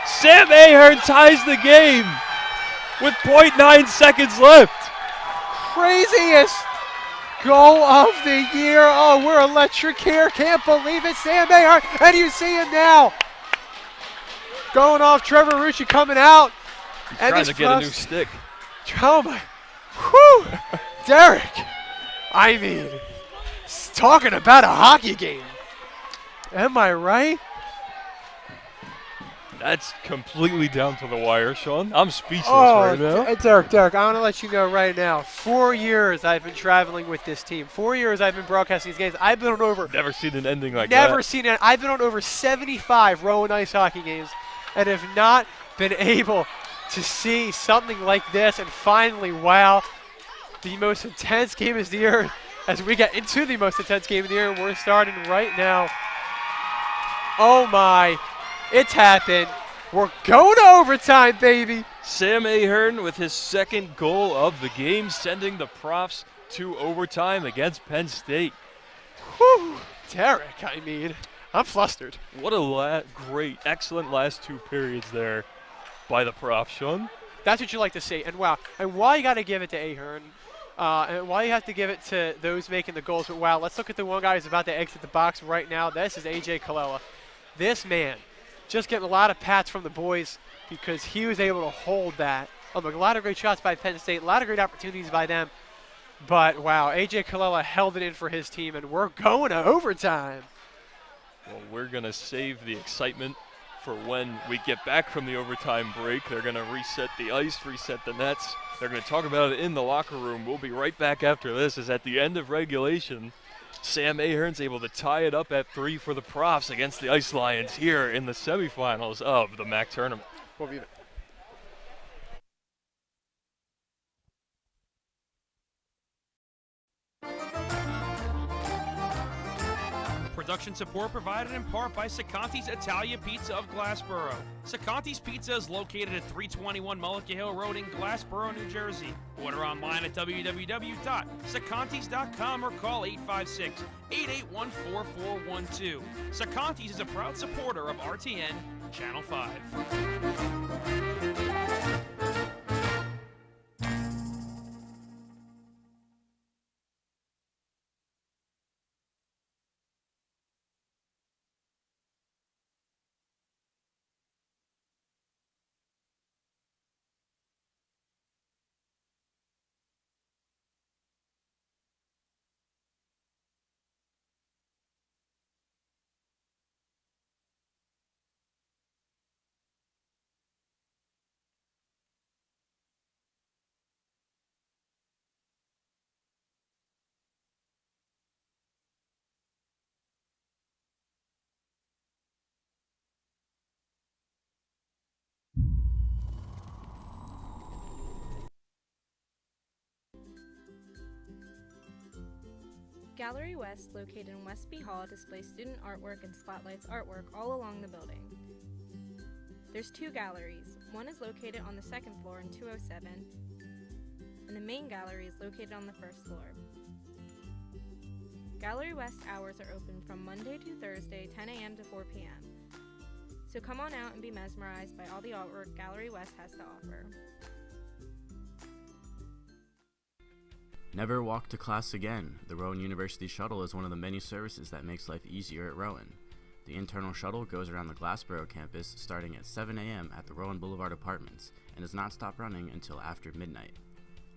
Speaker 1: Sam Ahern ties the game with 0.9 seconds left.
Speaker 2: Craziest goal of the year. Oh, we're electric here. Can't believe it. Sam Ahern, and you see him now. Going off, Trevor Rucci coming out.
Speaker 1: He's trying to get a new stick.
Speaker 2: Oh my, whew, Derek. I mean, talking about a hockey game. Am I right?
Speaker 1: That's completely down to the wire, Sean. I'm speechless
Speaker 2: right
Speaker 1: now.
Speaker 2: Derek, I want to let you know right now, 4 years I've been traveling with this team. 4 years I've been broadcasting these games. I've been on over.
Speaker 1: Never seen an ending like that.
Speaker 2: Never seen it. I've been on over 75 Rowan ice hockey games and have not been able to see something like this. And finally, wow, the most intense game of the year. As we get into the most intense game of the year, we're starting right now. Oh my. It's happened. We're going to overtime, baby.
Speaker 1: Sam Ahern with his second goal of the game, sending the Profs to overtime against Penn State.
Speaker 2: Whew. Derek, I mean, I'm flustered.
Speaker 1: What a great, excellent last two periods there by the Profs, Sean.
Speaker 2: That's what you like to see. And wow, and why you got to give it to Ahern, and why you have to give it to those making the goals. But wow, let's look at the one guy who's about to exit the box right now. This is A.J. Colella. This man just getting a lot of pats from the boys because he was able to hold that. A lot of great shots by Penn State, a lot of great opportunities by them. But, wow, A.J. Colella held it in for his team, and we're going to overtime.
Speaker 1: Well, we're going to save the excitement for when we get back from the overtime break. They're going to reset the ice, reset the nets. They're going to talk about it in the locker room. We'll be right back after this, as at the end of regulation, Sam Ahern's able to tie it up at 3 for the Profs against the Ice Lions here in the semifinals of the MACH tournament.
Speaker 2: We'll be back.
Speaker 7: Production support provided in part by Sacanti's Italia Pizza of Glassboro. Sacanti's Pizza is located at 321 Mullica Hill Road in Glassboro, New Jersey. Order online at www.sacantis.com or call 856-881-4412. Sacanti's is a proud supporter of RTN Channel 5.
Speaker 8: Gallery West, located in Westby Hall, displays student artwork and spotlights artwork all along the building. There's 2 galleries. One is located on the second floor in 207, and the main gallery is located on the first floor. Gallery West hours are open from Monday to Thursday, 10 a.m. to 4 p.m. So come on out and be mesmerized by all the artwork Gallery West has to offer.
Speaker 9: Never walk to class again. The Rowan University Shuttle is one of the many services that makes life easier at Rowan. The internal shuttle goes around the Glassboro campus starting at 7 a.m. at the Rowan Boulevard Apartments and does not stop running until after midnight.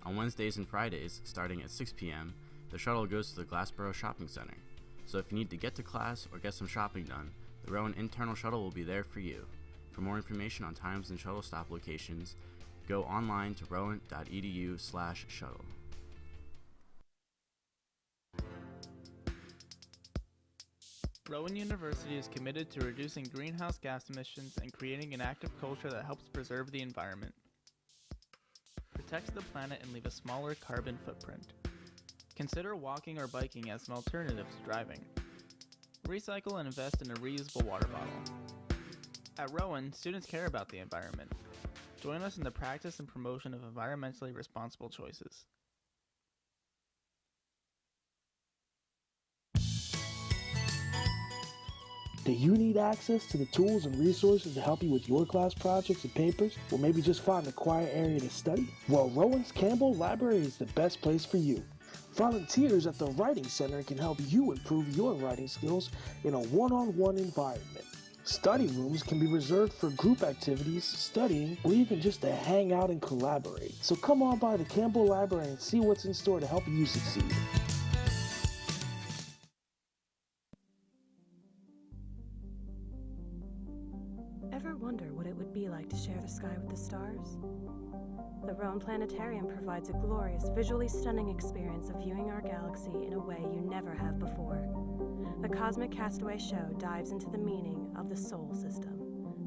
Speaker 9: On Wednesdays and Fridays, starting at 6 p.m., the shuttle goes to the Glassboro Shopping Center. So if you need to get to class or get some shopping done, the Rowan internal shuttle will be there for you. For more information on times and shuttle stop locations, go online to rowan.edu/shuttle.
Speaker 10: Rowan University is committed to reducing greenhouse gas emissions and creating an active culture that helps preserve the environment. Protects the planet and leave a smaller carbon footprint. Consider walking or biking as an alternative to driving. Recycle and invest in a reusable water bottle. At Rowan, students care about the environment. Join us in the practice and promotion of environmentally responsible choices.
Speaker 11: Do you need access to the tools and resources to help you with your class projects and papers, or maybe just find a quiet area to study? Well, Rowan's Campbell Library is the best place for you. Volunteers at the Writing Center can help you improve your writing skills in a one-on-one environment. Study rooms can be reserved for group activities, studying, or even just to hang out and collaborate. So come on by the Campbell Library and see what's in store to help you succeed.
Speaker 12: Ever wonder what it would be like to share the sky with the stars? The Rowan Planetarium provides a glorious, visually stunning experience of viewing our galaxy in a way you never have before. The Cosmic Castaway Show dives into the meaning of the Solar System.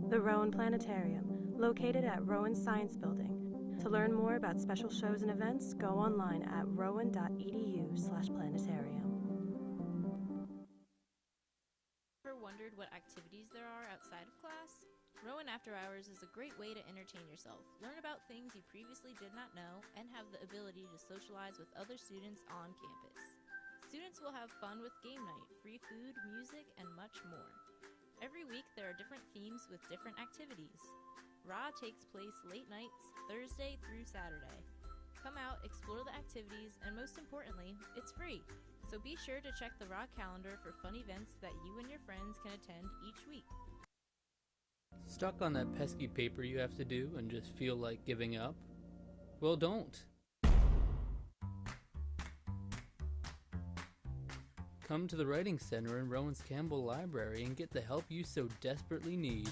Speaker 12: The Rowan Planetarium, located at Rowan Science Building. To learn more about special shows and events, go online at rowan.edu/planetarium.
Speaker 14: Ever wondered what activities there are outside of class? Rowan After Hours is a great way to entertain yourself, learn about things you previously did not know, and have the ability to socialize with other students on campus. Students will have fun with game night, free food, music, and much more. Every week there are different themes with different activities. RA takes place late nights, Thursday through Saturday. Come out, explore the activities, and most importantly, it's free. So be sure to check the RA calendar for fun events that you and your friends can attend each week.
Speaker 13: Stuck on that pesky paper you have to do and just feel like giving up? Well, don't. Come to the Writing Center in Rowan's Campbell Library and get the help you so desperately need.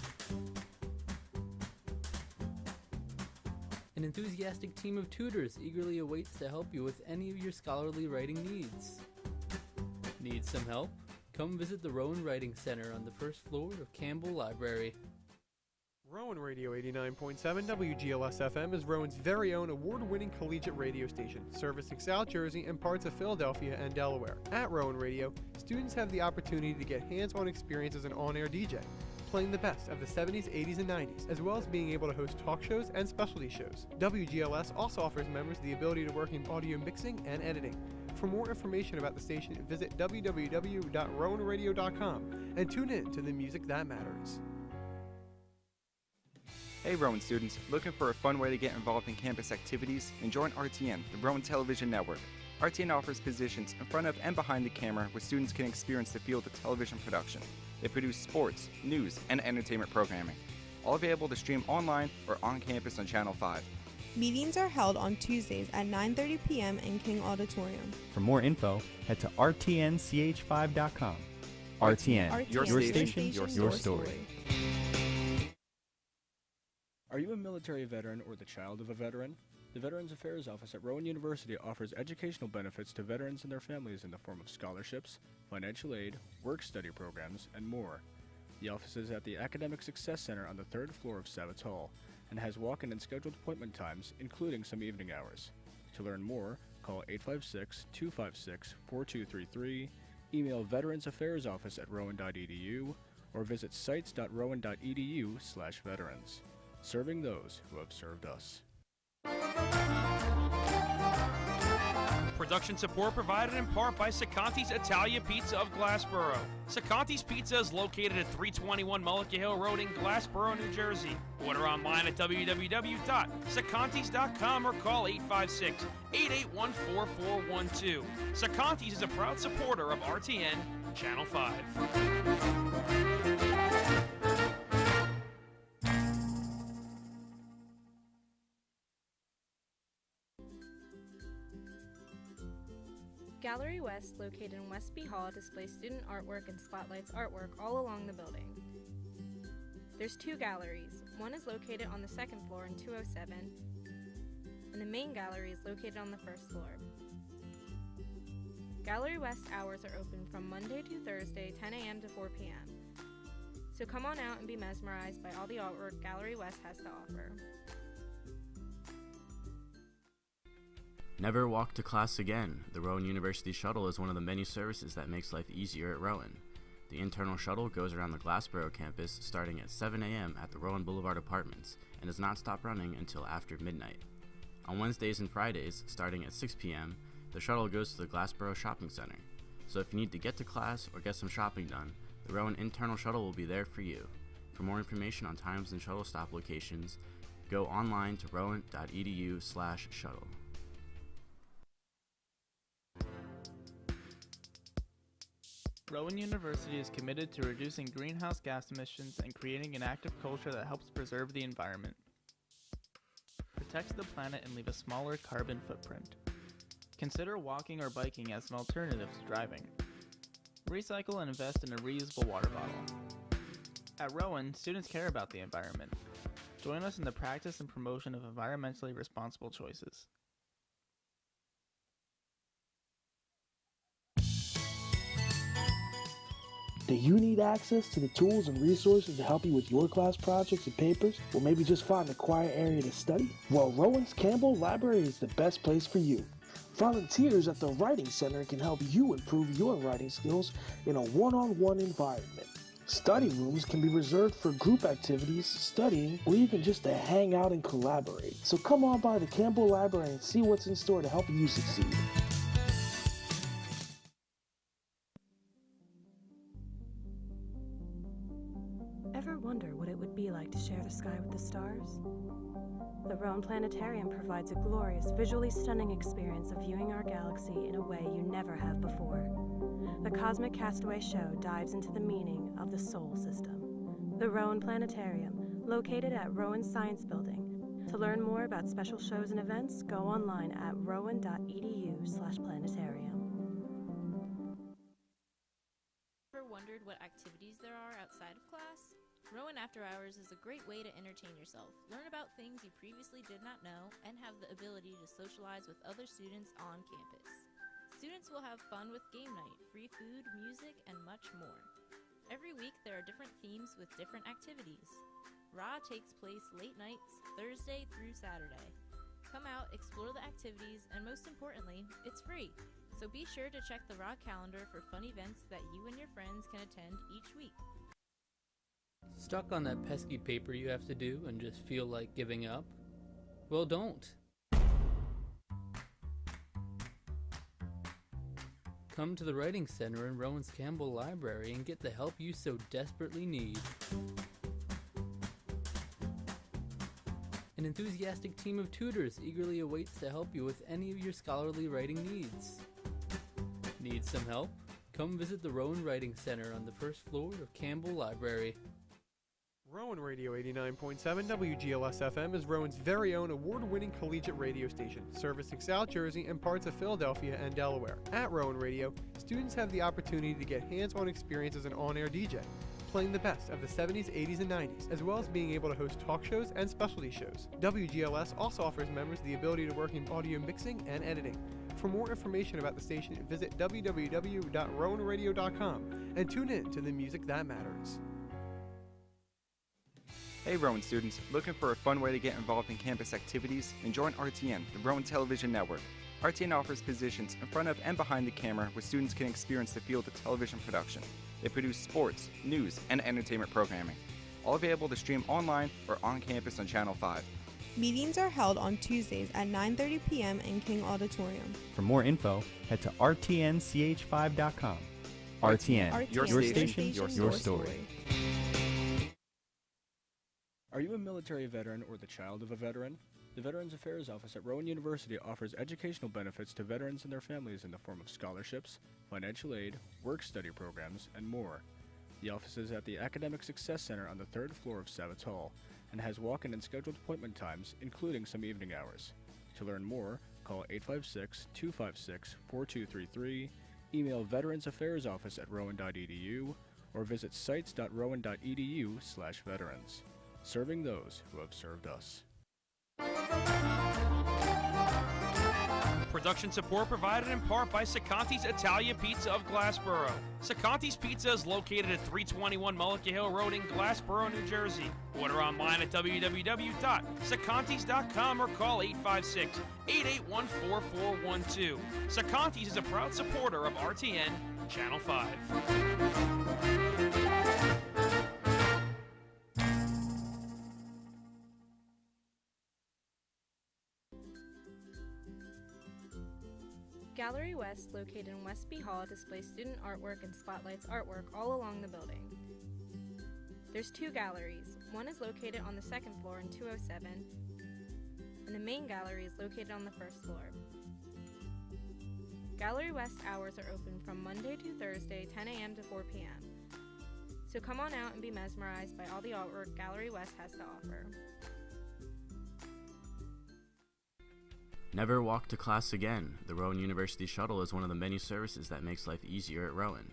Speaker 13: An enthusiastic team of tutors eagerly awaits to help you with any of your scholarly writing needs. Need some help? Come visit the Rowan Writing Center on the first floor of Campbell Library.
Speaker 2: Rowan Radio 89.7 WGLS-FM is Rowan's very own award-winning collegiate radio station, servicing South Jersey and parts of Philadelphia and Delaware. At Rowan Radio, students have the opportunity to get hands-on experience as an on-air DJ, playing the best of the 70s, 80s, and 90s, as well as being able to host talk shows and specialty shows. WGLS also offers members the ability to work in audio mixing and editing. For more information about the station, visit www.rowanradio.com and tune in to the music that matters.
Speaker 15: Hey Rowan students, looking for a fun way to get involved in campus activities? And join RTN, the Rowan Television Network. RTN offers positions in front of and behind the camera where students can experience the field of television production. They produce sports, news, and entertainment programming, all available to stream online or on campus on Channel 5.
Speaker 16: Meetings are held on Tuesdays at 9:30 p.m. in King Auditorium.
Speaker 17: For more info, head to rtnch5.com. RTN, your station, your story.
Speaker 18: Are you a military veteran or the child of a veteran? The Veterans Affairs Office at Rowan University offers educational benefits to veterans and their families in the form of scholarships, financial aid, work-study programs, and more. The office is at the Academic Success Center on the 3rd floor of Savitz Hall and has walk-in and scheduled appointment times, including some evening hours. To learn more, call 856-256-4233, email veteransaffairsoffice@rowan.edu, or visit sites.rowan.edu/veterans. Serving those who have served us.
Speaker 7: Production support provided in part by Sacanti's Italia Pizza of Glassboro. Sacanti's Pizza is located at 321 Mullica Hill Road in Glassboro, New Jersey. Order online at www.sacantis.com or call 856-881-4412. Sacanti's is a proud supporter of RTN Channel 5.
Speaker 8: Gallery West, located in Westby Hall, displays student artwork and spotlights artwork all along the building. There's two galleries. One is located on the second floor in 207, and the main gallery is located on the first floor. Gallery West hours are open from Monday to Thursday, 10 a.m. to 4 p.m. So come on out and be mesmerized by all the artwork Gallery West has to offer.
Speaker 9: Never walk to class again. The Rowan University Shuttle is one of the many services that makes life easier at Rowan. The internal shuttle goes around the Glassboro campus starting at 7 a.m. at the Rowan Boulevard Apartments and does not stop running until after midnight. On Wednesdays and Fridays, starting at 6 p.m., the shuttle goes to the Glassboro Shopping Center. So if you need to get to class or get some shopping done, The Rowan internal shuttle will be there for you. For more information on times and shuttle stop locations, go online to rowan.edu/shuttle.
Speaker 10: Rowan University is committed to reducing greenhouse gas emissions and creating an active culture that helps preserve the environment. Protects the planet and leave a smaller carbon footprint. Consider walking or biking as an alternative to driving. Recycle and invest in a reusable water bottle. At Rowan, students care about the environment. Join us in the practice and promotion of environmentally responsible choices.
Speaker 11: Do you need access to the tools and resources to help you with your class projects and papers, or maybe just find a quiet area to study? Well, Rowan's Campbell Library is the best place for you. Volunteers at the Writing Center can help you improve your writing skills in a one-on-one environment. Study rooms can be reserved for group activities, studying, or even just to hang out and collaborate. So come on by the Campbell Library and see what's in store to help you succeed.
Speaker 12: Ever wonder what it would be like to share the sky with the stars? The Rowan Planetarium provides a glorious, visually stunning experience of viewing our galaxy in a way you never have before. The Cosmic Castaway Show dives into the meaning of the Solar System. The Rowan Planetarium, located at Rowan Science Building. To learn more about special shows and events, go online at rowan.edu/planetarium.
Speaker 14: Ever wondered what activities there are outside of class? Rowan After Hours is a great way to entertain yourself, learn about things you previously did not know, and have the ability to socialize with other students on campus. Students will have fun with game night, free food, music, and much more. Every week there are different themes with different activities. RA takes place late nights, Thursday through Saturday. Come out, explore the activities, and most importantly, it's free. So be sure to check the RA calendar for fun events that you and your friends can attend each week.
Speaker 13: Stuck on that pesky paper you have to do and just feel like giving up? Well, don't. Come to the Writing Center in Rowan's Campbell Library and get the help you so desperately need. An enthusiastic team of tutors eagerly awaits to help you with any of your scholarly writing needs. Need some help? Come visit the Rowan Writing Center on the first floor of Campbell Library.
Speaker 2: Rowan Radio 89.7 WGLS-FM is Rowan's very own award-winning collegiate radio station, servicing South Jersey and parts of Philadelphia and Delaware. At Rowan Radio, students have the opportunity to get hands-on experience as an on-air DJ, playing the best of the 70s, 80s, and 90s, as well as being able to host talk shows and specialty shows. WGLS also offers members the ability to work in audio mixing and editing. For more information about the station, visit www.rowanradio.com and tune in to the music that matters.
Speaker 15: Hey Rowan students, looking for a fun way to get involved in campus activities? And join RTN, the Rowan Television Network. RTN offers positions in front of and behind the camera where students can experience the field of television production. They produce sports, news, and entertainment programming, all available to stream online or on campus on Channel 5.
Speaker 16: Meetings are held on Tuesdays at 9:30 p.m. in King Auditorium.
Speaker 17: For more info, head to rtnch5.com. RTN, your station, your story.
Speaker 18: Are you a military veteran or the child of a veteran? The Veterans Affairs Office at Rowan University offers educational benefits to veterans and their families in the form of scholarships, financial aid, work-study programs, and more. The office is at the Academic Success Center on the 3rd floor of Savitz Hall and has walk-in and scheduled appointment times, including some evening hours. To learn more, call 856-256-4233, email veteransaffairsoffice@rowan.edu, or visit sites.rowan.edu/veterans. Serving those who have served us.
Speaker 7: Production support provided in part by Sacanti's Italia Pizza of Glassboro. Sacanti's Pizza is located at 321 Mullica Hill Road in Glassboro, New Jersey. Order online at www.sacantis.com or call 856-881-4412. Sacanti's is a proud supporter of RTN Channel 5.
Speaker 8: Gallery West, located in Westby Hall, displays student artwork and spotlights artwork all along the building. There's 2 galleries. One is located on the 2nd floor in 207, and the main gallery is located on the 1st floor. Gallery West hours are open from Monday to Thursday, 10 a.m. to 4 p.m. So come on out and be mesmerized by all the artwork Gallery West has to offer.
Speaker 9: Never walk to class again. The Rowan University Shuttle is one of the many services that makes life easier at Rowan.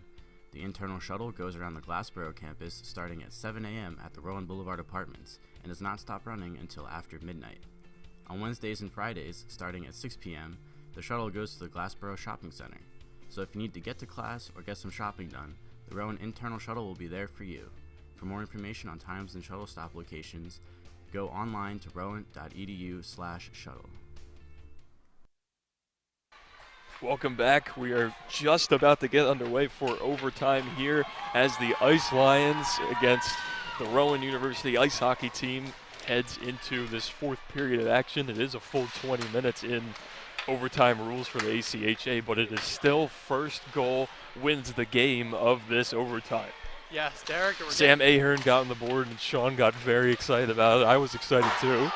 Speaker 9: The internal shuttle goes around the Glassboro campus starting at 7 a.m. at the Rowan Boulevard Apartments and does not stop running until after midnight. On Wednesdays and Fridays, starting at 6 p.m., the shuttle goes to the Glassboro Shopping Center. So if you need to get to class or get some shopping done, the Rowan internal shuttle will be there for you. For more information on times and shuttle stop locations, go online to rowan.edu/shuttle.
Speaker 1: Welcome back. We are just about to get underway for overtime here as the Ice Lions against the Rowan University ice hockey team heads into this 4th period of action. It is a full 20 minutes in overtime rules for the ACHA, but it is still first goal wins the game of this overtime.
Speaker 2: Yes, Derek.
Speaker 1: Sam Ahern got on the board, and Sean got very excited about it. I was excited too.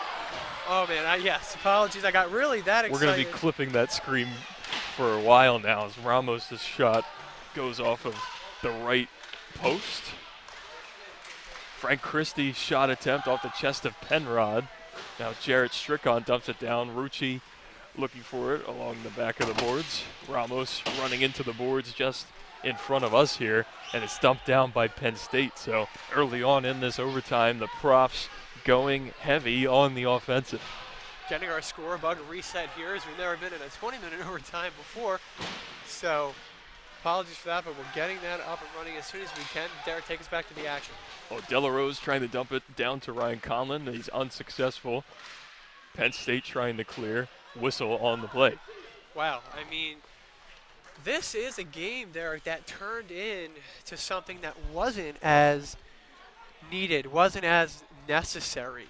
Speaker 2: Oh, man, yes. Apologies. I got really that excited.
Speaker 1: We're going to be clipping that scream for a while now as Ramos' shot goes off of the right post. Frank Christie's shot attempt off the chest of Penrod. Now Jarrett Strickon dumps it down. Rucci looking for it along the back of the boards. Ramos running into the boards just in front of us here, and it's dumped down by Penn State. So early on in this overtime, the Profs going heavy on the offensive.
Speaker 2: Getting our score bug reset here, as we've never been in a 20-minute overtime before. So apologies for that, but we're getting that up and running as soon as we can. Derek, take us back to the action.
Speaker 1: Oh, Delarose trying to dump it down to Ryan Conlon. He's unsuccessful. Penn State trying to clear. Whistle on the play.
Speaker 2: Wow, I mean, this is a game, Derek, that turned into something that wasn't as needed, wasn't as necessary.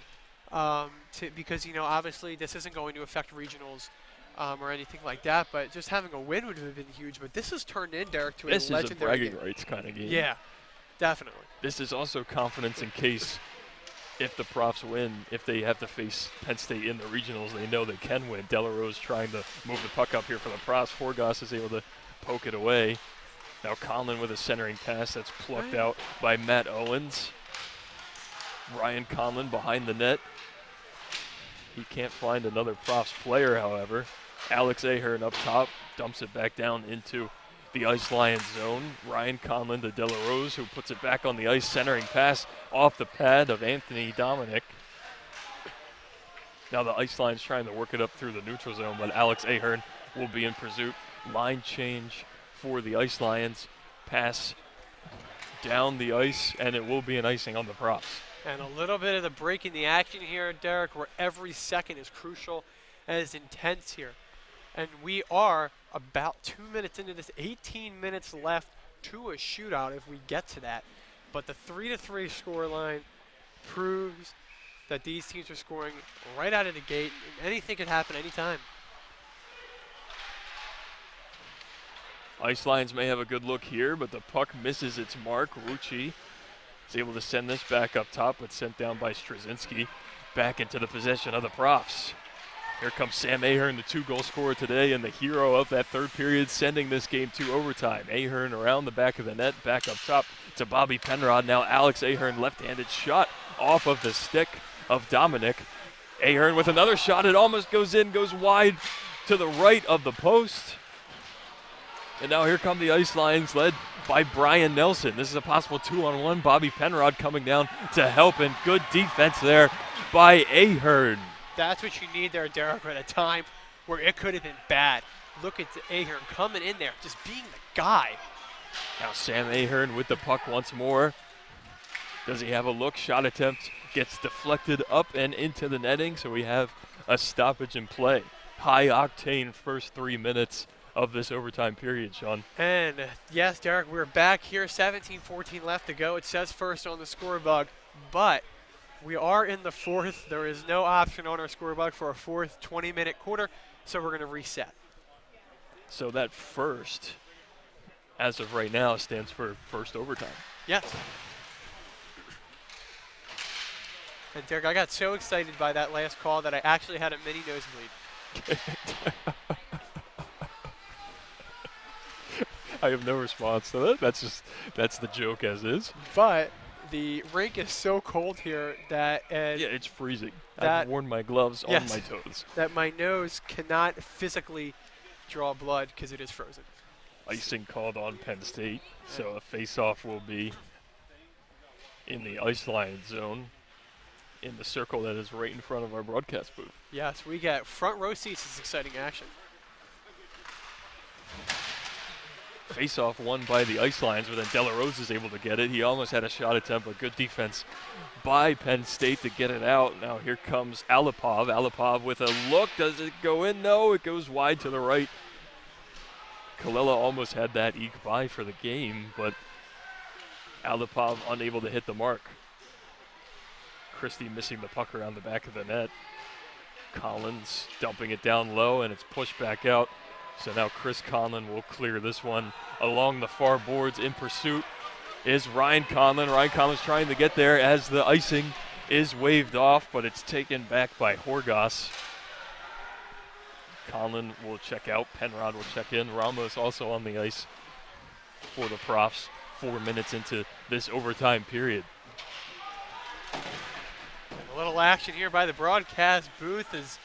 Speaker 2: Because, you know, obviously this isn't going to affect regionals or anything like that, but just having a win would have been huge. But this has turned in, Derek, to a legendary game.
Speaker 1: This is a bragging rights kind of game.
Speaker 2: Yeah, definitely.
Speaker 1: This is also confidence in case if the Profs win, if they have to face Penn State in the regionals, they know they can win. Delarose trying to move the puck up here for the Profs. Horgas is able to poke it away. Now Conlon with a centering pass that's plucked out by Matt Owens. Ryan Conlon behind the net. He can't find another Profs player, however. Alex Ahern up top dumps it back down into the Ice Lions zone. Ryan Conlon to Delarose, who puts it back on the ice, centering pass off the pad of Anthony Dominic. Now the Ice Lions trying to work it up through the neutral zone, but Alex Ahern will be in pursuit. Line change for the Ice Lions. Pass down the ice, and it will be an icing on the Profs.
Speaker 2: And a little bit of the break in the action here, Derek, where every second is crucial and is intense here. And we are about 2 minutes into this, 18 minutes left to a shootout if we get to that. But the 3-3 scoreline proves that these teams are scoring right out of the gate, and anything can happen anytime.
Speaker 1: Ice Lions may have a good look here, but the puck misses its mark. Rucci is able to send this back up top, but sent down by Straczynski. Back into the possession of the Profs. Here comes Sam Ahern, the 2-goal scorer today, and the hero of that 3rd period, sending this game to overtime. Ahern around the back of the net, back up top to Bobby Penrod. Now Alex Ahern, left-handed shot off of the stick of Dominic. Ahern with another shot. It almost goes in, goes wide to the right of the post. And now here come the Ice Lions, led by Brian Nelson. This is a possible 2-on-1. Bobby Penrod coming down to help, and good defense there by Ahern.
Speaker 2: That's what you need there, Derek, at a time where it could have been bad. Look at Ahern coming in there, just being the guy.
Speaker 1: Now Sam Ahern with the puck once more. Does he have a look? Shot attempt gets deflected up and into the netting, so we have a stoppage in play. High-octane first 3 minutes of this overtime period, Sean.
Speaker 2: And yes, Derek, we're back here, 17-14 left to go. It says first on the score bug, but we are in the 4th. There is no option on our score bug for a 4th 20-minute quarter, so we're going to reset.
Speaker 1: So that first, as of right now, stands for first overtime.
Speaker 2: Yes. And Derek, I got so excited by that last call that I actually had a mini nosebleed.
Speaker 1: I have no response to that. That's the joke as is.
Speaker 2: But the rink is so cold here that
Speaker 1: yeah, it's freezing. I've worn my gloves on my toes.
Speaker 2: That my nose cannot physically draw blood because it is frozen.
Speaker 1: Icing called on Penn State, so a face-off will be in the Iceland zone in the circle that is right in front of our broadcast booth.
Speaker 2: Yes, we get front row seats. It's exciting action.
Speaker 1: Face-off won by the Icelines, but then De La Rose is able to get it. He almost had a shot attempt, but good defense by Penn State to get it out. Now here comes Alipov. Alipov with a look. Does it go in? No, it goes wide to the right. Kalila almost had that eke by for the game, but Alipov unable to hit the mark. Christie missing the puck around the back of the net. Collins dumping it down low, and it's pushed back out. So now Chris Conlon will clear this one along the far boards. In pursuit is Ryan Conlon. Ryan Conlon's trying to get there as the icing is waved off, but it's taken back by Horgas. Conlon will check out. Penrod will check in. Ramos also on the ice for the Profs 4 minutes into this overtime period.
Speaker 2: A little action here by the broadcast booth as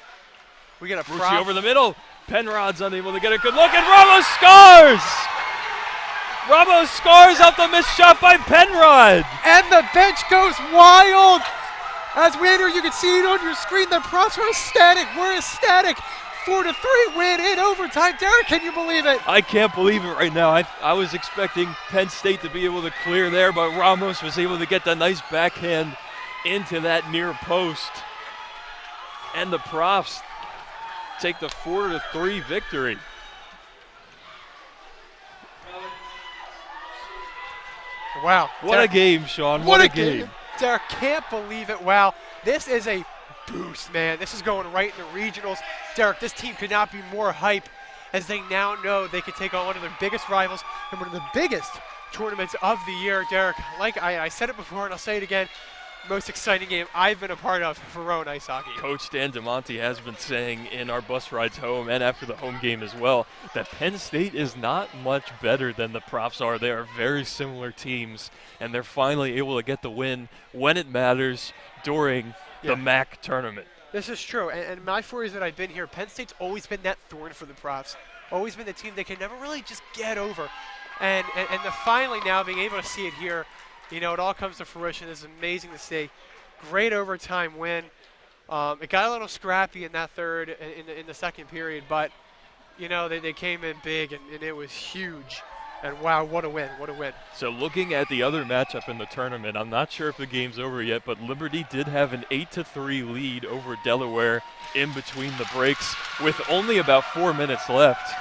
Speaker 2: we get a
Speaker 1: Rucci over the middle. Penrod's unable to get a good look, and Ramos scores! Ramos scores off the missed shot by Penrod.
Speaker 2: And the bench goes wild. As we enter, you can see it on your screen. The Profs are ecstatic. We're ecstatic. 4-3 win in overtime. Derek, can you believe it?
Speaker 1: I can't believe it right now. I was expecting Penn State to be able to clear there, but Ramos was able to get the nice backhand into that near post. And the Profs take the 4-3 victory.
Speaker 2: Wow.
Speaker 1: What a game, Sean. What a game.
Speaker 2: Derek, can't believe it. Wow. This is a boost, man. This is going right in the regionals. Derek, this team could not be more hype as they now know they could take on one of their biggest rivals and one of the biggest tournaments of the year. Derek, like I said it before and I'll say it again, most exciting game I've been a part of for Rowan Ice Hockey.
Speaker 1: Coach Dan DeMonte has been saying in our bus rides home and after the home game as well that Penn State is not much better than the Profs are. They are very similar teams, and they're finally able to get the win when it matters during the MACH tournament.
Speaker 2: This is true, and my 4 years that I've been here, Penn State's always been that thorn for the Profs, always been the team they can never really just get over. And the finally now being able to see it here, you know, it all comes to fruition. It's amazing to see. Great overtime win. It got a little scrappy in that third, in the second period, but, you know, they came in big, and it was huge. And, wow, what a win, what a win.
Speaker 1: So looking at the other matchup in the tournament, I'm not sure if the game's over yet, but Liberty did have an 8-3 lead over Delaware in between the breaks with only about 4 minutes left,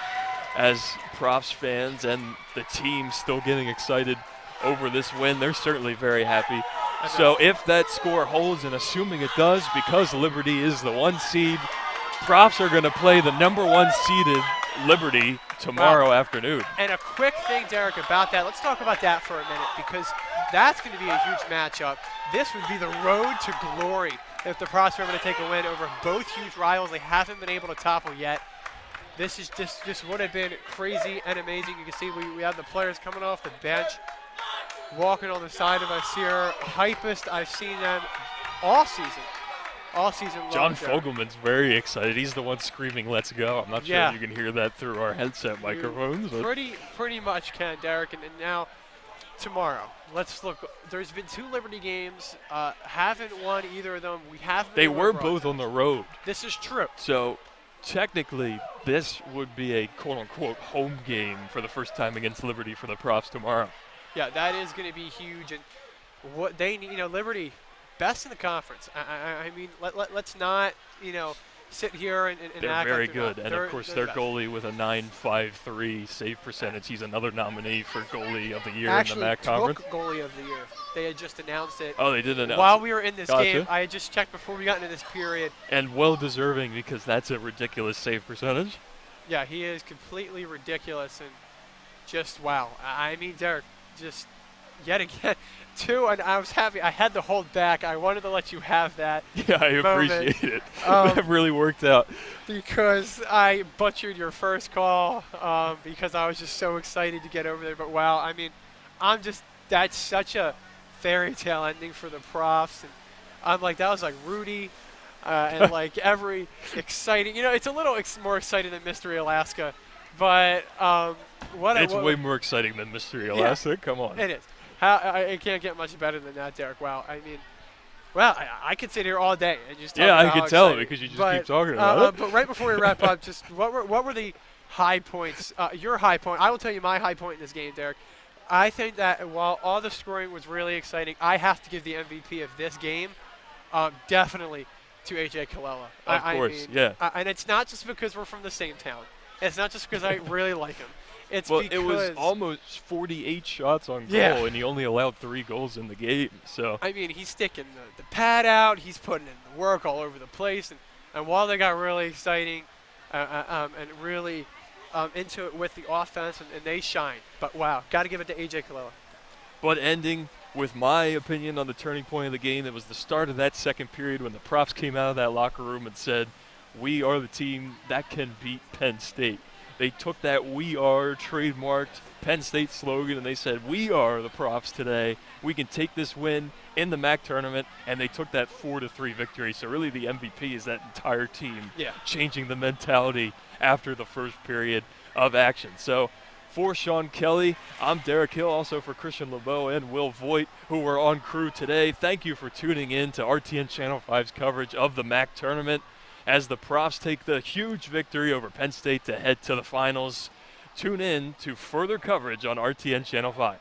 Speaker 1: as Profs fans and the team still getting excited over this win. They're certainly very happy. So if that score holds, and assuming it does, because Liberty is the 1 seed, Profs are going to play the number 1 seeded Liberty tomorrow afternoon.
Speaker 2: And a quick thing, Derek, about that. Let's talk about that for a minute, because that's going to be a huge matchup. This would be the road to glory if the Profs are able to take a win over both huge rivals they haven't been able to topple yet. This is just would have been crazy and amazing. You can see we have the players coming off the bench, walking on the side of us here. Hypest I've seen them all season. All season long.
Speaker 1: John Fogelman's very excited. He's the one screaming, "Let's go." I'm not sure if you can hear that through our headset microphones. But
Speaker 2: Pretty much can, Derek. And now tomorrow, let's look. There's been 2 Liberty games. Haven't won either of them. We haven't.
Speaker 1: They were both on the road.
Speaker 2: This is true.
Speaker 1: So technically, this would be a quote-unquote home game for the first time against Liberty for the Profs tomorrow.
Speaker 2: Yeah, that is going to be huge. And what they need, you know, Liberty, best in the conference. I mean, let's not, you know, sit here and
Speaker 1: they're
Speaker 2: act
Speaker 1: very
Speaker 2: like
Speaker 1: good. And, of course, their goalie with a .953 save percentage. He's another nominee for goalie of the year in the MAC conference.
Speaker 2: Goalie of the year. They had just announced it.
Speaker 1: Oh, they did announce
Speaker 2: While
Speaker 1: it.
Speaker 2: we were in this game, I had just checked before we got into this period.
Speaker 1: And well-deserving, because that's a ridiculous save percentage.
Speaker 2: Yeah, he is completely ridiculous and just wow. I mean, Derek, just yet again, and I was happy. I had to hold back. I wanted to let you have that.
Speaker 1: Yeah, I appreciate it. That really worked out.
Speaker 2: Because I butchered your first call because I was just so excited to get over there. But wow, I mean, that's such a fairy tale ending for the Profs. And I'm like, that was like Rudy and like every exciting. It's a little more exciting than Mystery Alaska. But
Speaker 1: it's way more exciting than Mystery Alaska. Come on.
Speaker 2: It is. It can't get much better than that, Derek. Wow. I mean, I could sit here all day and just talk about
Speaker 1: I could tell it because you just keep talking about it.
Speaker 2: But right before we wrap up, just what were the high points? Your high point. I will tell you my high point in this game, Derek. I think that while all the scoring was really exciting, I have to give the MVP of this game definitely to AJ Colella.
Speaker 1: Of course, yeah.
Speaker 2: And it's not just because we're from the same town. It's not just because I really like him. It's
Speaker 1: because
Speaker 2: it
Speaker 1: was almost 48 shots on goal, and he only allowed 3 goals in the game. So
Speaker 2: I mean, he's sticking the pad out. He's putting in the work all over the place. And while they got really exciting and really into it with the offense, and they shine. But, wow, got to give it to A.J. Colella.
Speaker 1: But ending with my opinion on the turning point of the game, it was the start of that second period when the Profs came out of that locker room and said, we are the team that can beat Penn State. They took that "we are" trademarked Penn State slogan and they said, we are the Profs today. We can take this win in the MAC tournament, and they took that 4-3 victory. So really the MVP is that entire team changing the mentality after the first period of action. So for Sean Kelly, I'm Derek Hill, also for Christian LeBeau and Will Voigt, who were on crew today. Thank you for tuning in to RTN Channel 5's coverage of the MAC tournament as the Profs take the huge victory over Penn State to head to the finals. Tune in to further coverage on RTN Channel 5.